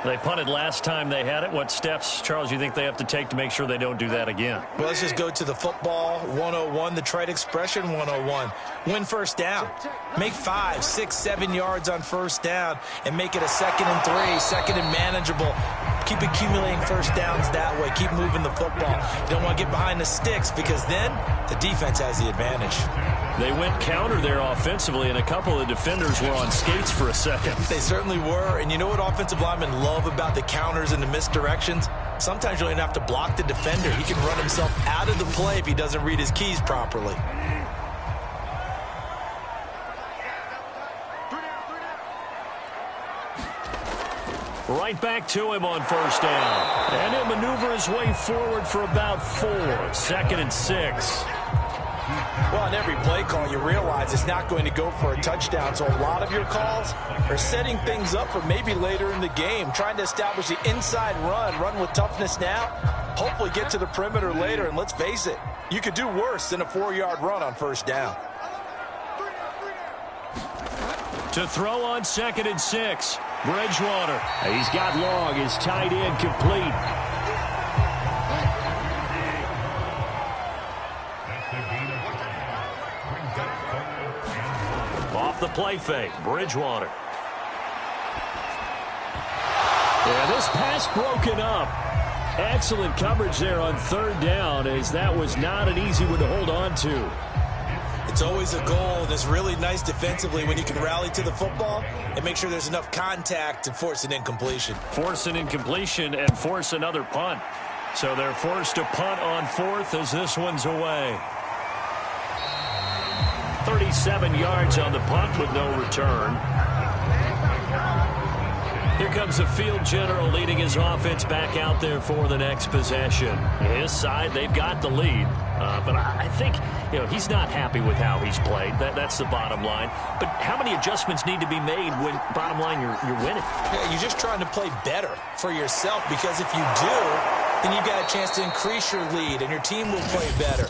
They punted last time they had it. What steps, Charles, you think they have to take to make sure they don't do that again? Well, let's just go to the football 101, the trade expression 101. Win 1st down. Make 5, 6, 7 yards on 1st down and make it a 2nd and 3, 2nd and manageable. Keep accumulating 1st downs that way. Keep moving the football. You don't want to get behind the sticks because then the defense has the advantage. They went counter there offensively, and a couple of defenders were on skates for a second. They certainly were, and you know what offensive linemen love about the counters and the misdirections? Sometimes you don't even have to block the defender. He can run himself out of the play if he doesn't read his keys properly. Right back to him on 1st down. And he'll maneuver his way forward for about 4. 2nd and 6. Well, on every play call, you realize it's not going to go for a touchdown. So a lot of your calls are setting things up for maybe later in the game, trying to establish the inside run with toughness now, hopefully get to the perimeter later. And let's face it, you could do worse than a 4-yard run on 1st down. To throw on 2nd and 6. Bridgewater. He's got long. His tight end complete. Off the play fake. Bridgewater. Yeah, this pass broken up. Excellent coverage there on 3rd down, as that was not an easy one to hold on to. It's always a goal that's really nice defensively when you can rally to the football and make sure there's enough contact to force an incompletion. Force an incompletion and force another punt. So they're forced to punt on 4th as this one's away. 37 yards on the punt with no return. Here comes the field general leading his offense back out there for the next possession. His side, they've got the lead. But I think, he's not happy with how he's played. That's the bottom line. But how many adjustments need to be made when, bottom line, you're winning? Yeah, you're just trying to play better for yourself, because if you do, then you've got a chance to increase your lead and your team will play better.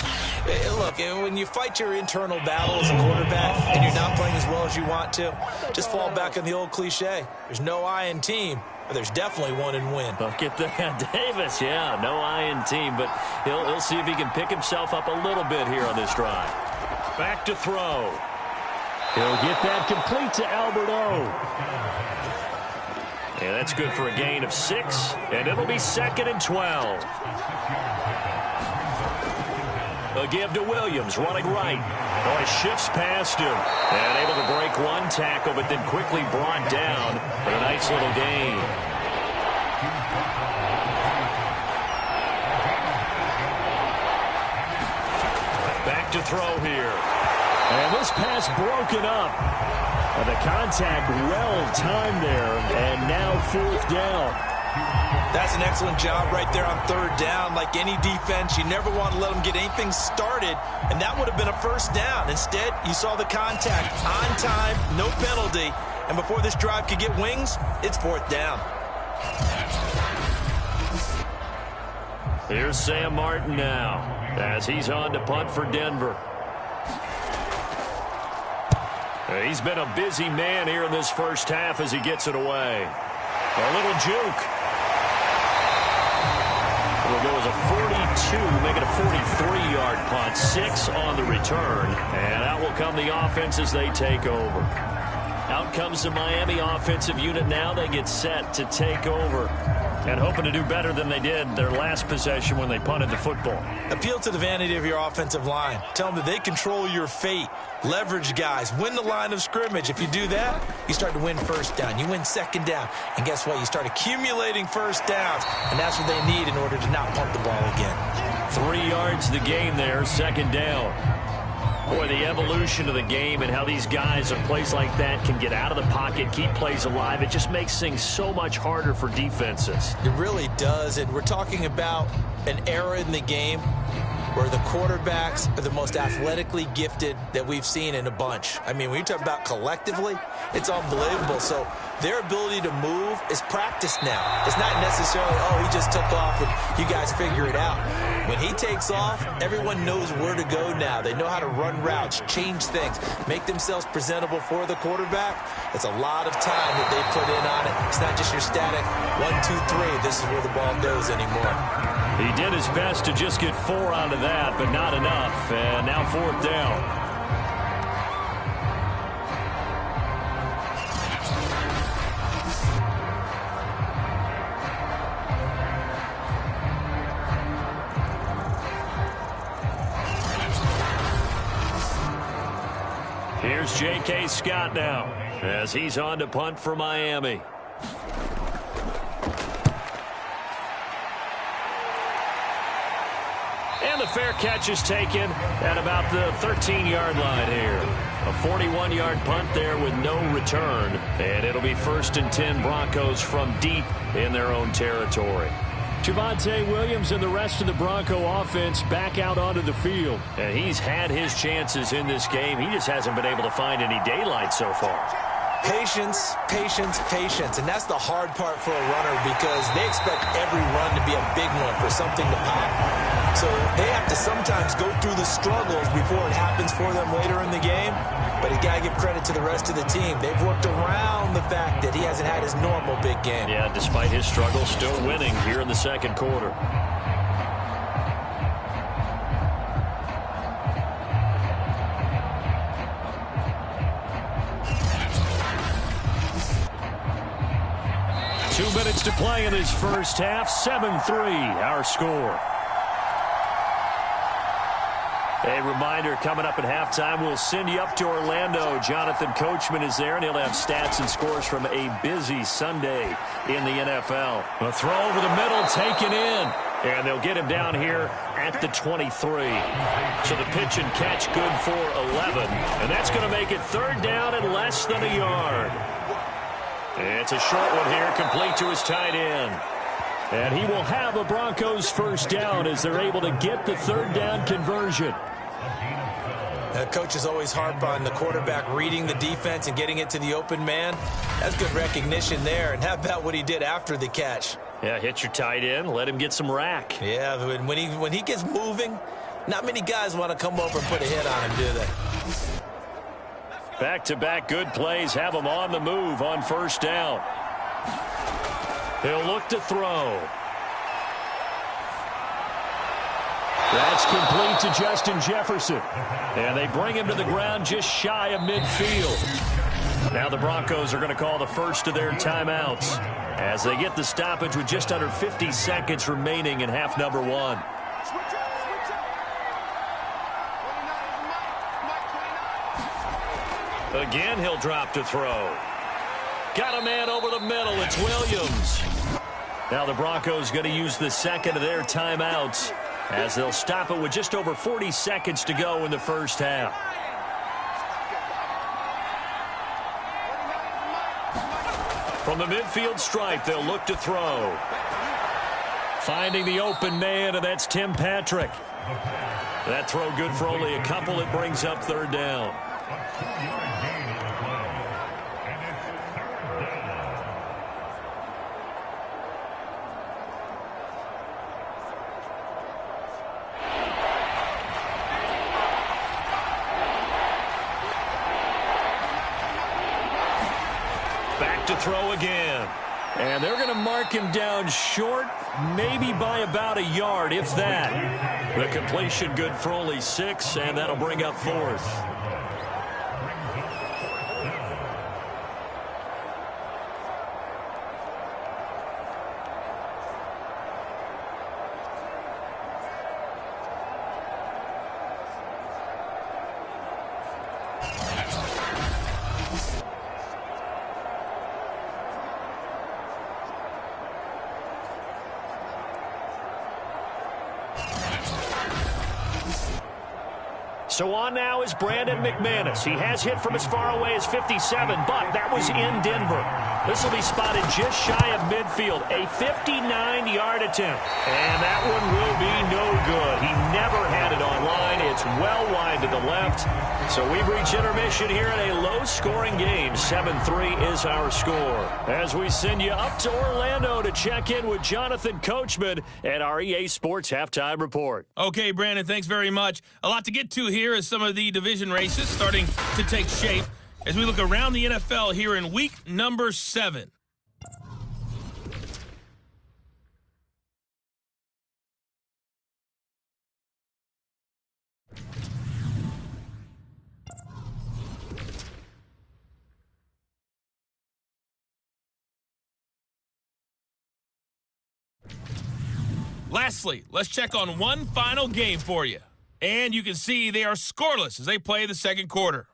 Look, when you fight your internal battle as a quarterback and you're not playing as well as you want to, just fall back on the old cliche. There's no I in team, but there's definitely one in win. Look at that. Davis, yeah, no I in team, but he'll see if he can pick himself up a little bit here on this drive. Back to throw. He'll get that complete to Albert O. Yeah, that's good for a gain of 6, and it'll be 2nd and 12. A give to Williams, running right. Oh, he shifts past him. And able to break one tackle, but then quickly brought down for a nice little gain. Back to throw here. And this pass broken up. And the contact well-timed there. And now 4th down. That's an excellent job right there on 3rd down. Like any defense, you never want to let them get anything started, and that would have been a 1st down. Instead, you saw the contact on time, no penalty, and before this drive could get wings, it's 4th down. Here's Sam Martin now as he's on to punt for Denver. He's been a busy man here in this first half as he gets it away. A little juke. It'll go as a 42, make it a 43-yard punt. 6 on the return. And out will come the offense as they take over. Out comes the Miami offensive unit now. They get set to take over. And hoping to do better than they did their last possession when they punted the football. Appeal to the vanity of your offensive line. Tell them that they control your fate. Leverage guys. Win the line of scrimmage. If you do that, you start to win 1st down. You win 2nd down. And guess what? You start accumulating 1st downs. And that's what they need in order to not punt the ball again. 3 yards the gain there, 2nd down. Boy, the evolution of the game and how these guys in plays like that can get out of the pocket, keep plays alive, it just makes things so much harder for defenses. It really does, and we're talking about an era in the game where the quarterbacks are the most athletically gifted that we've seen in a bunch. I mean, when you talk about collectively, it's unbelievable. So their ability to move is practiced now. It's not necessarily, oh, he just took off and you guys figure it out. When he takes off, everyone knows where to go now. They know how to run routes, change things, make themselves presentable for the quarterback. It's a lot of time that they put in on it. It's not just your static 1, 2, 3. This is where the ball goes anymore. He did his best to just get 4 out of that, but not enough. And now 4th down. Here's J.K. Scott now as he's on to punt for Miami. And the fair catch is taken at about the 13-yard line here. A 41-yard punt there with no return. And it'll be 1st and 10 Broncos from deep in their own territory. Javonte Williams and the rest of the Bronco offense back out onto the field. And he's had his chances in this game. He just hasn't been able to find any daylight so far. Patience, patience, patience. And that's the hard part for a runner because they expect every run to be a big one for something to pop. So they have to sometimes go through the struggles before it happens for them later in the game. But you got to give credit to the rest of the team. They've worked around the fact that he hasn't had his normal big game. Yeah, despite his struggles, still winning here in the 2nd quarter. Two minutes to play in this first half. 7-3, our score. A reminder, coming up at halftime, we'll send you up to Orlando. Jonathan Coachman is there, and he'll have stats and scores from a busy Sunday in the NFL. A throw over the middle, taken in. And they'll get him down here at the 23. So the pitch and catch good for 11. And that's going to make it 3rd down and less than a yard. It's a short one here, complete to his tight end. And he will have a Broncos 1st down as they're able to get the 3rd down conversion. The coach is always harp on the quarterback reading the defense and getting it to the open man. That's good recognition there. And how about what he did after the catch? Yeah, hit your tight end, let him get some rack. Yeah, when he gets moving, not many guys want to come over and put a hit on him, do they? Back-to-back good plays have him on the move on 1st down. He'll look to throw. That's complete to Justin Jefferson. And they bring him to the ground just shy of midfield. Now the Broncos are going to call the first of their timeouts as they get the stoppage with just under 50 seconds remaining in half number 1. Again, he'll drop to throw. Got a man over the middle. It's Williams. Now the Broncos going to use the second of their timeouts as they'll stop it with just over 40 seconds to go in the first half. From the midfield stripe, they'll look to throw. Finding the open man, and that's Tim Patrick. That throw good for only a couple. It brings up third down. Back to throw again. And they're going to mark him down short, maybe by about a yard, if that. The completion good for only 6, and that'll bring up fourth. So on now is Brandon McManus. He has hit from as far away as 57, but that was in Denver. This will be spotted just shy of midfield. A 59-yard attempt. And that one will be no good. He never had it on line. It's well wide to the left. So we've reached intermission here in a low-scoring game. 7-3 is our score. As we send you up to Orlando to check in with Jonathan Coachman at our EA Sports Halftime Report. Okay, Brandon, thanks very much. A lot to get to here as some of the division races starting to take shape as we look around the NFL here in week number 7. Lastly, let's check on one final game for you. And you can see they are scoreless as they play the second quarter.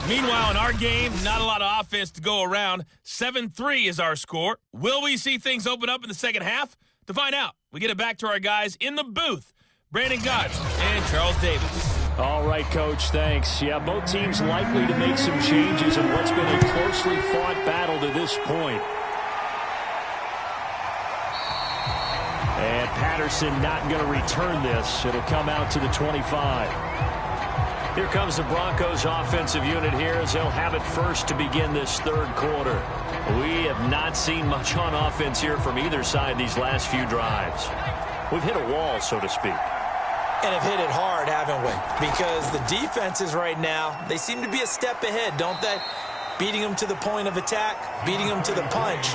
Meanwhile, in our game, not a lot of offense to go around. 7-3 is our score. Will we see things open up in the second half? To find out, we get it back to our guys in the booth, Brandon Gott and Charles Davis. All right, Coach, thanks. Yeah, both teams likely to make some changes in what's been a closely fought battle to this point. And Patterson not going to return this. It'll come out to the 25. Here comes the Broncos offensive unit here as they'll have it first to begin this third quarter. We have not seen much on offense here from either side these last few drives. We've hit a wall, so to speak. And have hit it hard, haven't we? Because the defenses right now, they seem to be a step ahead, don't they? Beating them to the point of attack, beating them to the punch.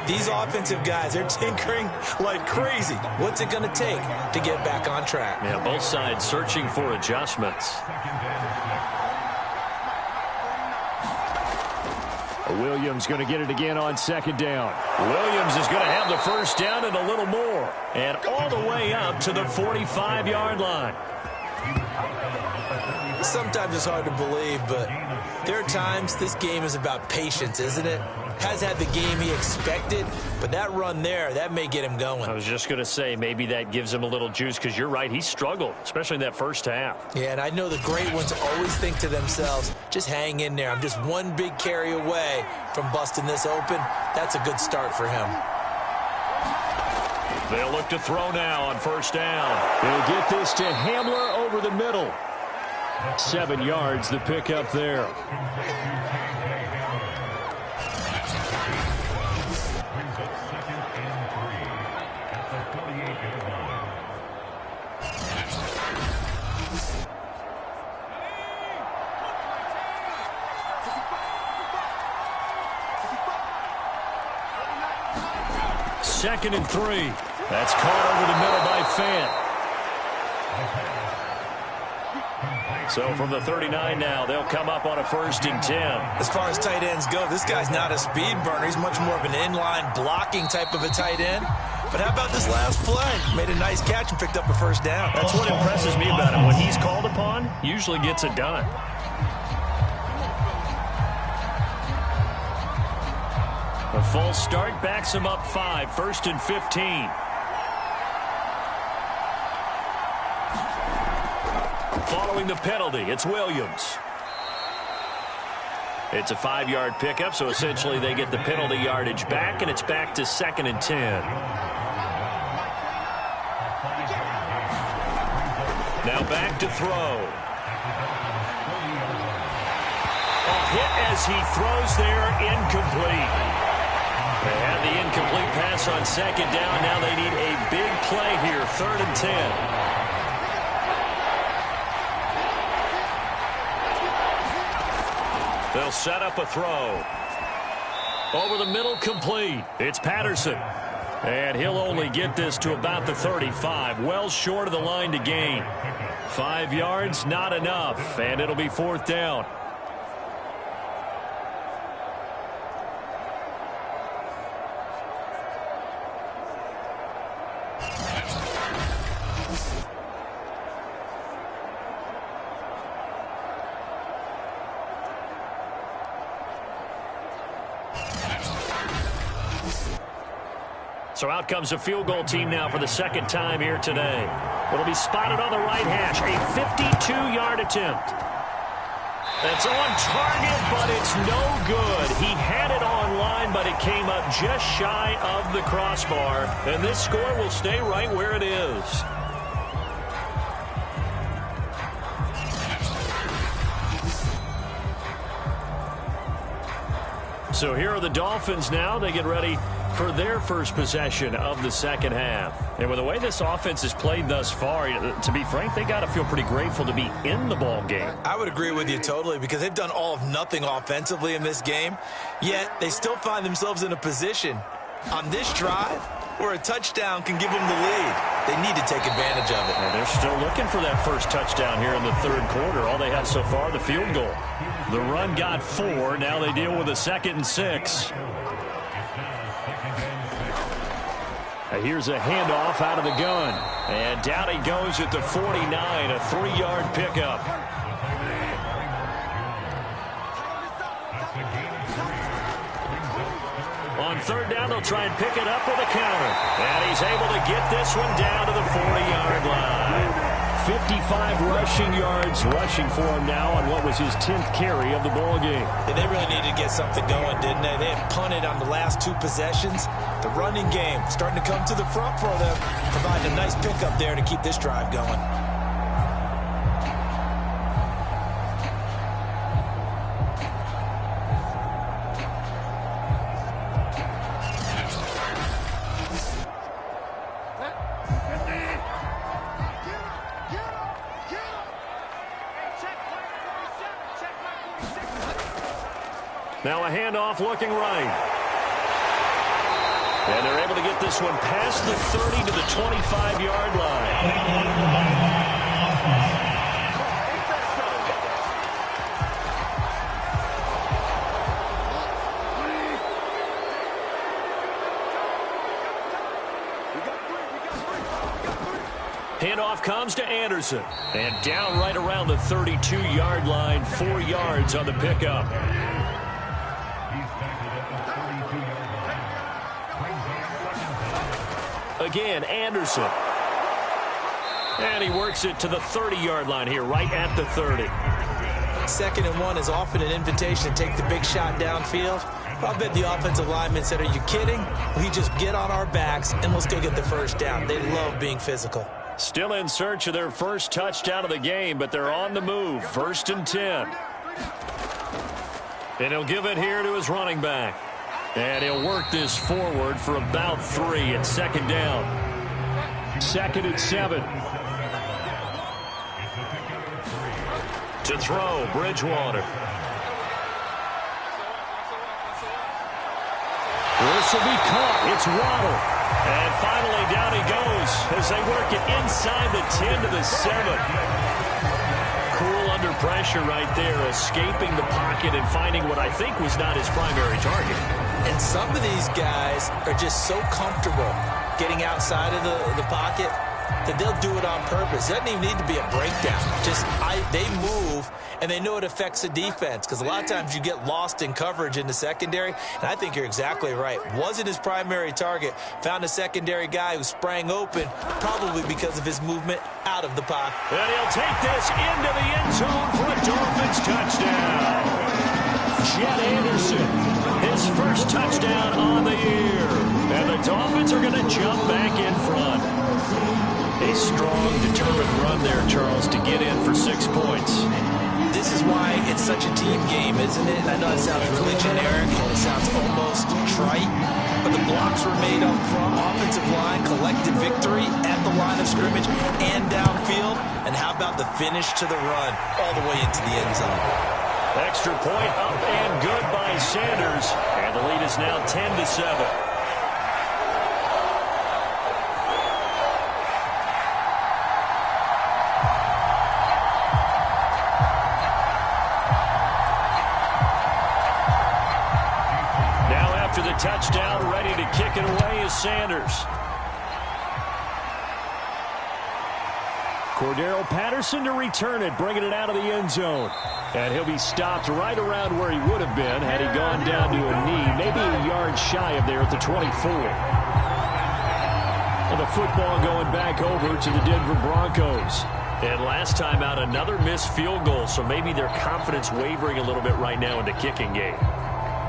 These offensive guys, they're tinkering like crazy. What's it going to take to get back on track? Yeah, both sides searching for adjustments. Williams going to get it again on second down. Williams is going to have the first down and a little more. And all the way up to the 45-yard line. Sometimes it's hard to believe, but there are times this game is about patience, isn't it? Has had the game he expected, but that run there, that may get him going. I was just going to say, maybe that gives him a little juice, because you're right, he struggled, especially in that first half. Yeah, and I know the great ones always think to themselves, just hang in there. I'm just one big carry away from busting this open. That's a good start for him. They'll look to throw now on first down. They'll get this to Hamler over the middle. 7 yards, the pickup there. Second and 3. That's caught over the middle by Fant. So from the 39 now, they'll come up on a 1st and 10. As far as tight ends go, this guy's not a speed burner. He's much more of an inline blocking type of a tight end. But how about this last play? Made a nice catch and picked up a first down. That's what impresses me about him. When he's called upon, usually gets it done. A false start backs him up 5, 1st and 15. Following the penalty, it's Williams. It's a 5-yard pickup, so essentially they get the penalty yardage back, and it's back to 2nd and 10. Now back to throw. A hit as he throws there, incomplete. They had the incomplete pass on 2nd down. Now they need a big play here, 3rd and 10. They'll set up a throw. Over the middle, complete. It's Patterson. And he'll only get this to about the 35. Well short of the line to gain. 5 yards, not enough. And it'll be 4th down. So out comes a field goal team now for the 2nd time here today. It'll be spotted on the right hash. A 52-yard attempt. It's on target, but it's no good. He had it on line, but it came up just shy of the crossbar. And this score will stay right where it is. So here are the Dolphins now. They get ready for their first possession of the 2nd half. And with the way this offense has played thus far, to be frank, they got to feel pretty grateful to be in the ball game. I would agree with you totally, because they've done all of nothing offensively in this game, yet they still find themselves in a position on this drive where a touchdown can give them the lead. They need to take advantage of it. And they're still looking for that first touchdown here in the 3rd quarter. All they have so far, the field goal. The run got 4. Now they deal with a 2nd and 6. Here's a handoff out of the gun. And down he goes at the 49, a 3-yard pickup. On 3rd down, they'll try and pick it up with a counter. And he's able to get this one down to the 40-yard line. 55 rushing yards rushing for him now on what was his 10th carry of the ball game. And they really needed to get something going, didn't they? They had punted on the last 2 possessions. The running game starting to come to the front for them, providing a nice pickup there to keep this drive going. Now a handoff looking right. And they're able to get this one past the 30 to the 25-yard line. Handoff comes to Anderson. And down right around the 32-yard line, 4 yards on the pickup. Again, Anderson. And he works it to the 30-yard line here, right at the 30. 2nd and 1 is often an invitation to take the big shot downfield. I bet the offensive lineman said, "Are you kidding? We just get on our backs and let's go get the first down." They love being physical. Still in search of their first touchdown of the game, but they're on the move. 1st and 10. And he'll give it here to his running back. And he'll work this forward for about 3 at 2nd down. 2nd and 7. To throw, Bridgewater. This will be caught. It's Waddle. And finally down he goes as they work it inside the 10 to the 7. Cool under pressure right there, escaping the pocket and finding what I think was not his primary target. And some of these guys are just so comfortable getting outside of the pocket, that they'll do it on purpose. It doesn't even need to be a breakdown. Just they move, and they know it affects the defense, because a lot of times you get lost in coverage in the secondary, and I think you're exactly right. Wasn't his primary target. Found a secondary guy who sprang open, probably because of his movement out of the pocket. And he'll take this into the end zone for a Dolphins touchdown. Jet Anderson, his first touchdown on the year. And the Dolphins are going to jump back in front. A strong, determined run there, Charles, to get in for 6 points. This is why it's such a team game, isn't it? And I know it sounds really generic and it sounds almost trite, but the blocks were made up front. Offensive line collected victory at the line of scrimmage and downfield. And how about the finish to the run all the way into the end zone? Extra point up and good by Sanders. And the lead is now 10-7. The touchdown, ready to kick it away is Sanders. Cordero Patterson to return it, bringing it out of the end zone. And he'll be stopped right around where he would have been had he gone down to a knee, maybe a yard shy of there at the 24. And the football going back over to the Denver Broncos. And last time out, another missed field goal, so maybe their confidence wavering a little bit right now in the kicking game.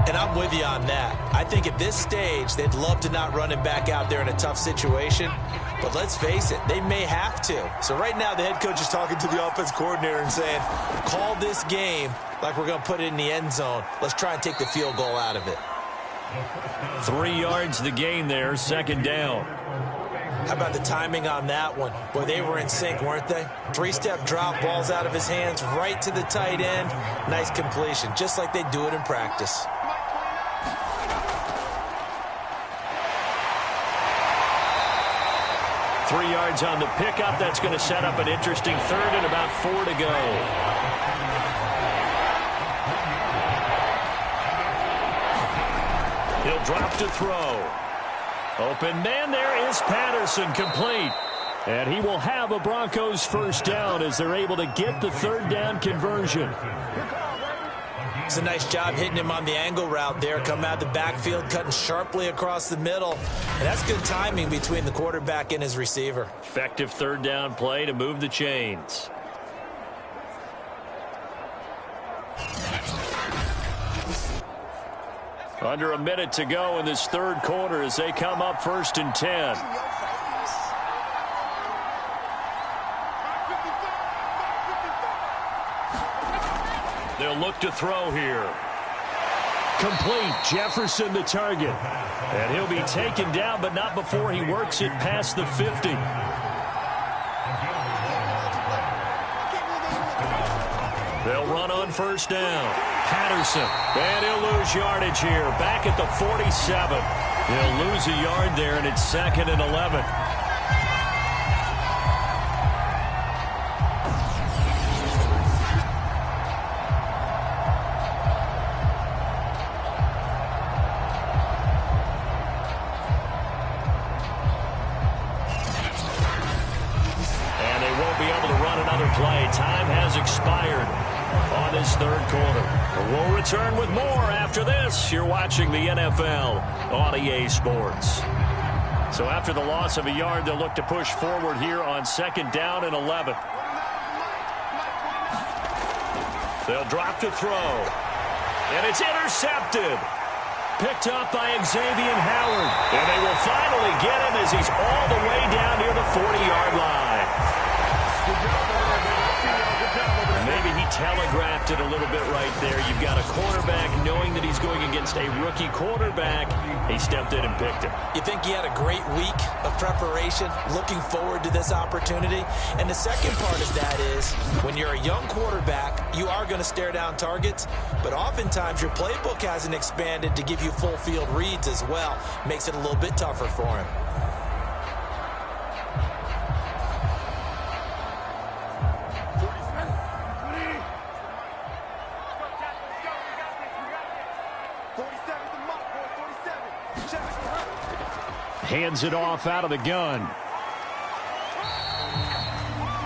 And I'm with you on that. I think at this stage, they'd love to not run him back out there in a tough situation. But let's face it, they may have to. So right now, the head coach is talking to the offense coordinator and saying, call this game like we're going to put it in the end zone. Let's try and take the field goal out of it. 3 yards the gain there, second down. How about the timing on that one? Boy, they were in sync, weren't they? 3-step drop, balls out of his hands, right to the tight end. Nice completion, just like they do it in practice. 3 yards on the pickup. That's going to set up an interesting third and about 4 to go. He'll drop to throw. Open man, there is Patterson, complete. And he will have a Broncos first down as they're able to get the third down conversion. It's a nice job hitting him on the angle route there. Come out the backfield, cutting sharply across the middle. And that's good timing between the quarterback and his receiver. Effective third down play to move the chains. Under a minute to go in this third quarter as they come up 1st and 10. They'll look to throw here. Complete. Jefferson the target. And he'll be taken down, but not before he works it past the 50. They'll run on first down. Patterson. And he'll lose yardage here. Back at the 47. He'll lose a yard there, and it's 2nd and 11. Time has expired on this third quarter. We'll return with more after this. You're watching the NFL on EA Sports. So after the loss of a yard, they'll look to push forward here on 2nd down and 11. They'll drop to throw. And it's intercepted. Picked up by Xavier Howard. And they will finally get him as he's all the way down near the 40-yard line. Maybe he telegraphed it a little bit right there. You've got a quarterback knowing that he's going against a rookie quarterback. He stepped in and picked him. You think he had a great week of preparation, looking forward to this opportunity? And the second part of that is, when you're a young quarterback, you are going to stare down targets, but oftentimes your playbook hasn't expanded to give you full field reads as well. Makes it a little bit tougher for him. hands it off out of the gun.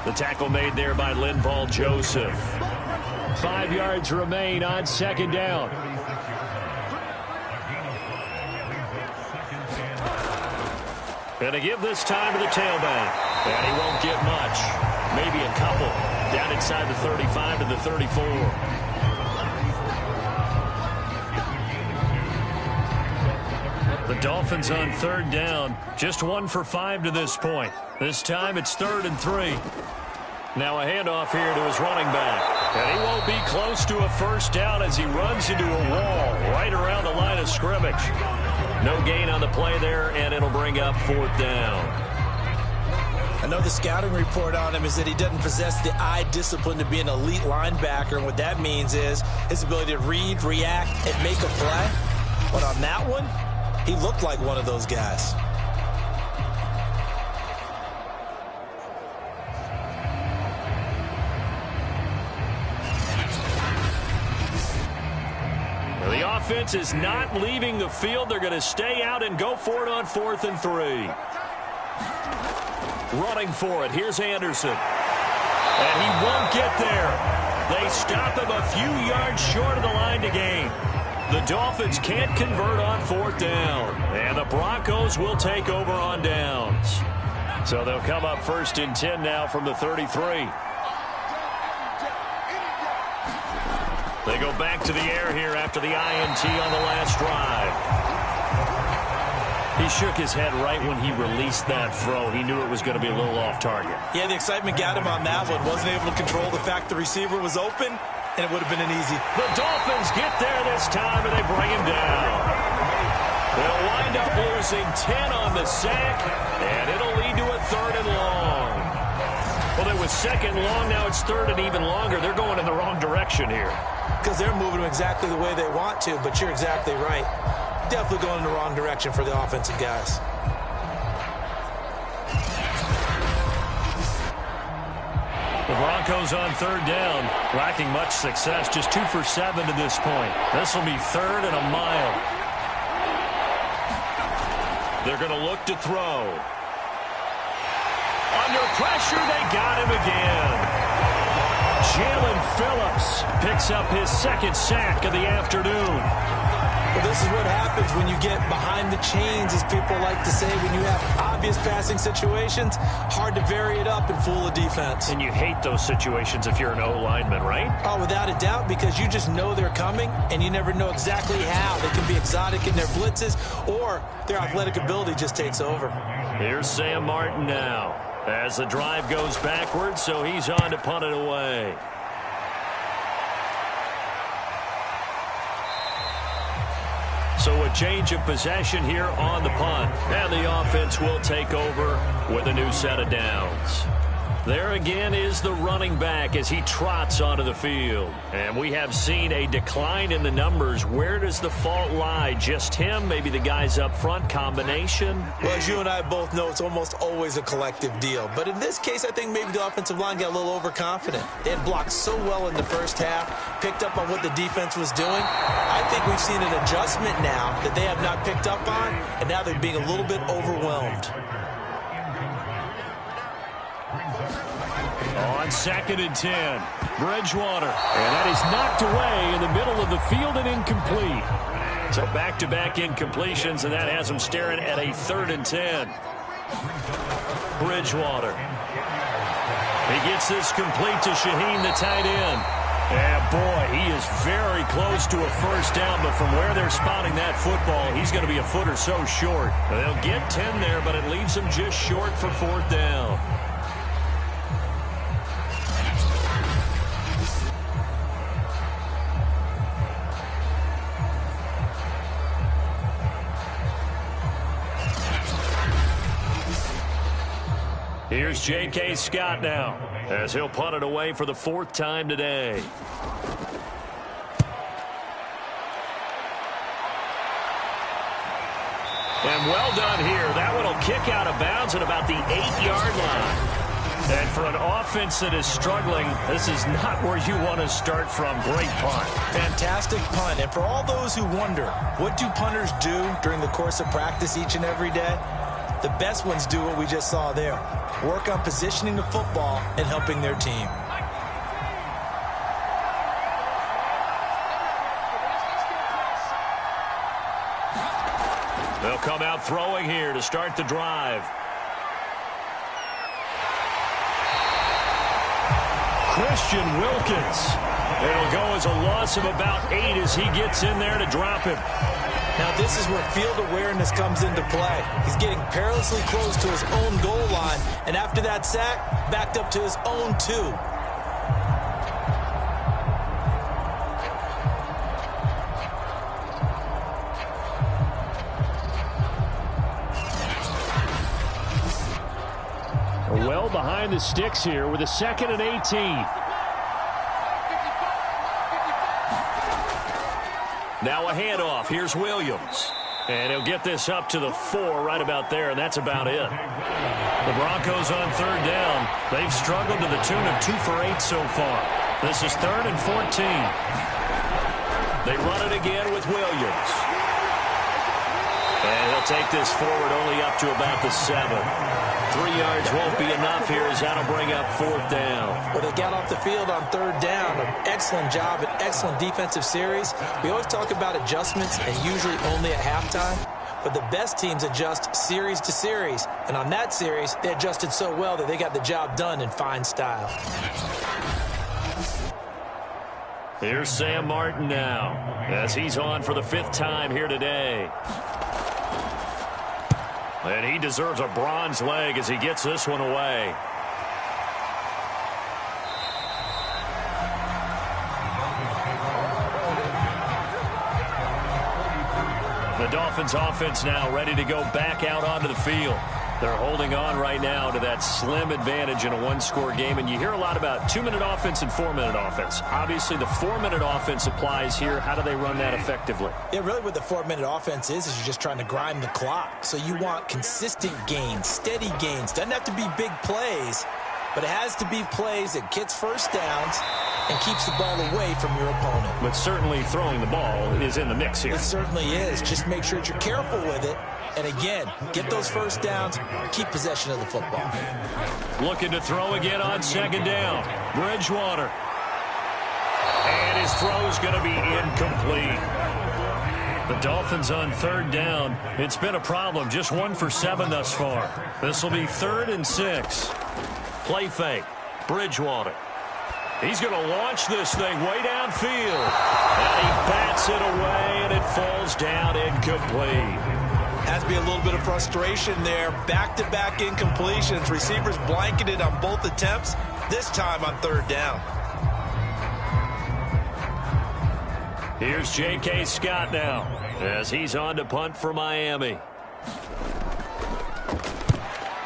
The tackle made there by Linval Joseph. 5 yards remain on second down. Going to give this time to the tailback. And he won't get much. Maybe a couple. Down inside the 35 to the 34. The Dolphins on third down. Just 1 for 5 to this point. This time it's 3rd and 3. Now a handoff here to his running back. And he won't be close to a first down as he runs into a wall right around the line of scrimmage. No gain on the play there, and it'll bring up 4th down. I know the scouting report on him is that he doesn't possess the eye discipline to be an elite linebacker, and what that means is his ability to read, react, and make a play. But on that one, he looked like one of those guys. The offense is not leaving the field. They're going to stay out and go for it on 4th and 3. Running for it. Here's Anderson. And he won't get there. They stop him a few yards short of the line to gain. The Dolphins can't convert on 4th down. And the Broncos will take over on downs. So they'll come up 1st and 10 now from the 33. They go back to the air here after the INT on the last drive. He shook his head right when he released that throw. He knew it was going to be a little off target. Yeah, the excitement got him on that one. Wasn't able to control the fact the receiver was open, and it would have been an easy. The Dolphins get there this time, and they bring him down. They'll wind up losing 10 on the sack, and it'll lead to a 3rd and long. Well, it was 2nd long. Now it's 3rd and even longer. They're going in the wrong direction here. Because they're moving them exactly the way they want to, but you're exactly right. Definitely going in the wrong direction for the offensive guys. The Broncos on 3rd down, lacking much success, just 2 for 7 to this point. This will be 3rd and a mile. They're going to look to throw. Under pressure, they got him again. Jalen Phillips picks up his 2nd sack of the afternoon. Well, this is what happens when you get behind the chains, as people like to say, when you have obvious passing situations. Hard to vary it up and fool a defense. And you hate those situations if you're an O-lineman, right? Oh, without a doubt, because you just know they're coming, and you never know exactly how. They can be exotic in their blitzes, or their athletic ability just takes over. Here's Sam Martin now, as the drive goes backwards, so he's on to punt it away. So a change of possession here on the punt. And the offense will take over with a new set of downs. There again is the running back as he trots onto the field. And we have seen a decline in the numbers. Where does the fault lie? Just him? Maybe the guys up front? Combination? Well, as you and I both know, it's almost always a collective deal. But in this case, I think maybe the offensive line got a little overconfident. They had blocked so well in the first half, picked up on what the defense was doing. I think we've seen an adjustment now that they have not picked up on, and now they're being a little bit overwhelmed. On 2nd and 10, Bridgewater. And that is knocked away in the middle of the field and incomplete. So back-to-back incompletions, and that has them staring at a 3rd and 10. Bridgewater. He gets this complete to Shaheen, the tight end. And, boy, he is very close to a first down, but from where they're spotting that football, he's going to be a foot or so short. They'll get 10 there, but it leaves them just short for 4th down. Here's J.K. Scott now, as he'll punt it away for the 4th time today. And well done here. That one will kick out of bounds at about the 8-yard line. And for an offense that is struggling, this is not where you want to start from. Great punt. Fantastic punt. And for all those who wonder, what do punters do during the course of practice each and every day? The best ones do what we just saw there. Work on positioning the football and helping their team. They'll come out throwing here to start the drive. Christian Wilkins. It'll go as a loss of about 8 as he gets in there to drop him. Now this is where field awareness comes into play. He's getting perilously close to his own goal line, and after that sack, backed up to his own 2. Well behind the sticks here with a 2nd and 18. Now a handoff. Here's Williams. And he'll get this up to the 4 right about there, and that's about it. The Broncos on 3rd down. They've struggled to the tune of 2 for 8 so far. This is 3rd and 14. They run it again with Williams. And he'll take this forward only up to about the 7. 3 yards won't be enough here as that'll bring up 4th down. Well, they got off the field on 3rd down. An excellent job, an excellent defensive series. We always talk about adjustments and usually only at halftime. But the best teams adjust series to series. And on that series, they adjusted so well that they got the job done in fine style. Here's Sam Martin now as he's on for the 5th time here today. And he deserves a bronze leg as he gets this one away. The Dolphins offense now ready to go back out onto the field. They're holding on right now to that slim advantage in a 1-score game. And you hear a lot about 2-minute offense and 4-minute offense. Obviously, the 4-minute offense applies here. How do they run that effectively? Yeah, really what the 4-minute offense is you're just trying to grind the clock. So you want consistent gains, steady gains. Doesn't have to be big plays, but it has to be plays that gets first downs and keeps the ball away from your opponent. But certainly throwing the ball is in the mix here. It certainly is. Just make sure that you're careful with it. And again, get those first downs, keep possession of the football. Looking to throw again on 2nd down. Bridgewater. And his throw's going to be incomplete. The Dolphins on 3rd down. It's been a problem. Just 1 for 7 thus far. This will be 3rd and 6. Play fake. Bridgewater. He's going to launch this thing way downfield. And he bats it away, and it falls down incomplete. Has to be a little bit of frustration there. Back-to-back incompletions. Receivers blanketed on both attempts, this time on 3rd down. Here's J.K. Scott now as he's on to punt for Miami.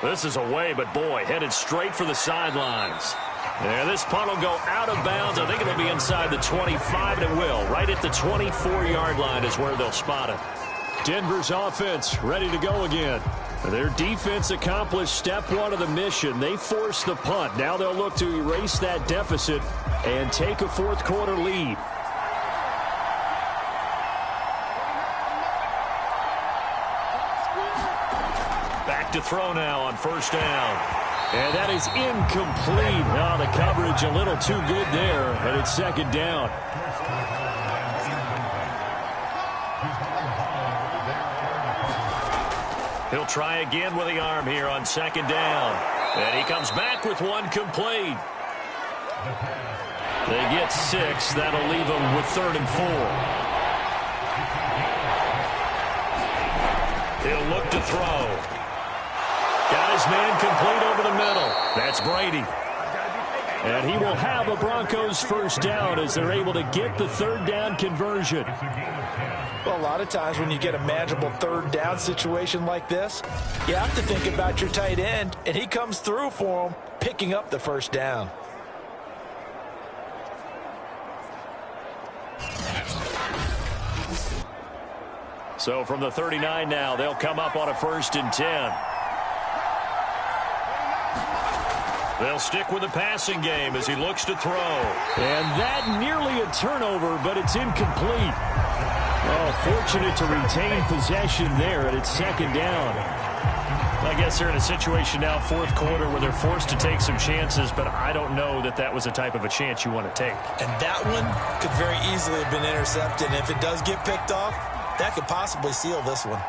This is away, but boy, headed straight for the sidelines. And this punt will go out of bounds. I think it'll be inside the 25, and it will. Right at the 24-yard line is where they'll spot it. Denver's offense ready to go again. Their defense accomplished step 1 of the mission. They forced the punt. Now they'll look to erase that deficit and take a 4th quarter lead. Back to throw now on 1st down. And that is incomplete. Now the coverage a little too good there, and it's 2nd down. He'll try again with the arm here on 2nd down. And he comes back with 1 complete. They get 6. That'll leave them with 3rd and 4. He'll look to throw. Got his man complete over the middle. That's Brady. And he will have a Broncos 1st down as they're able to get the 3rd down conversion. Well, a lot of times when you get a manageable 3rd down situation like this, you have to think about your tight end, and he comes through for him, picking up the 1st down. So from the 39 now, they'll come up on a 1st and 10. They'll stick with the passing game as he looks to throw. And that nearly a turnover, but it's incomplete. Oh, fortunate to retain possession there, and it's 2nd down. I guess they're in a situation now, fourth quarter, where they're forced to take some chances, but I don't know that that was the type of a chance you want to take. And that one could very easily have been intercepted. And if it does get picked off, that could possibly seal this one.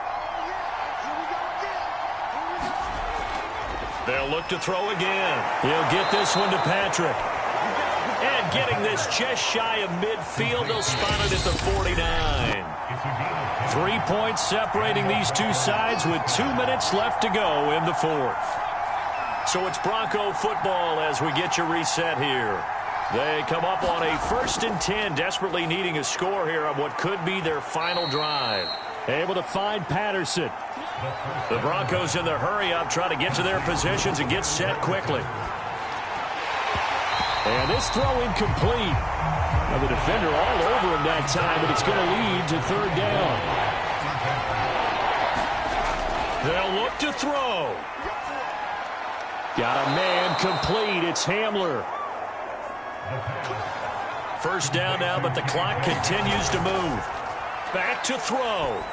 They'll look to throw again. He'll get this one to Patrick. And getting this just shy of midfield, they'll spot it at the 49. 3 points separating these two sides with 2 minutes left to go in the fourth. So it's Bronco football as we get you reset here. They come up on a 1st and 10, desperately needing a score here on what could be their final drive. Able to find Patterson. The Broncos in the hurry-up try to get to their positions and get set quickly. And this throw incomplete. Now the defender all over him that time, but it's going to lead to third down. They'll look to throw. Got a man complete. It's Hamler. First down now, but the clock continues to move. Back to throw.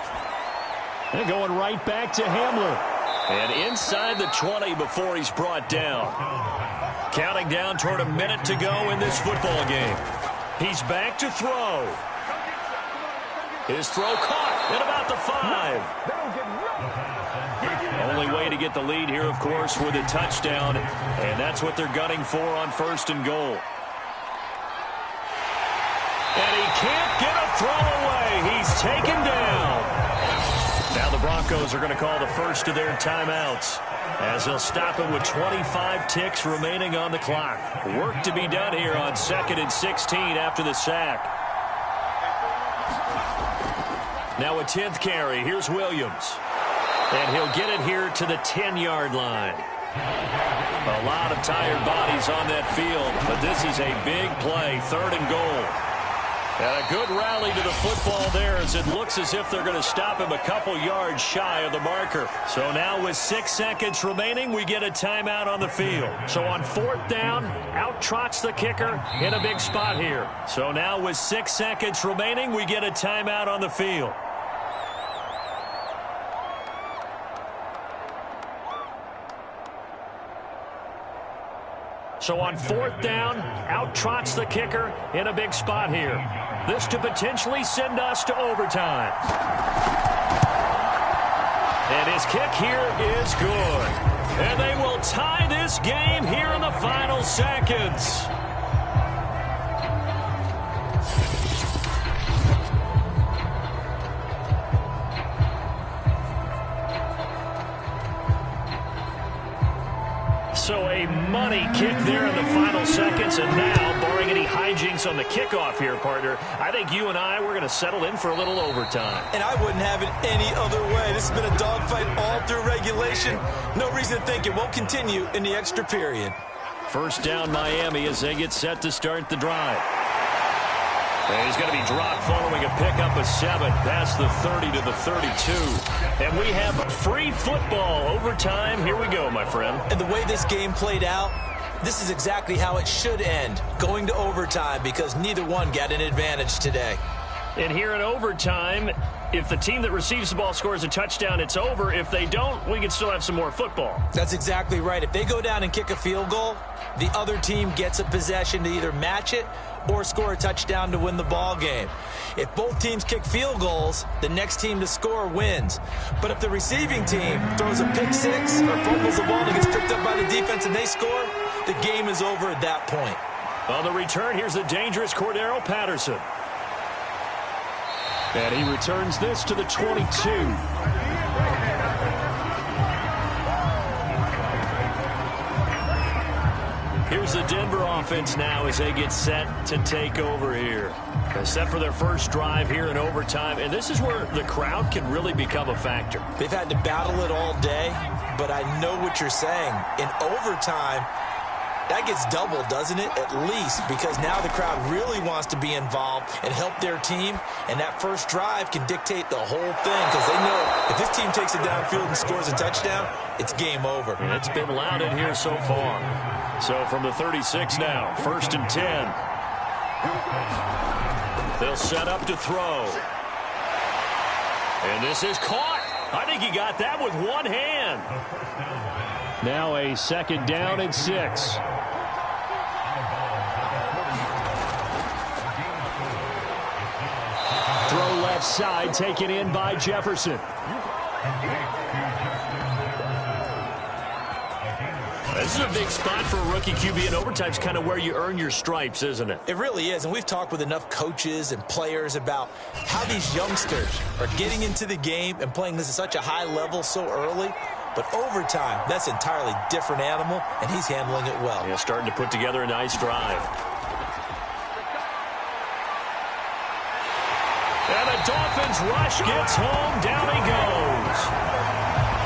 And going right back to Hamler. And inside the 20 before he's brought down. Counting down toward a minute to go in this football game. He's back to throw. His throw caught at about the 5. Only way to get the lead here, of course, with a touchdown. And that's what they're gunning for on 1st and goal. And he can't get a throw away. He's taken down. Now the Broncos are going to call the first of their timeouts, as they'll stop it with 25 ticks remaining on the clock. Work to be done here on 2nd and 16 after the sack. Now a 10th carry. Here's Williams. And he'll get it here to the 10-yard line. A lot of tired bodies on that field, but this is a big play, 3rd and goal. And a good rally to the football there, as it looks as if they're going to stop him a couple yards shy of the marker. So now with 6 seconds remaining, we get a timeout on the field. So on 4th down, out trots the kicker in a big spot here. So now with 6 seconds remaining, we get a timeout on the field. So on 4th down, out trots the kicker in a big spot here. This to potentially send us to overtime. And his kick here is good. And they will tie this game here in the final seconds. So a money kick there in the final seconds, and now, barring any hijinks on the kickoff here, partner, I think you and I, we're going to settle in for a little overtime. And I wouldn't have it any other way. This has been a dogfight all through regulation. No reason to think it won't continue in the extra period. First down, Miami, as they get set to start the drive. And he's going to be dropped following a pickup of 7 past the 30 to the 32. And we have free football overtime. Here we go, my friend. And the way this game played out, this is exactly how it should end, going to overtime, because neither one got an advantage today. And here in overtime, if the team that receives the ball scores a touchdown, it's over. If they don't, we can still have some more football. That's exactly right. If they go down and kick a field goal, the other team gets a possession to either match it or score a touchdown to win the ball game. If both teams kick field goals, the next team to score wins. But if the receiving team throws a pick six or fumbles the ball and gets picked up by the defense and they score, the game is over at that point. On the return, here's the dangerous Cordero Patterson. And he returns this to the 22. Here's the Denver offense now as they get set to take over here. They're set for their first drive here in overtime, and this is where the crowd can really become a factor. They've had to battle it all day, but I know what you're saying. In overtime, that gets doubled, doesn't it? At least, because now the crowd really wants to be involved and help their team, and that first drive can dictate the whole thing, because they know if this team takes it downfield and scores a touchdown, it's game over. And it's been loud in here so far. So from the 36 now, 1st and 10. They'll set up to throw. And this is caught. I think he got that with one hand. Now a second down and 6. Throw left side, taken in by Jefferson. This is a big spot for a rookie QB, and overtime's kind of where you earn your stripes, isn't it? It really is, and we've talked with enough coaches and players about how these youngsters are getting into the game and playing this at such a high level so early. But overtime, that's an entirely different animal, and he's handling it well. Yeah, starting to put together a nice drive. And the Dolphins rush gets home. Down he goes.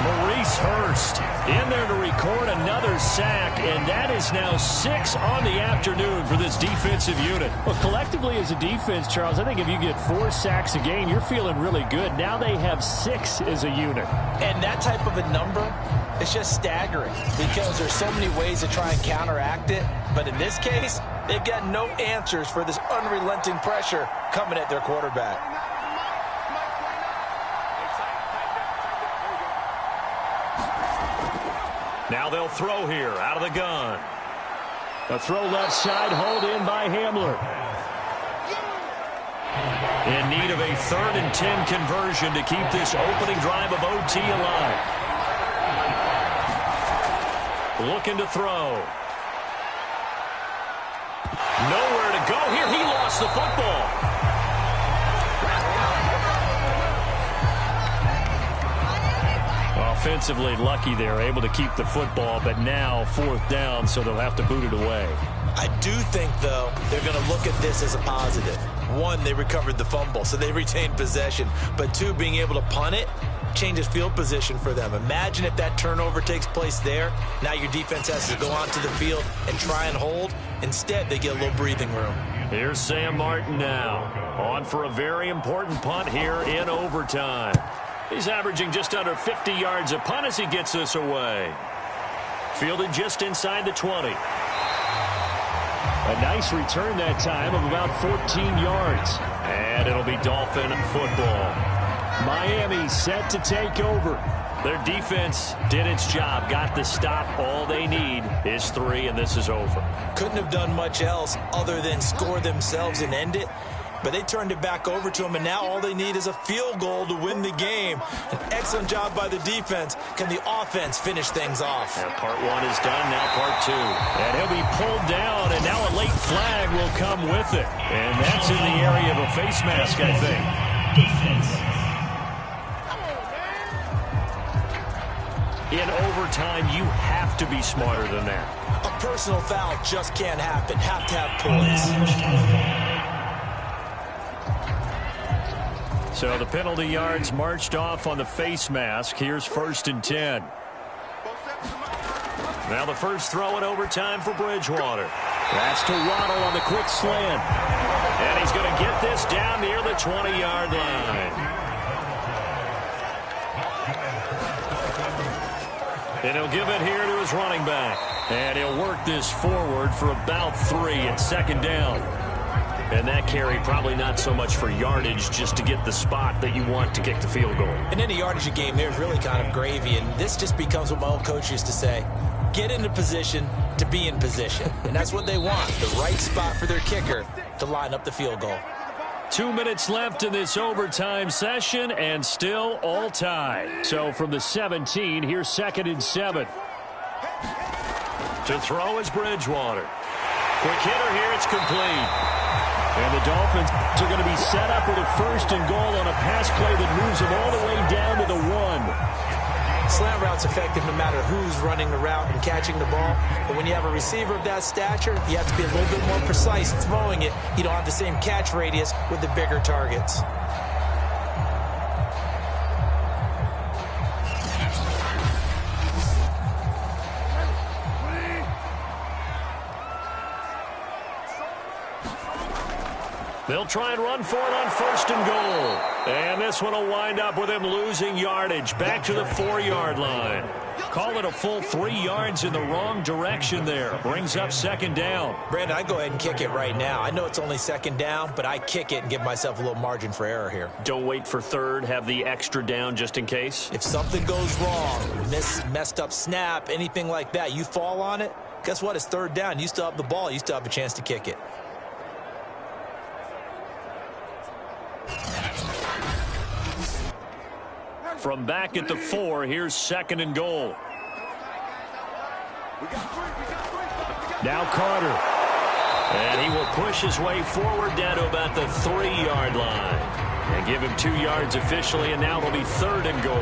Maurice Hurst in there to record another sack, and that is now 6 on the afternoon for this defensive unit. Well, collectively as a defense, Charles, I think if you get 4 sacks a game, you're feeling really good. Now they have 6 as a unit. And that type of a number is just staggering because there's so many ways to try and counteract it. But in this case, they've got no answers for this unrelenting pressure coming at their quarterback. Now they'll throw here out of the gun. A throw left side, hauled in by Hamler. In need of a 3rd and 10 conversion to keep this opening drive of OT alive. Looking to throw. Nowhere to go here. He lost the football. Offensively lucky they're able to keep the football, but now 4th down, so they'll have to boot it away. I do think, though, they're going to look at this as a positive. 1, they recovered the fumble, so they retained possession. But 2, being able to punt it changes field position for them. Imagine if that turnover takes place there. Now your defense has to go onto the field and try and hold. Instead, they get a little breathing room. Here's Sam Martin now. On for a very important punt here in overtime. He's averaging just under 50 yards a punt as he gets this away. Fielded just inside the 20. A nice return that time of about 14 yards. And it'll be Dolphin football. Miami set to take over. Their defense did its job, got the stop. All they need is 3, and this is over. Couldn't have done much else other than score themselves and end it. But they turned it back over to him, and now all they need is a field goal to win the game. An excellent job by the defense. Can the offense finish things off? And part 1 is done, now part 2. And he'll be pulled down, and now a late flag will come with it. And that's in the area of a face mask, I think. In overtime, you have to be smarter than that. A personal foul just can't happen. Have to have poise. So the penalty yards marched off on the face mask. Here's 1st and 10. Now the first throw in overtime for Bridgewater. That's to Waddle on the quick slant. And he's going to get this down near the 20-yard line. And he'll give it here to his running back. And he'll work this forward for about 3 at 2nd down. And that carry probably not so much for yardage, just to get the spot that you want to kick the field goal. In any yardage game, there's really kind of gravy, and this just becomes what my old coach used to say. Get into position to be in position. And that's what they want, the right spot for their kicker to line up the field goal. 2 minutes left in this overtime session, and still all tied. So from the 17, here's 2nd and 7. To throw is Bridgewater. Quick hitter here, it's complete. And the Dolphins are going to be set up with a 1st and goal on a pass play that moves them all the way down to the 1. Slant route's effective no matter who's running the route and catching the ball. But when you have a receiver of that stature, you have to be a little bit more precise throwing it. You don't have the same catch radius with the bigger targets. They'll try and run for it on 1st and goal. And this one will wind up with him losing yardage back to the 4-yard line. Call it a full 3 yards in the wrong direction there. Brings up second down. Brandon, I go ahead and kick it right now. I know it's only second down, but I kick it and give myself a little margin for error here. Don't wait for third. Have the extra down just in case. If something goes wrong, messed up snap, anything like that, you fall on it, guess what? It's third down. You still have the ball. You still have a chance to kick it. From back at the 4, here's second and goal. Now Carter. And he will push his way forward down to about the 3-yard line. And give him 2 yards officially, and now it'll be third and goal.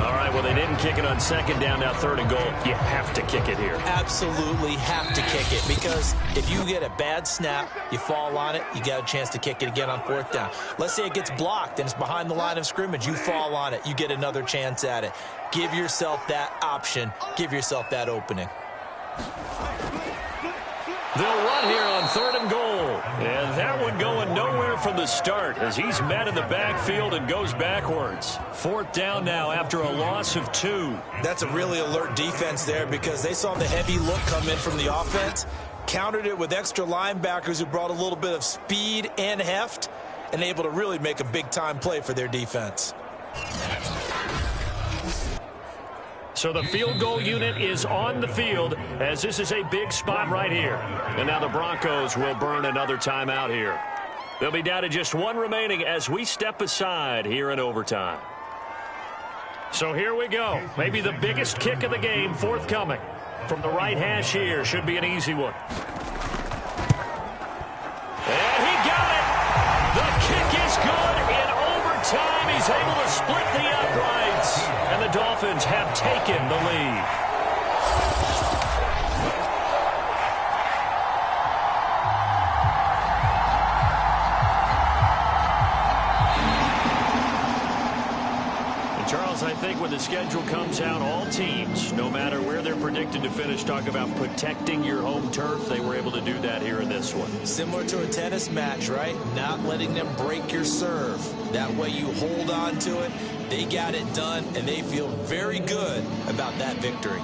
All right, well, they didn't kick it on second down, now third and goal. You have to kick it here. Absolutely have to kick it, because if you get a bad snap, you fall on it, you got a chance to kick it again on fourth down. Let's say it gets blocked and it's behind the line of scrimmage. You fall on it, you get another chance at it. Give yourself that option. Give yourself that opening. They'll run here on third and goal. And that one going nowhere from the start as he's met in the backfield and goes backwards. Fourth down now after a loss of 2. That's a really alert defense there, because they saw the heavy look come in from the offense, countered it with extra linebackers who brought a little bit of speed and heft, and able to really make a big-time play for their defense. So the field goal unit is on the field as this is a big spot right here. And now the Broncos will burn another timeout here. They'll be down to just 1 remaining as we step aside here in overtime. So here we go. Maybe the biggest kick of the game forthcoming. From the right hash here, should be an easy one. And he got it! The kick is good in overtime. He's able to split the uprights. And the Dolphins have taken the lead. And Charles, I think when the schedule comes out, all teams, no matter where they're predicted to finish, talk about protecting your home turf. They were able to do that here in this one. Similar to a tennis match, right? Not letting them break your serve. That way you hold on to it. They got it done, and they feel very good about that victory.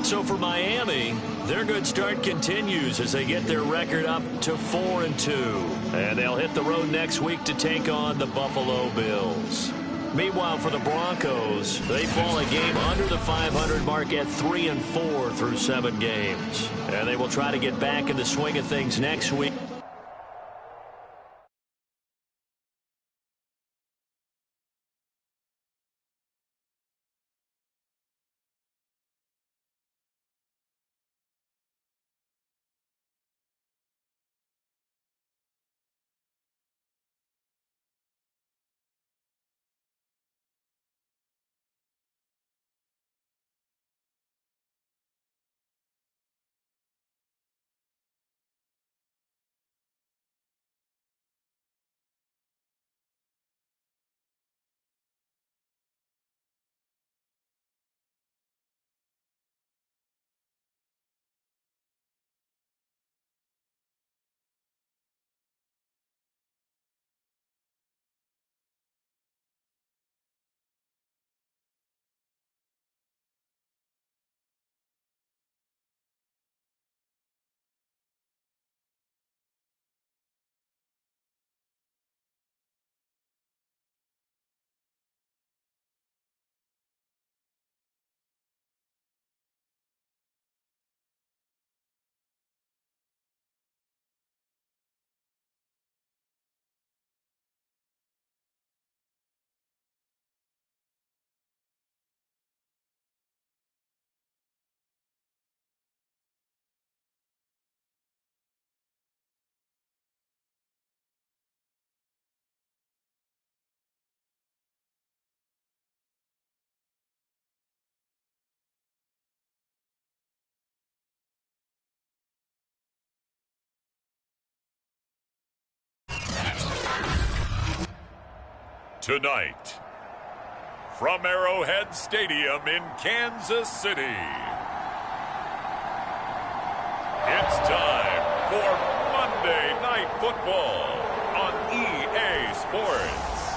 So for Miami, their good start continues as they get their record up to 4-2. And they'll hit the road next week to take on the Buffalo Bills. Meanwhile, for the Broncos, they fall a game under the 500 mark at 3-4 through 7 games. And they will try to get back in the swing of things next week. Tonight, from Arrowhead Stadium in Kansas City, it's time for Monday Night Football on EA Sports.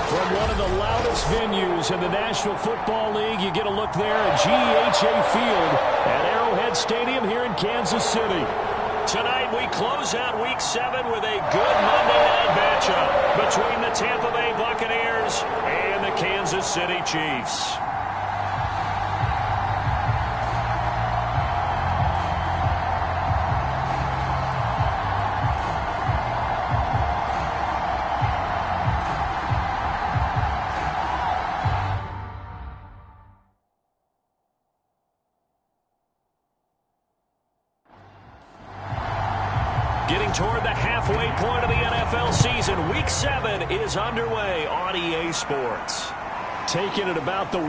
From one of the loudest venues in the National Football League, you get a look there at GEHA Field at Arrowhead Stadium here in Kansas City. Tonight we close out Week 7 with a good Monday night matchup between the Tampa Bay Buccaneers and the Kansas City Chiefs. Getting toward the halfway point of the NFL season, Week 7 is underway on EA Sports. Taking it about the 1.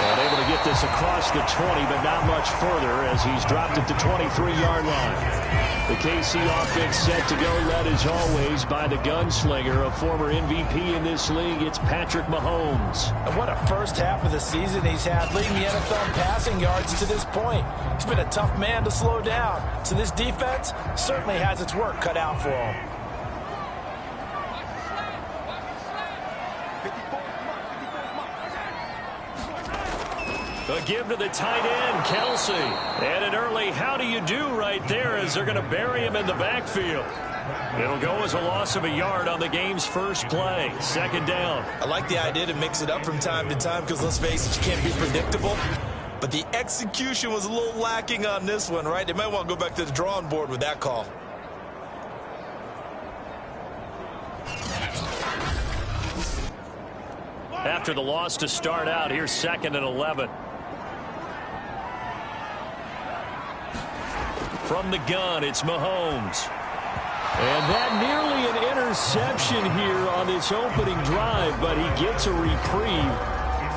And able to get this across the 20, but not much further as he's dropped it to 23-yard line. The KC offense set to go, led as always by the gunslinger, a former MVP in this league. It's Patrick Mahomes. And what a first half of the season he's had, leading the NFL in passing yards to this point. He's been a tough man to slow down. So this defense certainly has its work cut out for him. A give to the tight end, Kelsey. And an early how do you do right there as they're going to bury him in the backfield. It'll go as a loss of a yard on the game's first play. Second down. I like the idea to mix it up from time to time because, let's face it, you can't be predictable. But the execution was a little lacking on this one, right? They might want to go back to the drawing board with that call. After the loss to start out, here's 2nd and 11. From the gun, it's Mahomes. And that nearly an interception here on this opening drive, but he gets a reprieve.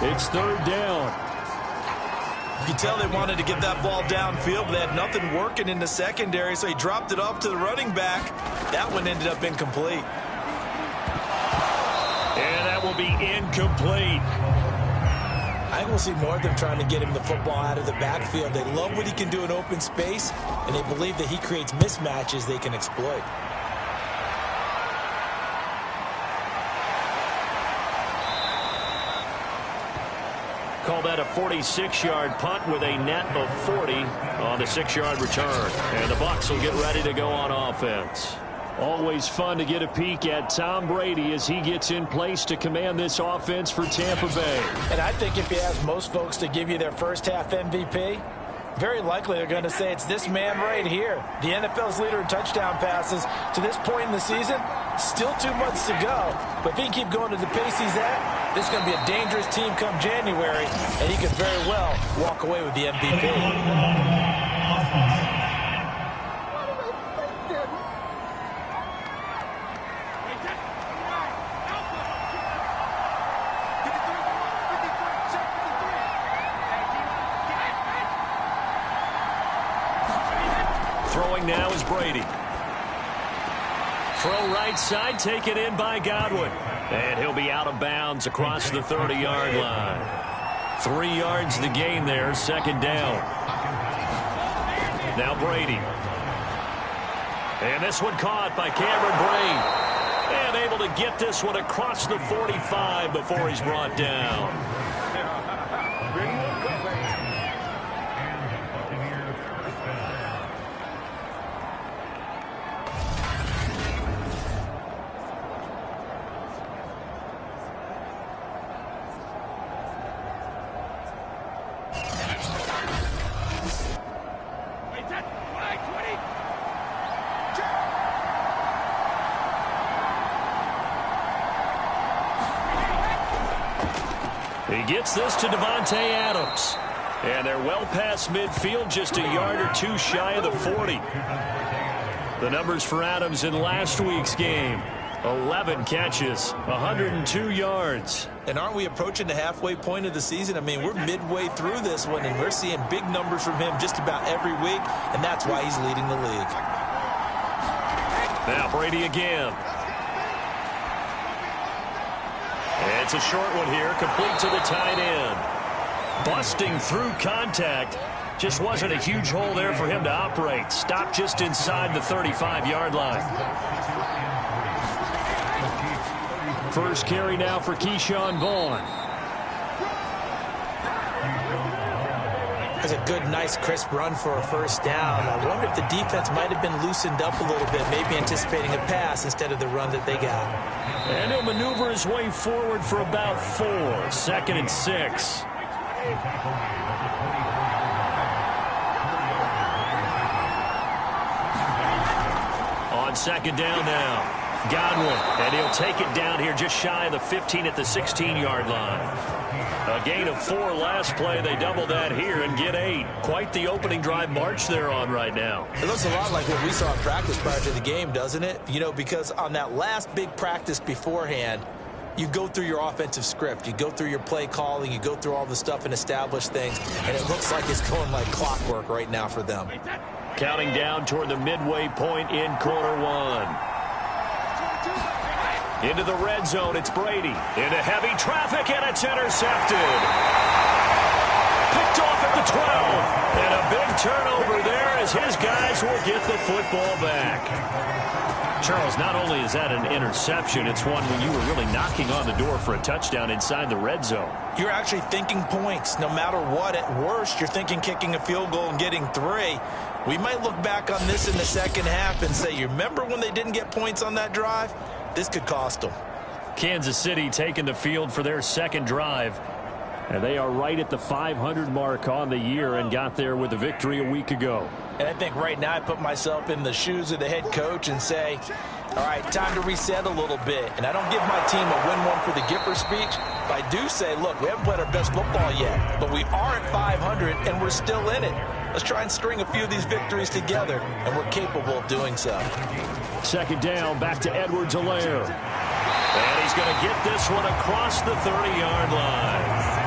It's 3rd down. You can tell they wanted to get that ball downfield, but they had nothing working in the secondary, so he dropped it off to the running back. That one ended up incomplete. And that will be incomplete. I think we'll see more of them trying to get him the football out of the backfield. They love what he can do in open space, and they believe that he creates mismatches they can exploit. Call that a 46-yard punt with a net of 40 on the 6-yard return. And the Bucs will get ready to go on offense. Always fun to get a peek at Tom Brady as he gets in place to command this offense for Tampa Bay. And I think if you ask most folks to give you their first half MVP, very likely they're going to say it's this man right here. The NFL's leader in touchdown passes to this point in the season. Still 2 months to go. But if he can keep going to the pace he's at, this is going to be a dangerous team come January, and he could very well walk away with the MVP. Throwing now is Brady. Throw right side, taken in by Godwin. And he'll be out of bounds across the 30-yard line. 3 yards to gain there, 2nd down. Now Brady. And this one caught by Cameron Brate. And able to get this one across the 45 before he's brought down. He gets this to Devontae Adams. And they're well past midfield, just a yard or 2 shy of the 40. The numbers for Adams in last week's game. 11 catches, 102 yards. And aren't we approaching the halfway point of the season? I mean, we're midway through this one, and we're seeing big numbers from him just about every week, and that's why he's leading the league. Now Brady again. It's a short one here, complete to the tight end. Busting through contact, Just wasn't a huge hole there for him to operate. Stopped just inside the 35-yard line. First carry now for Keyshawn Vaughn. That's a good, nice, crisp run for a first down. I wonder if the defense might have been loosened up a little bit, maybe anticipating a pass instead of the run that they got. And he'll maneuver his way forward for about 4. 2nd and 6. On second down now. Godwin, and he'll take it down here just shy of the 15 at the 16-yard line. A gain of 4 last play. They double that here and get 8. Quite the opening drive march they're on right now. It looks a lot like what we saw in practice prior to the game, doesn't it? You know, because on that last big practice beforehand, you go through your offensive script. You go through your play calling. You go through all the stuff and establish things. And it looks like it's going like clockwork right now for them. Counting down toward the midway point in quarter 1. Into the red zone, it's Brady. Into heavy traffic, and it's intercepted. Picked off at the 12. And a big turnover there as his guys will get the football back. Charles, not only is that an interception, it's one when you were really knocking on the door for a touchdown inside the red zone. You're actually thinking points. No matter what, at worst, you're thinking kicking a field goal and getting 3. We might look back on this in the second half and say, you remember when they didn't get points on that drive? This could cost them. Kansas City taking the field for their second drive. And they are right at the 500 mark on the year and got there with a victory a week ago. And I think right now I put myself in the shoes of the head coach and say, all right, time to reset a little bit. And I don't give my team a win one for the Gipper speech, but I do say, look, we haven't played our best football yet, but we are at 500 and we're still in it. Let's try and string a few of these victories together, and we're capable of doing so. Second down, back to Edwards-Helaire. And he's going to get this one across the 30-yard line.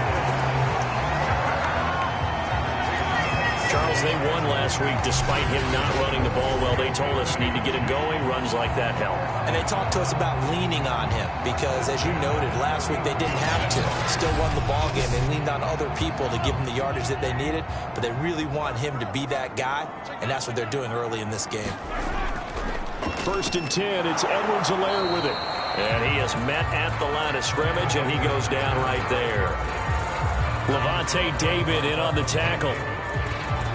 Charles, they won last week despite him not running the ball well. They told us need to get him going. Runs like that help. And they talked to us about leaning on him because, as you noted, last week they didn't have to. Still won the ball game. They leaned on other people to give them the yardage that they needed, but they really want him to be that guy, and that's what they're doing early in this game. 1st and 10, it's Edwards-Helaire with it. And he is met at the line of scrimmage, and he goes down right there. Levante David in on the tackle.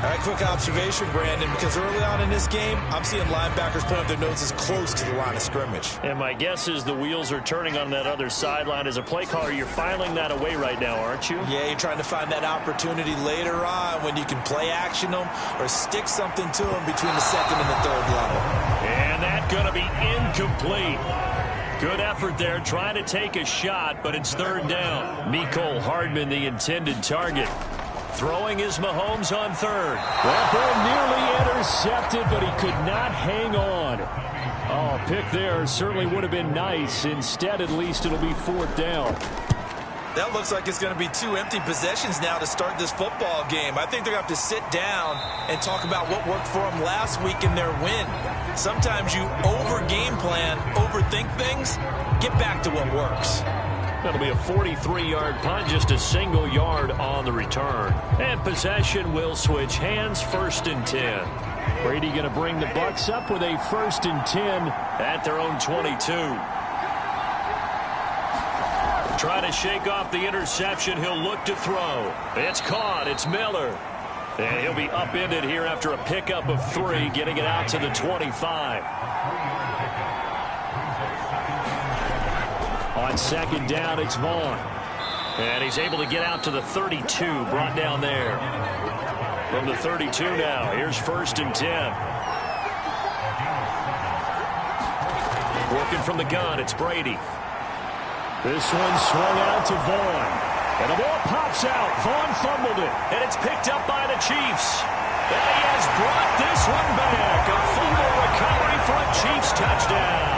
All right, quick observation, Brandon, because early on in this game, I'm seeing linebackers put up their noses close to the line of scrimmage. And my guess is the wheels are turning on that other sideline. As a play caller, you're filing that away right now, aren't you? Yeah, you're trying to find that opportunity later on when you can play action them or stick something to them between the 2nd and the 3rd level. And that's going to be incomplete. Good effort there, trying to take a shot, but it's 3rd down. Mecole Hardman, the intended target. Throwing is Mahomes on 3rd. That ball nearly intercepted, but he could not hang on. Oh, pick there certainly would have been nice. Instead, at least it'll be 4th down. That looks like it's going to be 2 empty possessions now to start this football game. I think they're going to have to sit down and talk about what worked for them last week in their win. Sometimes you over-game plan, overthink things. Get back to what works. That'll be a 43-yard punt, just a single yard on the return. And possession will switch hands, 1st and 10. Brady going to bring the Bucs up with a 1st and 10 at their own 22. Trying to shake off the interception. He'll look to throw. It's caught. It's Miller. And he'll be upended here after a pickup of 3, getting it out to the 25. On 2nd down, it's Vaughn. And he's able to get out to the 32, brought down there. From the 32 now, here's 1st and 10. Working from the gun, it's Brady. This one swung out to Vaughn. And the ball pops out. Vaughn fumbled it. And it's picked up by the Chiefs. And he has brought this one back. A fumble recovery for a Chiefs touchdown.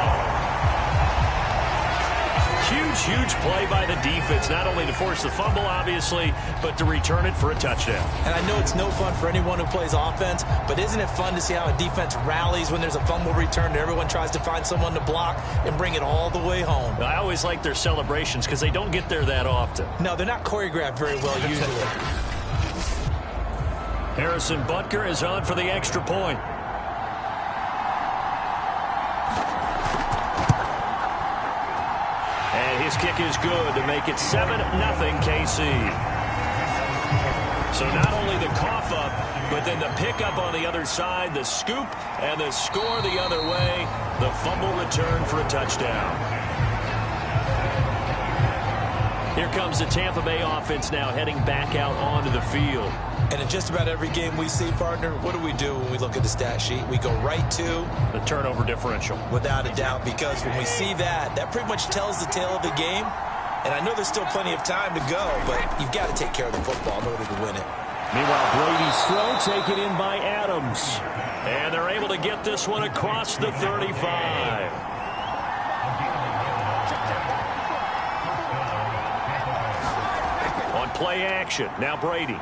Huge play by the defense, not only to force the fumble, obviously, but to return it for a touchdown. And I know it's no fun for anyone who plays offense, but isn't it fun to see how a defense rallies when there's a fumble return and everyone tries to find someone to block and bring it all the way home? I always like their celebrations because they don't get there that often. No, they're not choreographed very well usually. Harrison Butker is on for the extra point. And his kick is good to make it 7-0 KC. So not only the cough up, but then the pickup on the other side, the scoop, and the score the other way, the fumble return for a touchdown. Here comes the Tampa Bay offense now heading back out onto the field. And in just about every game we see, partner, what do we do when we look at the stat sheet? We go right to the turnover differential. Without a doubt, because when we see that, that pretty much tells the tale of the game. And I know there's still plenty of time to go, but you've got to take care of the football in order to win it. Meanwhile, Brady's throw taken in by Adams. And they're able to get this one across the 35. On play action, now Brady.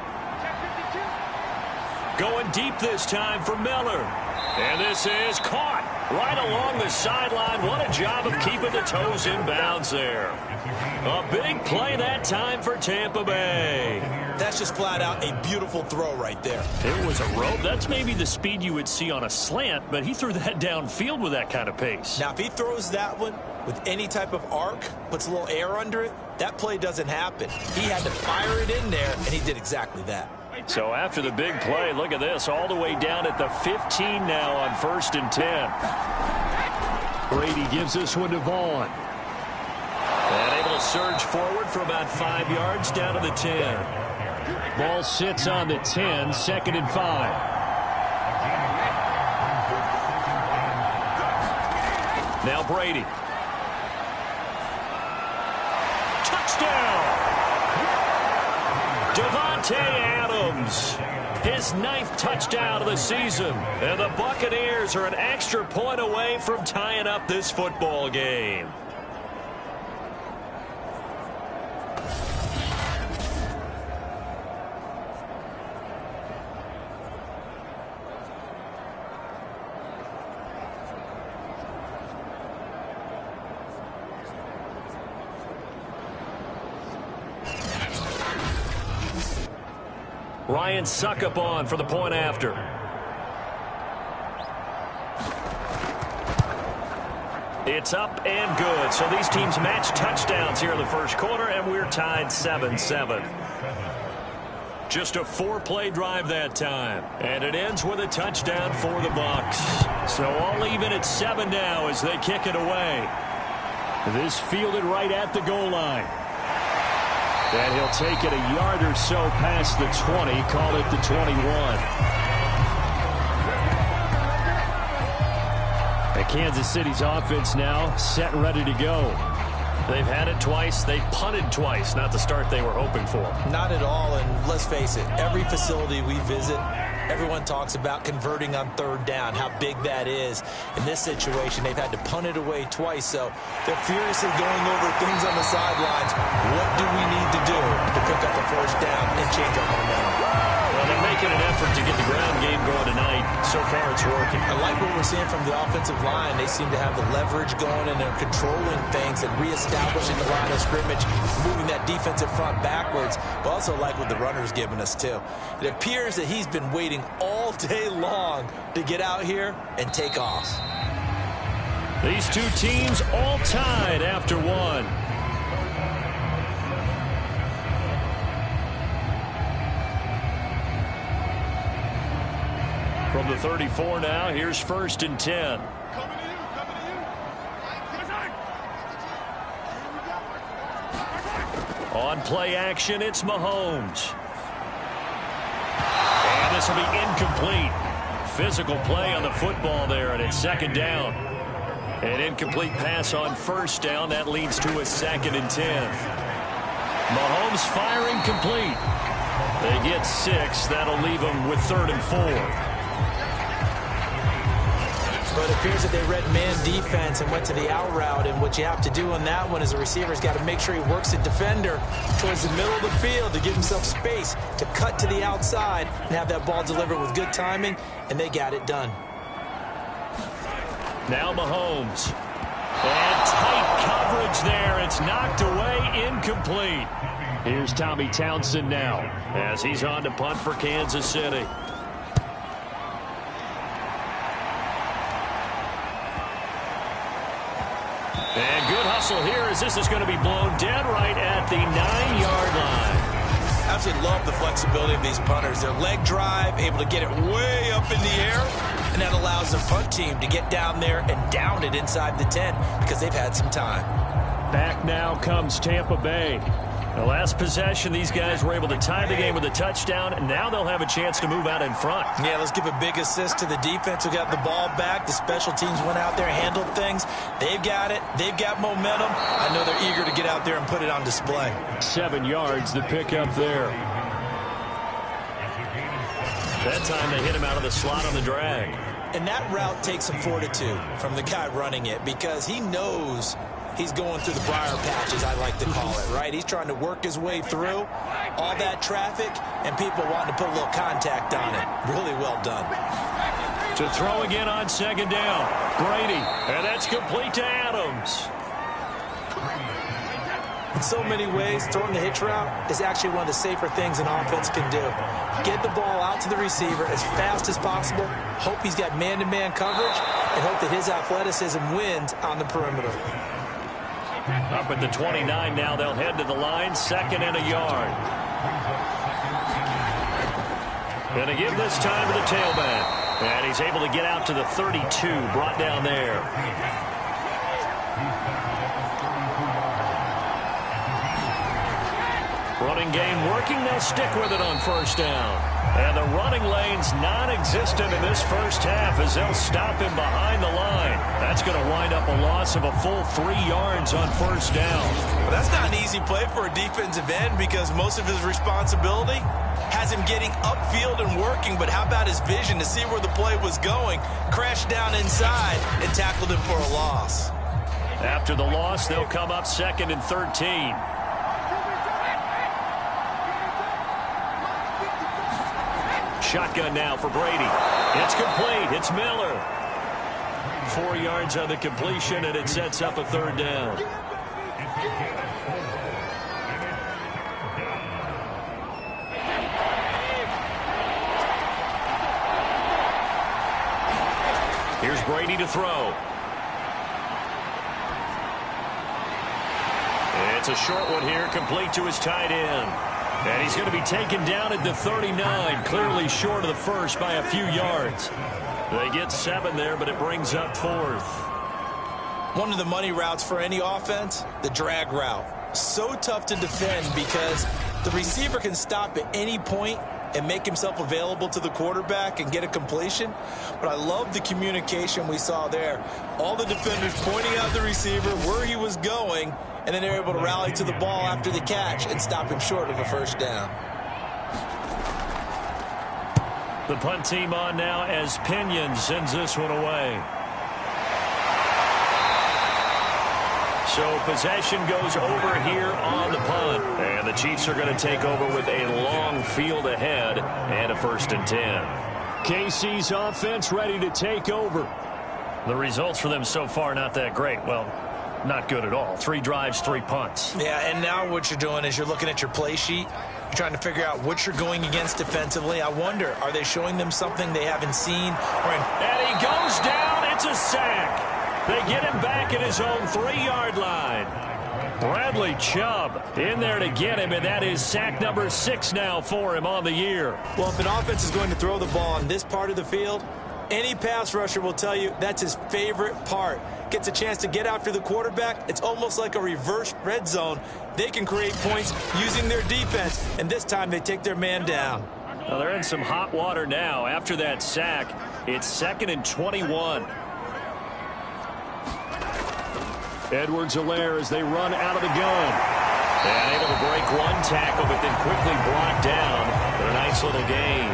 Going deep this time for Miller. And this is caught right along the sideline. What a job of keeping the toes in bounds there. A big play that time for Tampa Bay. That's just flat out a beautiful throw right there. It was a rope. That's maybe the speed you would see on a slant, but he threw that downfield with that kind of pace. Now, if he throws that one with any type of arc, puts a little air under it, that play doesn't happen. He had to fire it in there, and he did exactly that. So after the big play, look at this, all the way down at the 15 now on 1st and 10. Brady gives this one to Vaughn. And able to surge forward for about 5 yards down to the 10. Ball sits on the 10, 2nd and 5. Now Brady. Touchdown! Davante Adams, his 9th touchdown of the season. And the Buccaneers are an extra point away from tying up this football game. Ryan Suckup on for the point after. It's up and good. So these teams match touchdowns here in the first quarter, and we're tied 7-7. Just a 4-play drive that time. And it ends with a touchdown for the Bucs. So all even at 7 now as they kick it away. This fielded right at the goal line. And he'll take it a yard or so past the 20, call it the 21. And Kansas City's offense now set and ready to go. They've had it twice. They've punted twice. Not the start they were hoping for. Not at all, and let's face it, every facility we visit, everyone talks about converting on 3rd down, how big that is. In this situation, they've had to punt it away twice, so they're furiously going over things on the sidelines. What do we need to do to pick up the 1st down and change our momentum? Well, they're making an effort to get the ground game going tonight. So far, it's working. I like what we're seeing from the offensive line. They seem to have the leverage going, and they're controlling things and reestablishing the line of scrimmage, moving that defensive front backwards. But also like what the runner's giving us, too. It appears that he's been waiting all day long to get out here and take off. These two teams all tied after one. From the 34 now, here's 1st and 10. On play action, it's Mahomes. And this will be incomplete. Physical play on the football there, and it's 2nd down. An incomplete pass on 1st down. That leads to a 2nd and 10. Mahomes firing complete. They get 6. That'll leave them with 3rd and 4. But it appears that they read man defense and went to the out route. And what you have to do on that one is a receiver's got to make sure he works the defender towards the middle of the field to give himself space to cut to the outside and have that ball delivered with good timing. And they got it done. Now Mahomes. And tight coverage there. It's knocked away, incomplete. Here's Tommy Townsend now, as he's on to punt for Kansas City. And good hustle here as this is going to be blown dead right at the 9-yard line. I absolutely love the flexibility of these punters. Their leg drive, able to get it way up in the air, and that allows the punt team to get down there and down it inside the 10 because they've had some time. Back now comes Tampa Bay. The last possession, these guys were able to tie the game with a touchdown, and now they'll have a chance to move out in front. Yeah, let's give a big assist to the defense who got the ball back. The special teams went out there, handled things. They've got it. They've got momentum. I know they're eager to get out there and put it on display. 7 yards, the pickup there. That time they hit him out of the slot on the drag. And that route takes some fortitude from the guy running it because he knows he's going through the briar patches, I like to call it, right? He's trying to work his way through all that traffic and people wanting to put a little contact on it. Really well done. To throw again on second down. Brady, and that's complete to Adams. In so many ways, throwing the hitch route is actually one of the safer things an offense can do. Get the ball out to the receiver as fast as possible, hope he's got man-to-man coverage, and hope that his athleticism wins on the perimeter. Up at the 29 now, they'll head to the line, 2nd and a yard. Going to give this time to the tailback. And he's able to get out to the 32, brought down there. Running game working, they'll stick with it on 1st down. And the running lane's non-existent in this first half as they'll stop him behind the line. That's going to wind up a loss of a full 3 yards on 1st down. Well, that's not an easy play for a defensive end because most of his responsibility has him getting upfield and working, but how about his vision to see where the play was going, crashed down inside, and tackled him for a loss. After the loss, they'll come up 2nd and 13. Shotgun now for Brady. It's complete. It's Miller. 4 yards on the completion, and it sets up a 3rd down. Here's Brady to throw. It's a short one here, complete to his tight end. And he's going to be taken down at the 39, clearly short of the first by a few yards. They get 7 there, but it brings up 4th. One of the money routes for any offense, the drag route. So tough to defend because the receiver can stop at any point and make himself available to the quarterback and get a completion. But I love the communication we saw there. All the defenders pointing out the receiver, where he was going, and then they're able to rally to the ball after the catch and stop him short of a 1st down. The punt team on now as Pinion sends this one away. So possession goes over here on the punt. And the Chiefs are going to take over with a long field ahead and a 1st and 10. KC's offense ready to take over. The results for them so far not that great. Well, not good at all. 3 drives, 3 punts. Yeah, and now what you're doing is you're looking at your play sheet. You're trying to figure out what you're going against defensively. I wonder, are they showing them something they haven't seen? And he goes down. It's a sack. They get him back at his own 3-yard line. Bradley Chubb in there to get him, and that is sack number 6 now for him on the year. Well, if an offense is going to throw the ball on this part of the field, any pass rusher will tell you that's his favorite part. Gets a chance to get after the quarterback. It's almost like a reverse red zone. They can create points using their defense, and this time they take their man down. Well, they're in some hot water now. After that sack, it's 2nd and 21. Edwards-Helaire as they run out of the gun. And able to break one tackle, but then quickly brought down for a nice little gain.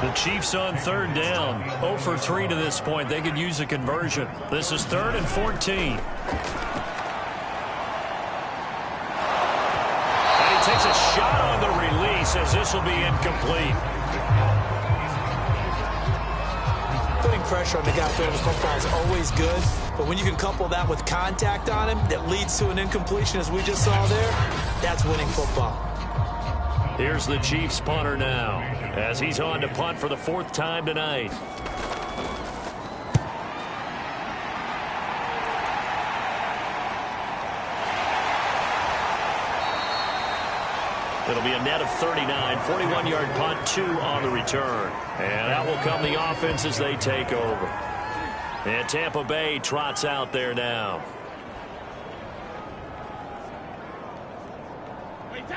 The Chiefs on 3rd down. 0 for 3 to this point. They could use a conversion. This is 3rd and 14. And he takes a shot on the release as this will be incomplete. Putting pressure on the guy throwing the football is always good, but when you can couple that with contact on him that leads to an incompletion as we just saw there, that's winning football. Here's the Chiefs punter now as he's on to punt for the 4th time tonight. It'll be a net of 39, 41-yard punt, 2 on the return. And out will come the offense as they take over. And Tampa Bay trots out there now.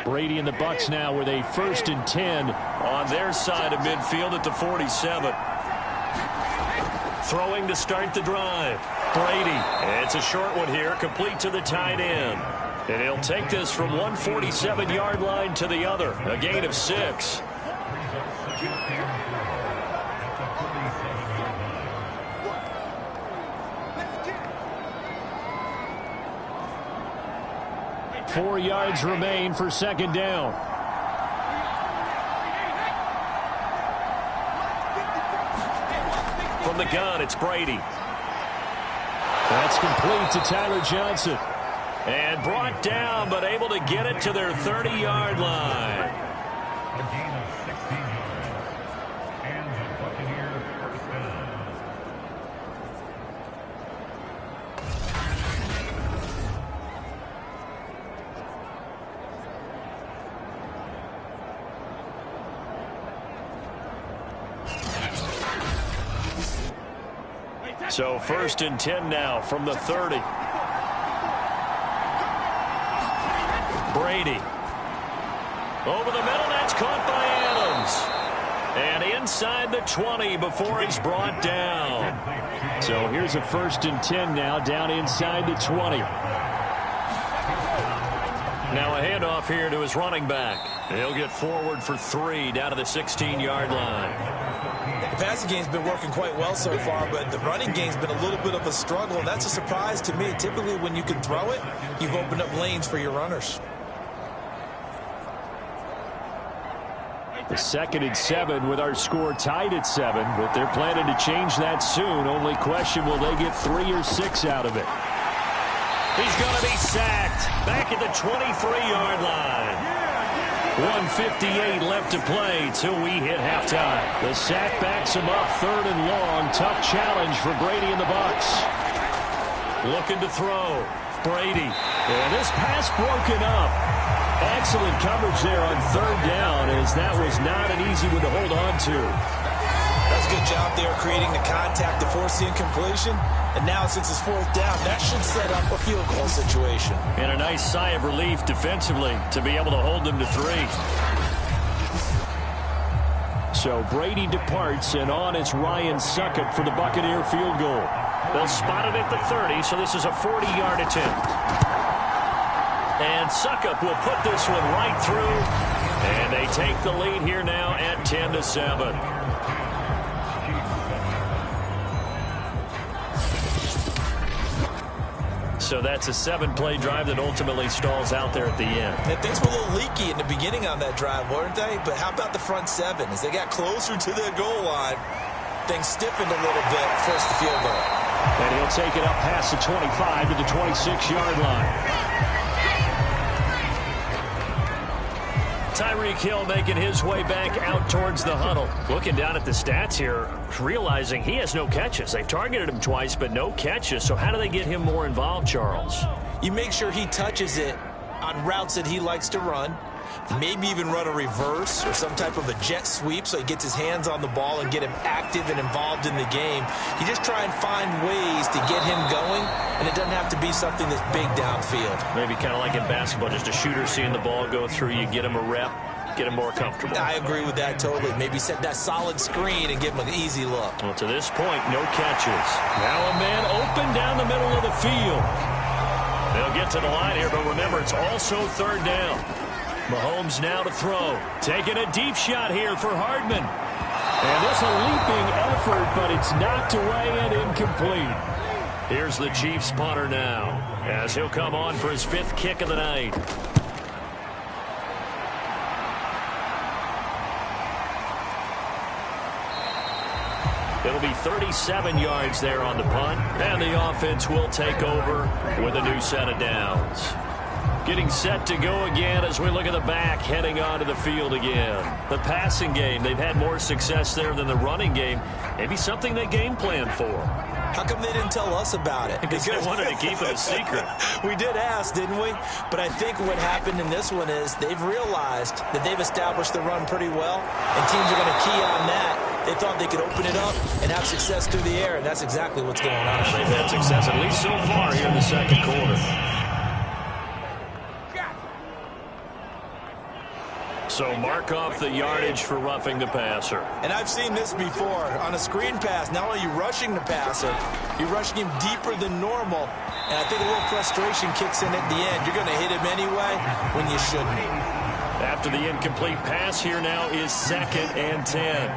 Brady and the Bucs now with a 1st and 10 on their side of midfield at the 47. Throwing to start the drive. Brady. It's a short one here, complete to the tight end. And he'll take this from 147-yard line to the other. A gain of 6. Four yards remain for 2nd down. From the gun, it's Brady. That's complete to Tyler Johnson. And brought down, but able to get it to their 30-yard line. A gain of 16 yards. And the Buccaneers first down. So 1st and 10 now from the 30. Brady. Over the middle, that's caught by Adams. And inside the 20 before he's brought down. So here's a 1st and 10 now down inside the 20. Now a handoff here to his running back. He'll get forward for 3 down to the 16-yard line. The passing game's been working quite well so far, but the running game's been a little bit of a struggle, and that's a surprise to me. Typically, when you can throw it, you've opened up lanes for your runners. The 2nd and 7 with our score tied at 7, but they're planning to change that soon. Only question, will they get 3 or 6 out of it? He's going to be sacked back at the 23-yard line. 1:58 left to play till we hit halftime. The sack backs him up, 3rd and long. Tough challenge for Brady and the Bucs. Looking to throw. Brady. And this pass broken up. Excellent coverage there on 3rd down, as that was not an easy one to hold on to. That's a good job there creating the contact to force the incompletion. And now, since it's 4th down, that should set up a field goal situation. And a nice sigh of relief defensively to be able to hold them to 3. So Brady departs, and on it's Ryan Succop for the Buccaneer field goal. They'll spot it at the 30, so this is a 40-yard attempt. And Succop will put this one right through. And they take the lead here now at 10-7. So that's a 7-play drive that ultimately stalls out there at the end. And things were a little leaky in the beginning on that drive, weren't they? But how about the front 7? As they got closer to their goal line, things stiffened a little bit, forced the field goal. And he'll take it up past the 25 to the 26-yard line. Tyreek Hill making his way back out towards the huddle. Looking down at the stats here, realizing he has no catches. They've targeted him twice, but no catches. So how do they get him more involved, Charles? You make sure he touches it on routes that he likes to run. Maybe even run a reverse or some type of a jet sweep so he gets his hands on the ball and get him active and involved in the game. You just try and find ways to get him going, and it doesn't have to be something that's big downfield. Maybe kind of like in basketball, just a shooter seeing the ball go through, you get him a rep, get him more comfortable. I agree with that totally. Maybe set that solid screen and give him an easy look. Well, to this point, no catches. Now a man open down the middle of the field. They'll get to the line here, but remember, it's also 3rd down. Mahomes now to throw. Taking a deep shot here for Hardman. And it's a leaping effort, but it's knocked away and incomplete. Here's the Chiefs punter now, as he'll come on for his 5th kick of the night. It'll be 37 yards there on the punt, and the offense will take over with a new set of downs. Getting set to go again as we look at the back, heading onto the field again. The passing game, they've had more success there than the running game. Maybe something they game plan for. How come they didn't tell us about it? Because they wanted to keep it a secret. We did ask, didn't we? But I think what happened in this one is they've realized that they've established the run pretty well, and teams are going to key on that. They thought they could open it up and have success through the air, and that's exactly what's going on. They've had success at least so far here in the second quarter. So mark off the yardage for roughing the passer. And I've seen this before. On a screen pass, not only are you rushing the passer, you're rushing him deeper than normal. And I think a little frustration kicks in at the end. You're going to hit him anyway when you shouldn't. After the incomplete pass, here now is 2nd and 10.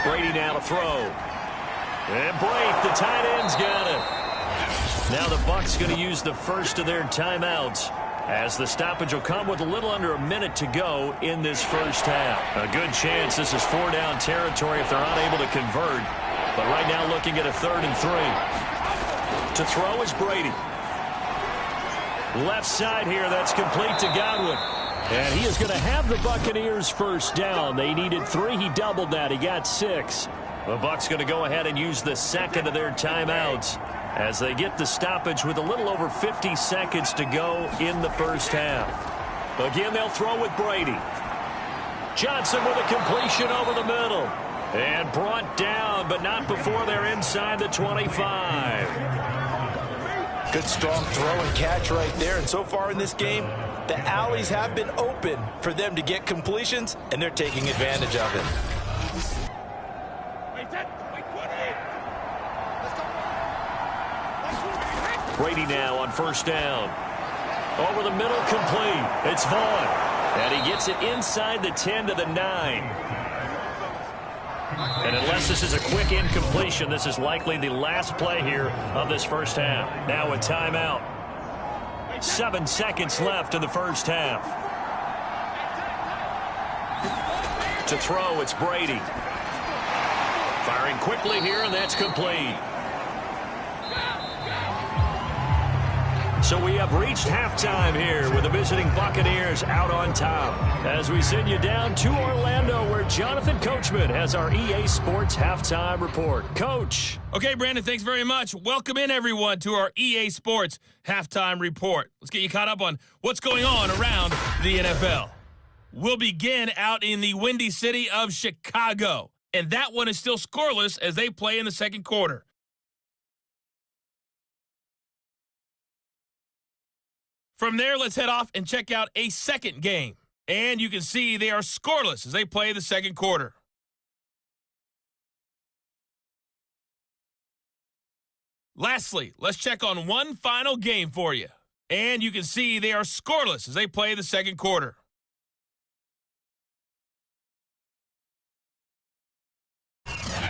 Brady now to throw. And Blake, the tight end's got it. Now the Bucs going to use the first of their timeouts, as the stoppage will come with a little under a minute to go in this first half. A good chance this is 4-down territory if they're unable to convert. But right now looking at a 3rd and 3. To throw is Brady. Left side here, that's complete to Godwin. And he is going to have the Buccaneers first down. They needed 3. He doubled that. He got 6. The Bucs going to go ahead and use the second of their timeouts as they get the stoppage with a little over 50 seconds to go in the first half. Again, they'll throw with Brady. Johnson with a completion over the middle. And brought down, but not before they're inside the 25. Good strong throw and catch right there. And so far in this game, the alleys have been open for them to get completions, and they're taking advantage of it. Brady now on first down. Over the middle, complete. It's Vaughn. And he gets it inside the 10 to the 9. And unless this is a quick incompletion, this is likely the last play here of this first half. Now a timeout. 7 seconds left in the first half. To throw, it's Brady. Firing quickly here, and that's complete. So we have reached halftime here with the visiting Buccaneers out on top. As we send you down to Orlando, where Jonathan Coachman has our EA Sports Halftime Report. Coach. Okay, Brandon, thanks very much. Welcome in, everyone, to our EA Sports Halftime Report. Let's get you caught up on what's going on around the NFL. We'll begin out in the windy city of Chicago, and that one is still scoreless as they play in the second quarter. From there, let's head off and check out a second game. And you can see they are scoreless as they play the second quarter. Lastly, let's check on one final game for you. And you can see they are scoreless as they play the second quarter.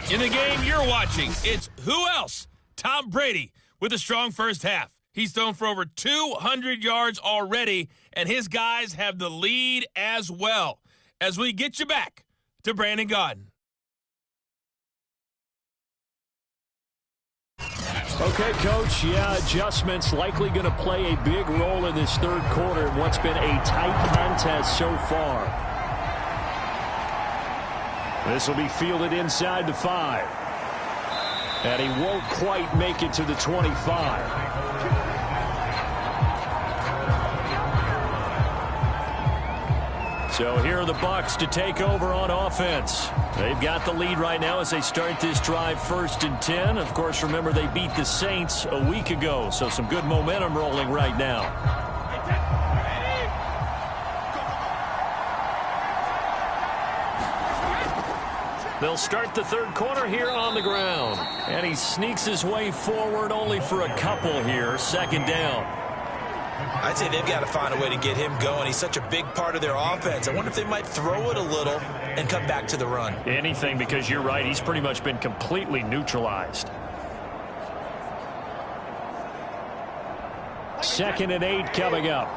In the game you're watching, it's who else? Tom Brady with a strong first half. He's thrown for over 200 yards already, and his guys have the lead as well. As we get you back to Brandon Gaudin. Okay, Coach, adjustments likely going to play a big role in this third quarter in what's been a tight contest so far. This will be fielded inside the 5. And he won't quite make it to the 25. So here are the Bucs to take over on offense. They've got the lead right now as they start this drive 1st and 10. Of course, remember they beat the Saints a week ago, so some good momentum rolling right now. They'll start the third quarter here on the ground. And he sneaks his way forward only for a couple here. Second down. I'd say they've got to find a way to get him going. He's such a big part of their offense. I wonder if they might throw it a little and come back to the run. Anything, because you're right. He's pretty much been completely neutralized. 2nd and 8 coming up.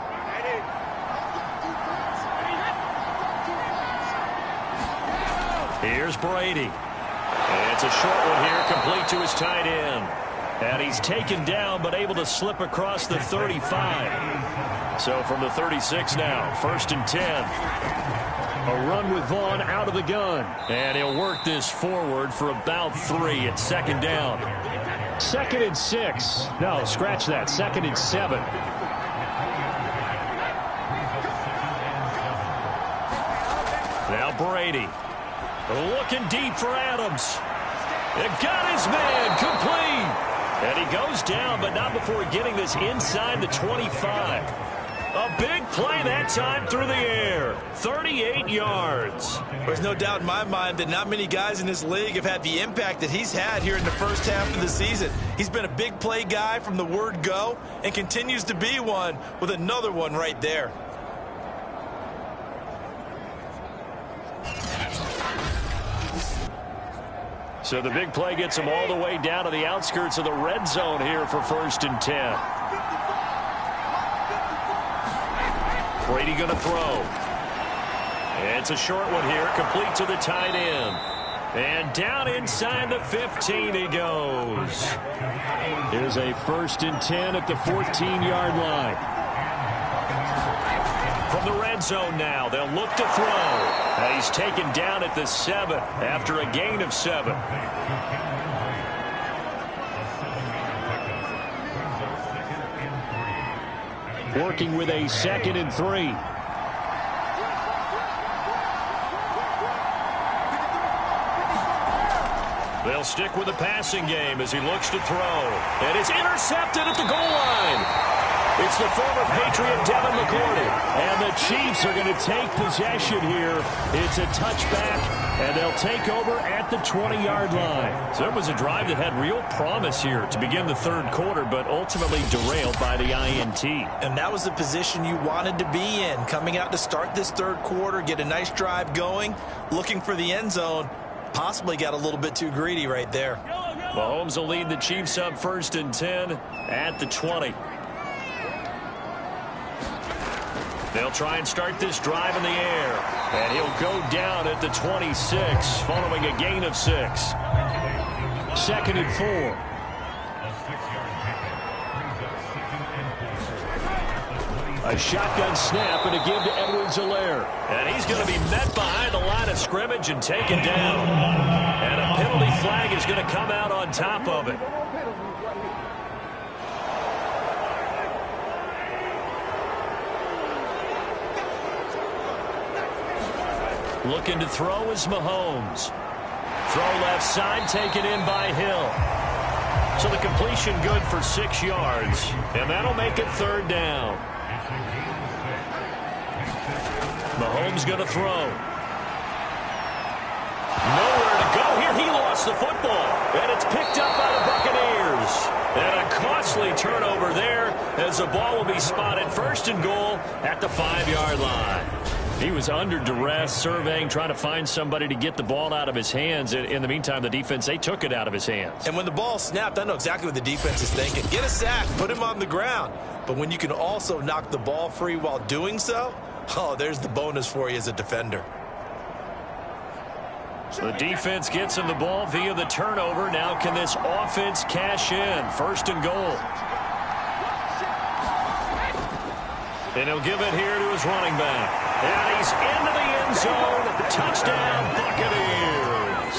Here's Brady. And it's a short one here, complete to his tight end. And he's taken down, but able to slip across the 35. So from the 36 now, 1st and 10. A run with Vaughn out of the gun. And he'll work this forward for about 3 at second down. Second and 6. No, scratch that. Second and 7. Now Brady. Looking deep for Adams. It got his man complete. And he goes down, but not before getting this inside the 25. A big play that time through the air. 38 yards. There's no doubt in my mind that not many guys in this league have had the impact that he's had here in the first half of the season. He's been a big play guy from the word go and continues to be one with another one right there. So the big play gets him all the way down to the outskirts of the red zone here for 1st and 10. Brady going to throw. It's a short one here, complete to the tight end. And down inside the 15 he goes. Here's a 1st and 10 at the 14-yard line. From the red zone now, they'll look to throw. And he's taken down at the 7 after a gain of 7. Working with a 2nd and 3. They'll stick with the passing game as he looks to throw. And it's intercepted at the goal line. It's the former Patriot Devin McCourty. And the Chiefs are going to take possession here. It's a touchback, and they'll take over at the 20-yard line. So it was a drive that had real promise here to begin the third quarter, but ultimately derailed by the INT. And that was the position you wanted to be in. Coming out to start this third quarter, get a nice drive going, looking for the end zone. Possibly got a little bit too greedy right there. Mahomes will lead the Chiefs up 1st and 10 at the 20. They'll try and start this drive in the air. And he'll go down at the 26 following a gain of 6. 2nd and 4. A shotgun snap and a give to Edwards-Helaire. And he's going to be met behind the line of scrimmage and taken down. And a penalty flag is going to come out on top of it. Looking to throw is Mahomes. Throw left side, taken in by Hill. So the completion good for 6 yards. And that'll make it 3rd down. Mahomes going to throw. Nowhere to go here. He lost the football. And it's picked up by the Buccaneers. And a costly turnover there as the ball will be spotted 1st and goal at the 5-yard line. He was under duress, surveying, trying to find somebody to get the ball out of his hands. In the meantime, the defense, they took it out of his hands. And when the ball snapped, I know exactly what the defense is thinking. Get a sack, put him on the ground. But when you can also knock the ball free while doing so, oh, there's the bonus for you as a defender. The defense gets him the ball via the turnover. Now can this offense cash in? 1st and goal. And he'll give it here to his running back. And he's into the end zone. Touchdown, Buccaneers.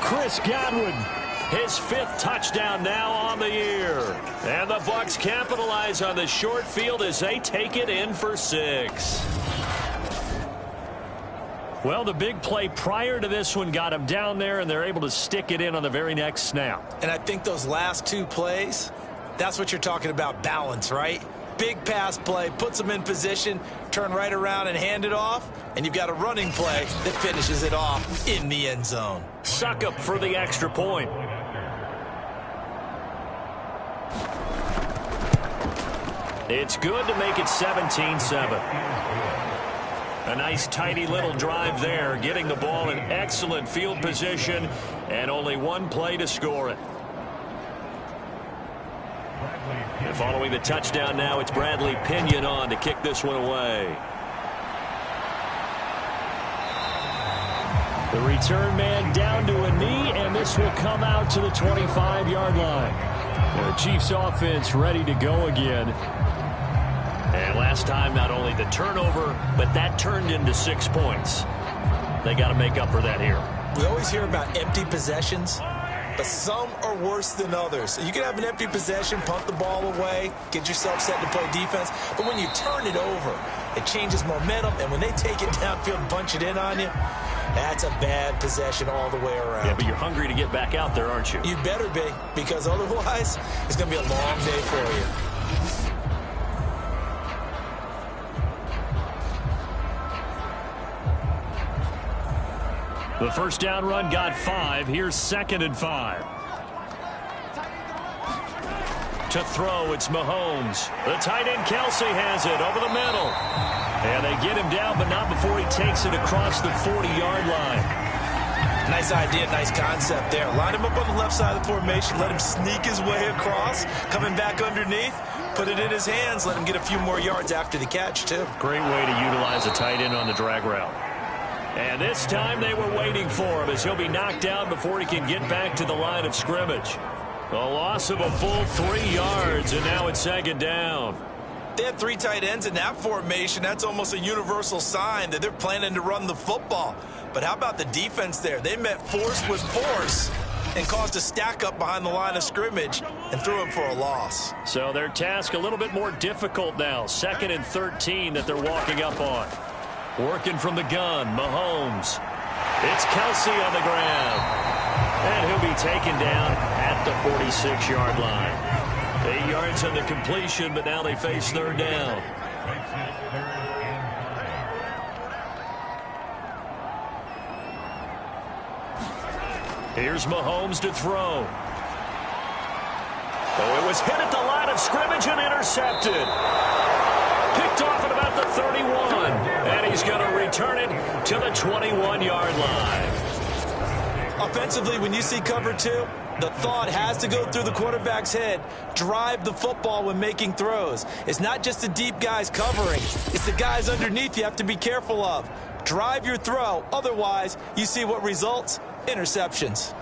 Chris Godwin, his 5th touchdown now on the year. And the Bucs capitalize on the short field as they take it in for 6. Well, the big play prior to this one got him down there, and they're able to stick it in on the very next snap. And I think those last 2 plays, that's what you're talking about, balance, right? Big pass play, puts them in position, turn right around and hand it off, and you've got a running play that finishes it off in the end zone. Suck up for the extra point. It's good to make it 17-7. A nice, tidy little drive there, getting the ball in excellent field position, and only 1 play to score it. And following the touchdown now, it's Bradley Pinion on to kick this one away. The return man down to a knee, and this will come out to the 25-yard line. The Chiefs offense ready to go again. And last time, not only the turnover, but that turned into 6 points. They got to make up for that here. We always hear about empty possessions. but some are worse than others. You can have an empty possession, punt the ball away, get yourself set to play defense, but when you turn it over, it changes momentum, and when they take it downfield and punch it in on you, that's a bad possession all the way around. Yeah, but you're hungry to get back out there, aren't you? You better be, because otherwise, it's going to be a long day for you. The first down run got 5. Here's 2nd and 5. To throw, it's Mahomes. The tight end, Kelsey, has it over the middle. And they get him down, but not before he takes it across the 40-yard line. Nice idea, nice concept there. Line him up on the left side of the formation, let him sneak his way across, coming back underneath, put it in his hands, let him get a few more yards after the catch, too. Great way to utilize a tight end on the drag route. And this time they were waiting for him as he'll be knocked down before he can get back to the line of scrimmage. A loss of a full 3 yards, and now it's 2nd down. They had 3 tight ends in that formation. That's almost a universal sign that they're planning to run the football. But how about the defense there? They met force with force and caused a stack up behind the line of scrimmage and threw him for a loss. So their task a little bit more difficult now. 2nd and 13 that they're walking up on. Working from the gun, Mahomes. It's Kelsey on the ground. And he'll be taken down at the 46-yard line. 8 yards on the completion, but now they face 3rd down. Here's Mahomes to throw. Oh, it was hit at the line of scrimmage and intercepted. Picked off at about the 31. And he's going to return it to the 21-yard line. Offensively, when you see cover 2, the thought has to go through the quarterback's head. Drive the football when making throws. It's not just the deep guys covering. It's the guys underneath you have to be careful of. Drive your throw. Otherwise, you see what results? Interceptions.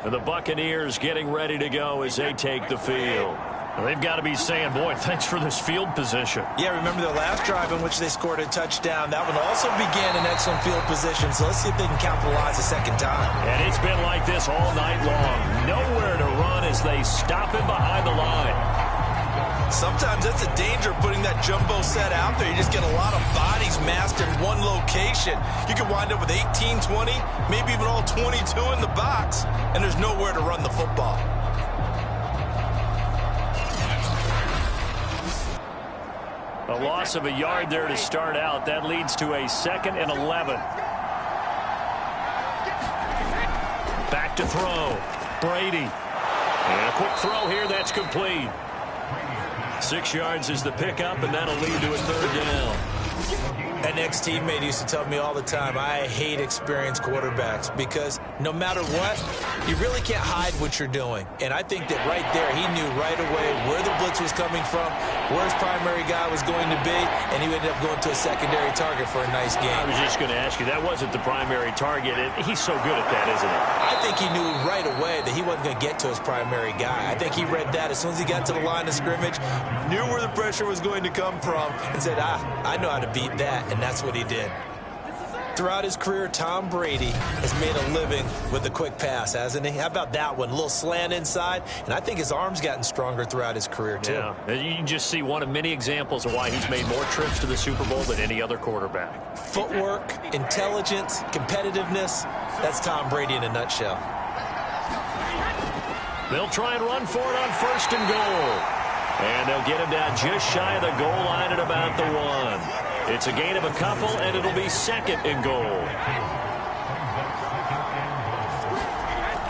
And the Buccaneers getting ready to go as they take the field. Well, they've got to be saying, boy, thanks for this field position. Yeah, remember their last drive in which they scored a touchdown. That one also began in excellent field position, so let's see if they can capitalize a second time. And it's been like this all night long. Nowhere to run as they stop him behind the line. Sometimes that's a danger putting that jumbo set out there. You just get a lot of bodies massed in one location. You could wind up with 18, 20, maybe even all 22 in the box, and there's nowhere to run the football. A loss of a yard there to start out. That leads to a 2nd and 11. Back to throw. Brady. And a quick throw here. That's complete. 6 yards is the pickup, and that'll lead to a 3rd down. An ex-teammate used to tell me all the time, I hate experienced quarterbacks because no matter what, you really can't hide what you're doing. And I think that right there, he knew right away where the blitz was coming from, where his primary guy was going to be, and he ended up going to a secondary target for a nice game. I was just going to ask you, that wasn't the primary target. He's so good at that, isn't he? I think he knew right away that he wasn't going to get to his primary guy. I think he read that as soon as he got to the line of scrimmage, knew where the pressure was going to come from, and said, I know how to beat that, and that's what he did. Throughout his career, Tom Brady has made a living with the quick pass, hasn't he? How about that one? A little slant inside, and I think his arm's gotten stronger throughout his career, too. Yeah, you can just see one of many examples of why he's made more trips to the Super Bowl than any other quarterback. Footwork, intelligence, competitiveness, that's Tom Brady in a nutshell. They'll try and run for it on 1st and goal. And they'll get him down just shy of the goal line at about the 1. It's a gain of a couple, and it'll be 2nd and goal.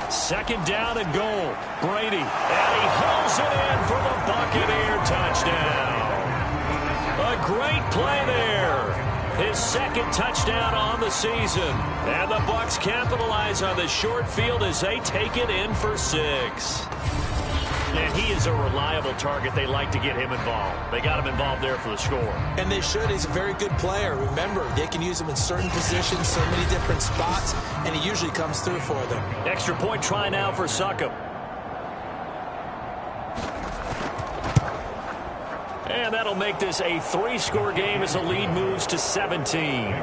2nd down and goal. Brady, and he hauls it in for the Buccaneer touchdown. A great play there. His 2nd touchdown on the season. And the Bucs capitalize on the short field as they take it in for 6. And he is a reliable target. They like to get him involved. They got him involved there for the score. And they should. He's a very good player. Remember, they can use him in certain positions, so many different spots, and he usually comes through for them. Extra point try now for Succop. And that'll make this a 3-score game as the lead moves to 17.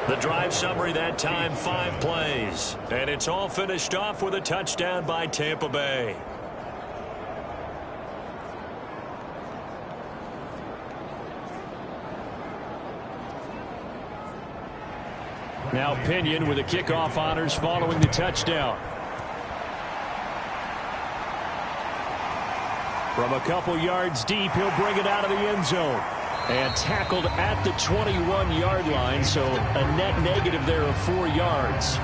The drive summary that time, 5 plays. And it's all finished off with a touchdown by Tampa Bay. Now Pinion with the kickoff honors following the touchdown. From a couple yards deep, he'll bring it out of the end zone. And tackled at the 21-yard line, so a net negative there of 4 yards.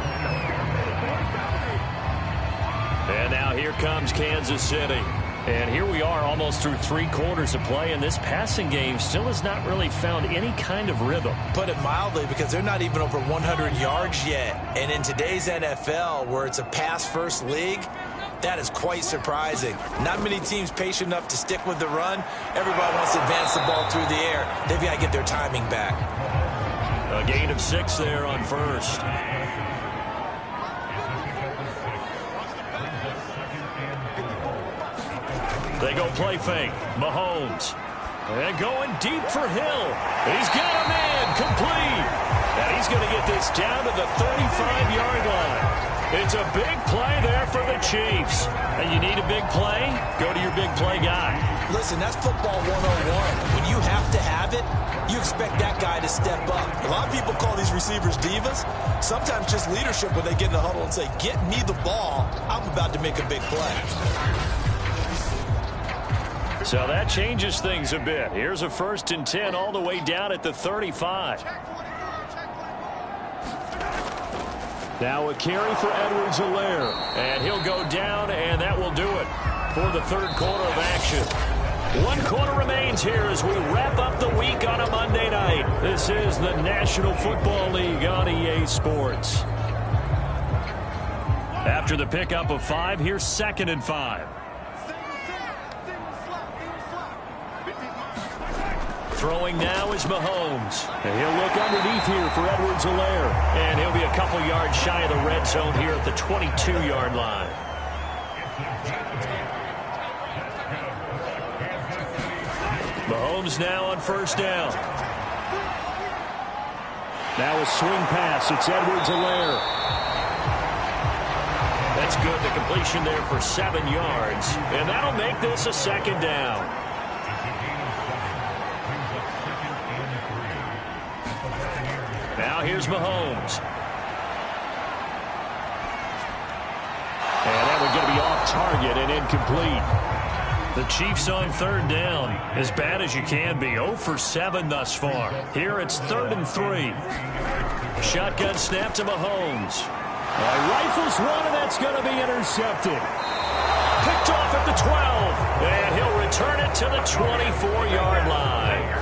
And now here comes Kansas City. And here we are almost through 3 quarters of play, and this passing game still has not really found any kind of rhythm. Put it mildly, because they're not even over 100 yards yet. And in today's NFL, where it's a pass-first league, that is quite surprising. Not many teams patient enough to stick with the run. Everybody wants to advance the ball through the air. They've got to get their timing back. A gain of 6 there on first. They go play fake. Mahomes. And going deep for Hill. He's got a man complete. And he's going to get this down to the 35-yard line. It's a big play there for the Chiefs. And you need a big play? Go to your big play guy. Listen, that's football 101. When you have to have it, you expect that guy to step up. A lot of people call these receivers divas. Sometimes just leadership when they get in the huddle and say, get me the ball. I'm about to make a big play. So that changes things a bit. Here's a 1st and 10 all the way down at the 35. Now a carry for Edwards-Helaire. And he'll go down, and that will do it for the 3rd quarter of action. 1 quarter remains here as we wrap up the week on a Monday night. This is the National Football League on EA Sports. After the pickup of 5, here's 2nd and 5. Throwing now is Mahomes. And he'll look underneath here for Edwards-Helaire. And he'll be a couple yards shy of the red zone here at the 22-yard line. Mahomes now on 1st down. Now a swing pass. It's Edwards-Helaire. That's good. The completion there for 7 yards. And that'll make this a 2nd down. Now here's Mahomes. And that one's going to be off target and incomplete. The Chiefs on 3rd down. As bad as you can be. 0 for 7 thus far. Here it's 3rd and 3. Shotgun snap to Mahomes. Rifles one, and that's going to be intercepted. Picked off at the 12. And he'll return it to the 24-yard line.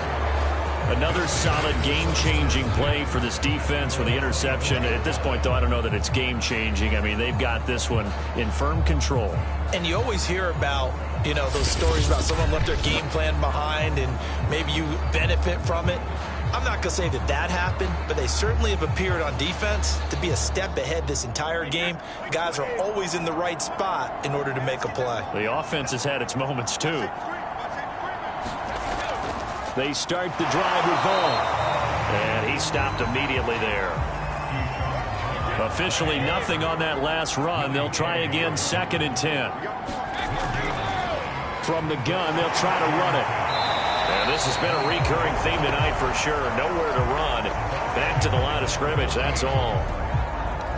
Another solid game-changing play for this defense with the interception. At this point, though, I don't know that it's game-changing. I mean, they've got this one in firm control. And you always hear about, you know, those stories about someone left their game plan behind and maybe you benefit from it. I'm not going to say that that happened, but they certainly have appeared on defense to be a step ahead this entire game. Guys are always in the right spot in order to make a play. The offense has had its moments, too. They start the drive with Vaughn. And he stopped immediately there. Officially nothing on that last run. They'll try again, 2nd and 10. From the gun, they'll try to run it. And this has been a recurring theme tonight for sure. Nowhere to run. Back to the line of scrimmage, that's all.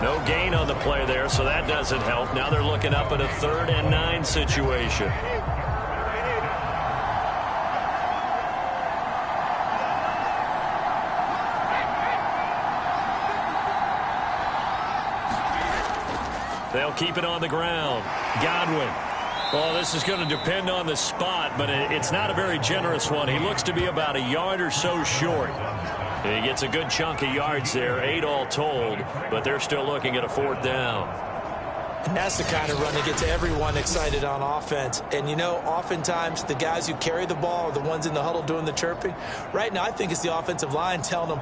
No gain on the play there, so that doesn't help. Now they're looking up at a 3rd and 9 situation. They'll keep it on the ground. Godwin. Well, this is going to depend on the spot, but it's not a very generous one. He looks to be about a yard or so short. He gets a good chunk of yards there, 8 all told, but they're still looking at a 4th down. And that's the kind of run that gets everyone excited on offense. And, you know, oftentimes the guys who carry the ball are the ones in the huddle doing the chirping. Right now, I think it's the offensive line telling them,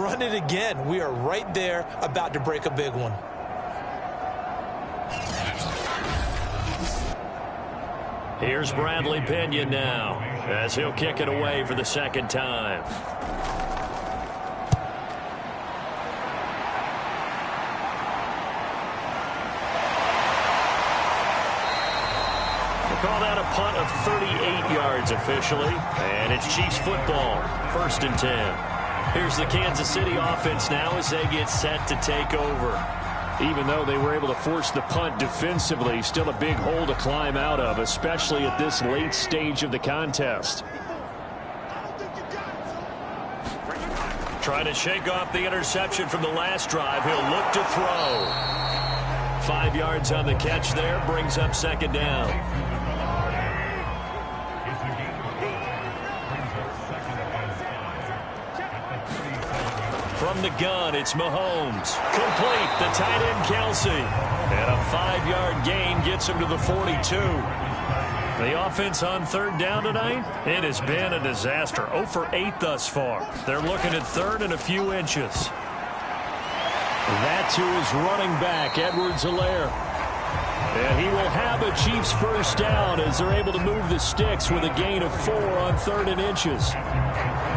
run it again. We are right there about to break a big one. Here's Bradley Pinion now, as he'll kick it away for the 2nd time. Call that a punt of 38 yards officially. And it's Chiefs football, 1st and 10. Here's the Kansas City offense now as they get set to take over. Even though they were able to force the punt defensively, still a big hole to climb out of, especially at this late stage of the contest. Trying to shake off the interception from the last drive. He'll look to throw. 5 yards on the catch there, brings up 2nd down. From the gun, it's Mahomes. Complete, the tight end Kelsey. And a 5-yard gain gets him to the 42. The offense on 3rd down tonight, it has been a disaster. 0 for 8 thus far. They're looking at 3rd and a few inches. That to his running back, Edwards-Helaire. And he will have a Chiefs 1st down as they're able to move the sticks with a gain of 4 on 3rd and inches.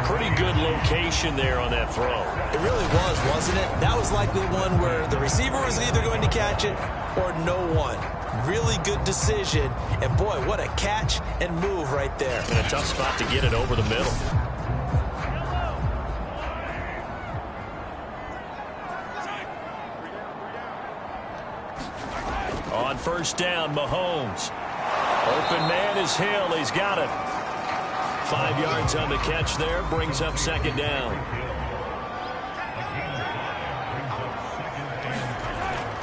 Pretty good location there on that throw. It really was, wasn't it? That was likely one where the receiver was either going to catch it or no one. Really good decision. And, boy, what a catch and move right there. And a tough spot to get it over the middle. On 1st down, Mahomes. Open man is Hill. He's got it. 5 yards on the catch there, brings up 2nd down.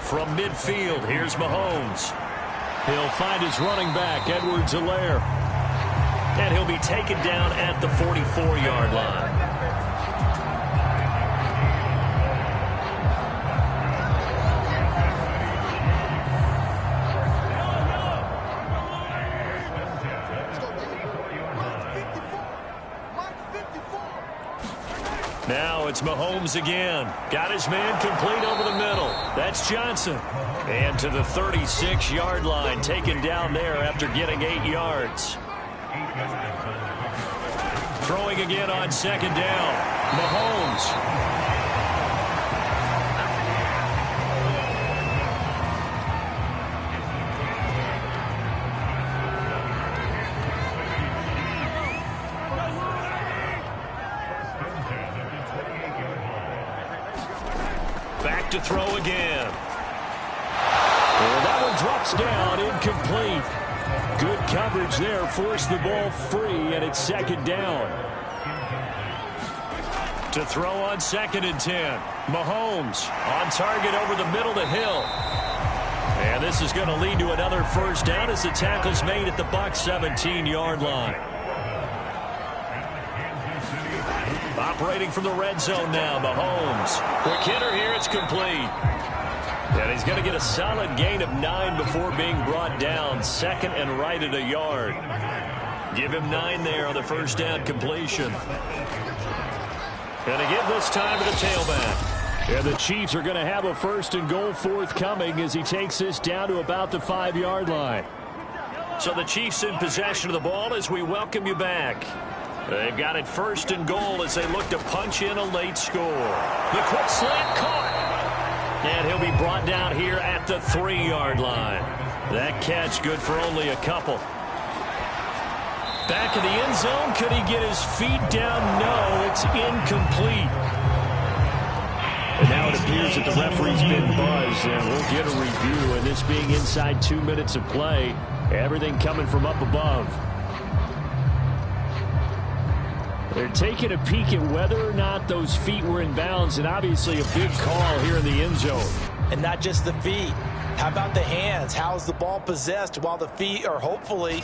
From midfield, here's Mahomes. He'll find his running back, Edwards-Helaire. And he'll be taken down at the 44-yard line. Now it's Mahomes again. Got his man complete over the middle. That's Johnson. And to the 36-yard line, taken down there after getting 8 yards. Throwing again on 2nd down. Mahomes. To throw again. And that one drops down, incomplete. Good coverage there, forced the ball free, and it's 2nd down. To throw on 2nd and 10. Mahomes on target over the middle to Hill. And this is going to lead to another 1st down as the tackle's made at the Bucs 17-yard line. Operating from the red zone now, Mahomes. Quick hitter here, it's complete. And he's going to get a solid gain of 9 before being brought down. 2nd and right at a yard. Give him 9 there on the 1st down completion. And to give this time to the tailback. And the Chiefs are going to have a 1st and goal forthcoming as he takes this down to about the 5-yard line. So the Chiefs in possession of the ball as we welcome you back. They've got it 1st and goal as they look to punch in a late score. The quick slant caught. And he'll be brought down here at the 3-yard line. That catch good for only a couple. Back in the end zone. Could he get his feet down? No, it's incomplete. And now it appears that the referee's been buzzed, and we'll get a review. And this being inside 2 minutes of play, everything coming from up above. They're taking a peek at whether or not those feet were in bounds, and obviously a big call here in the end zone. And not just the feet. How about the hands? How's the ball possessed while the feet are hopefully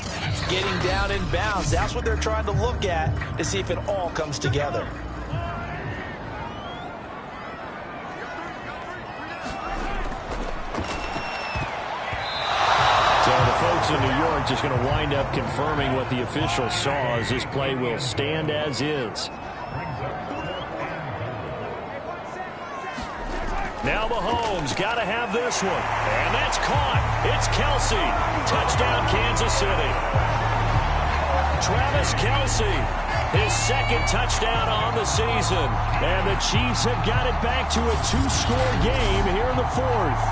getting down in bounds? That's what they're trying to look at to see if it all comes together. So the folks in New York just going to wind up confirming what the officials saw as this play will stand as is. Now Mahomes got to have this one. And that's caught. It's Kelsey. Touchdown, Kansas City. Travis Kelsey, his 2nd touchdown on the season. And the Chiefs have got it back to a 2-score game here in the 4th.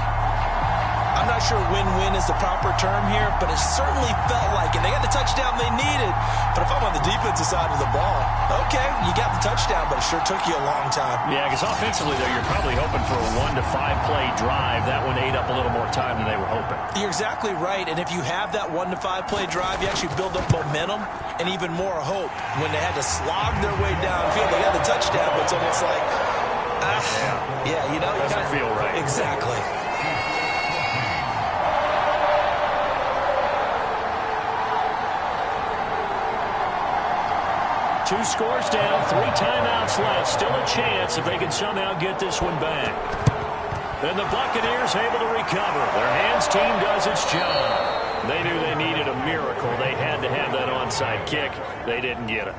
I'm not sure win-win is the proper term here, but it certainly felt like it. They got the touchdown they needed. But if I'm on the defensive side of the ball, okay, you got the touchdown, but it sure took you a long time. Yeah, because offensively, though, you're probably hoping for a 1 to 5 play drive. That one ate up a little more time than they were hoping. You're exactly right, and if you have that 1 to 5 play drive, you actually build up momentum and even more hope. When they had to slog their way downfield, they got the touchdown, but it's almost like, yeah, you know, it doesn't feel right. Exactly. Two scores down, 3 timeouts left. Still a chance if they can somehow get this one back. And the Buccaneers able to recover. Their hands team does its job. They knew they needed a miracle. They had to have that onside kick. They didn't get it.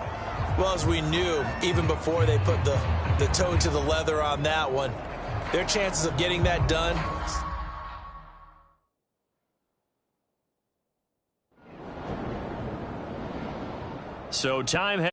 Well, as we knew, even before they put the toe to the leather on that one, their chances of getting that done. So time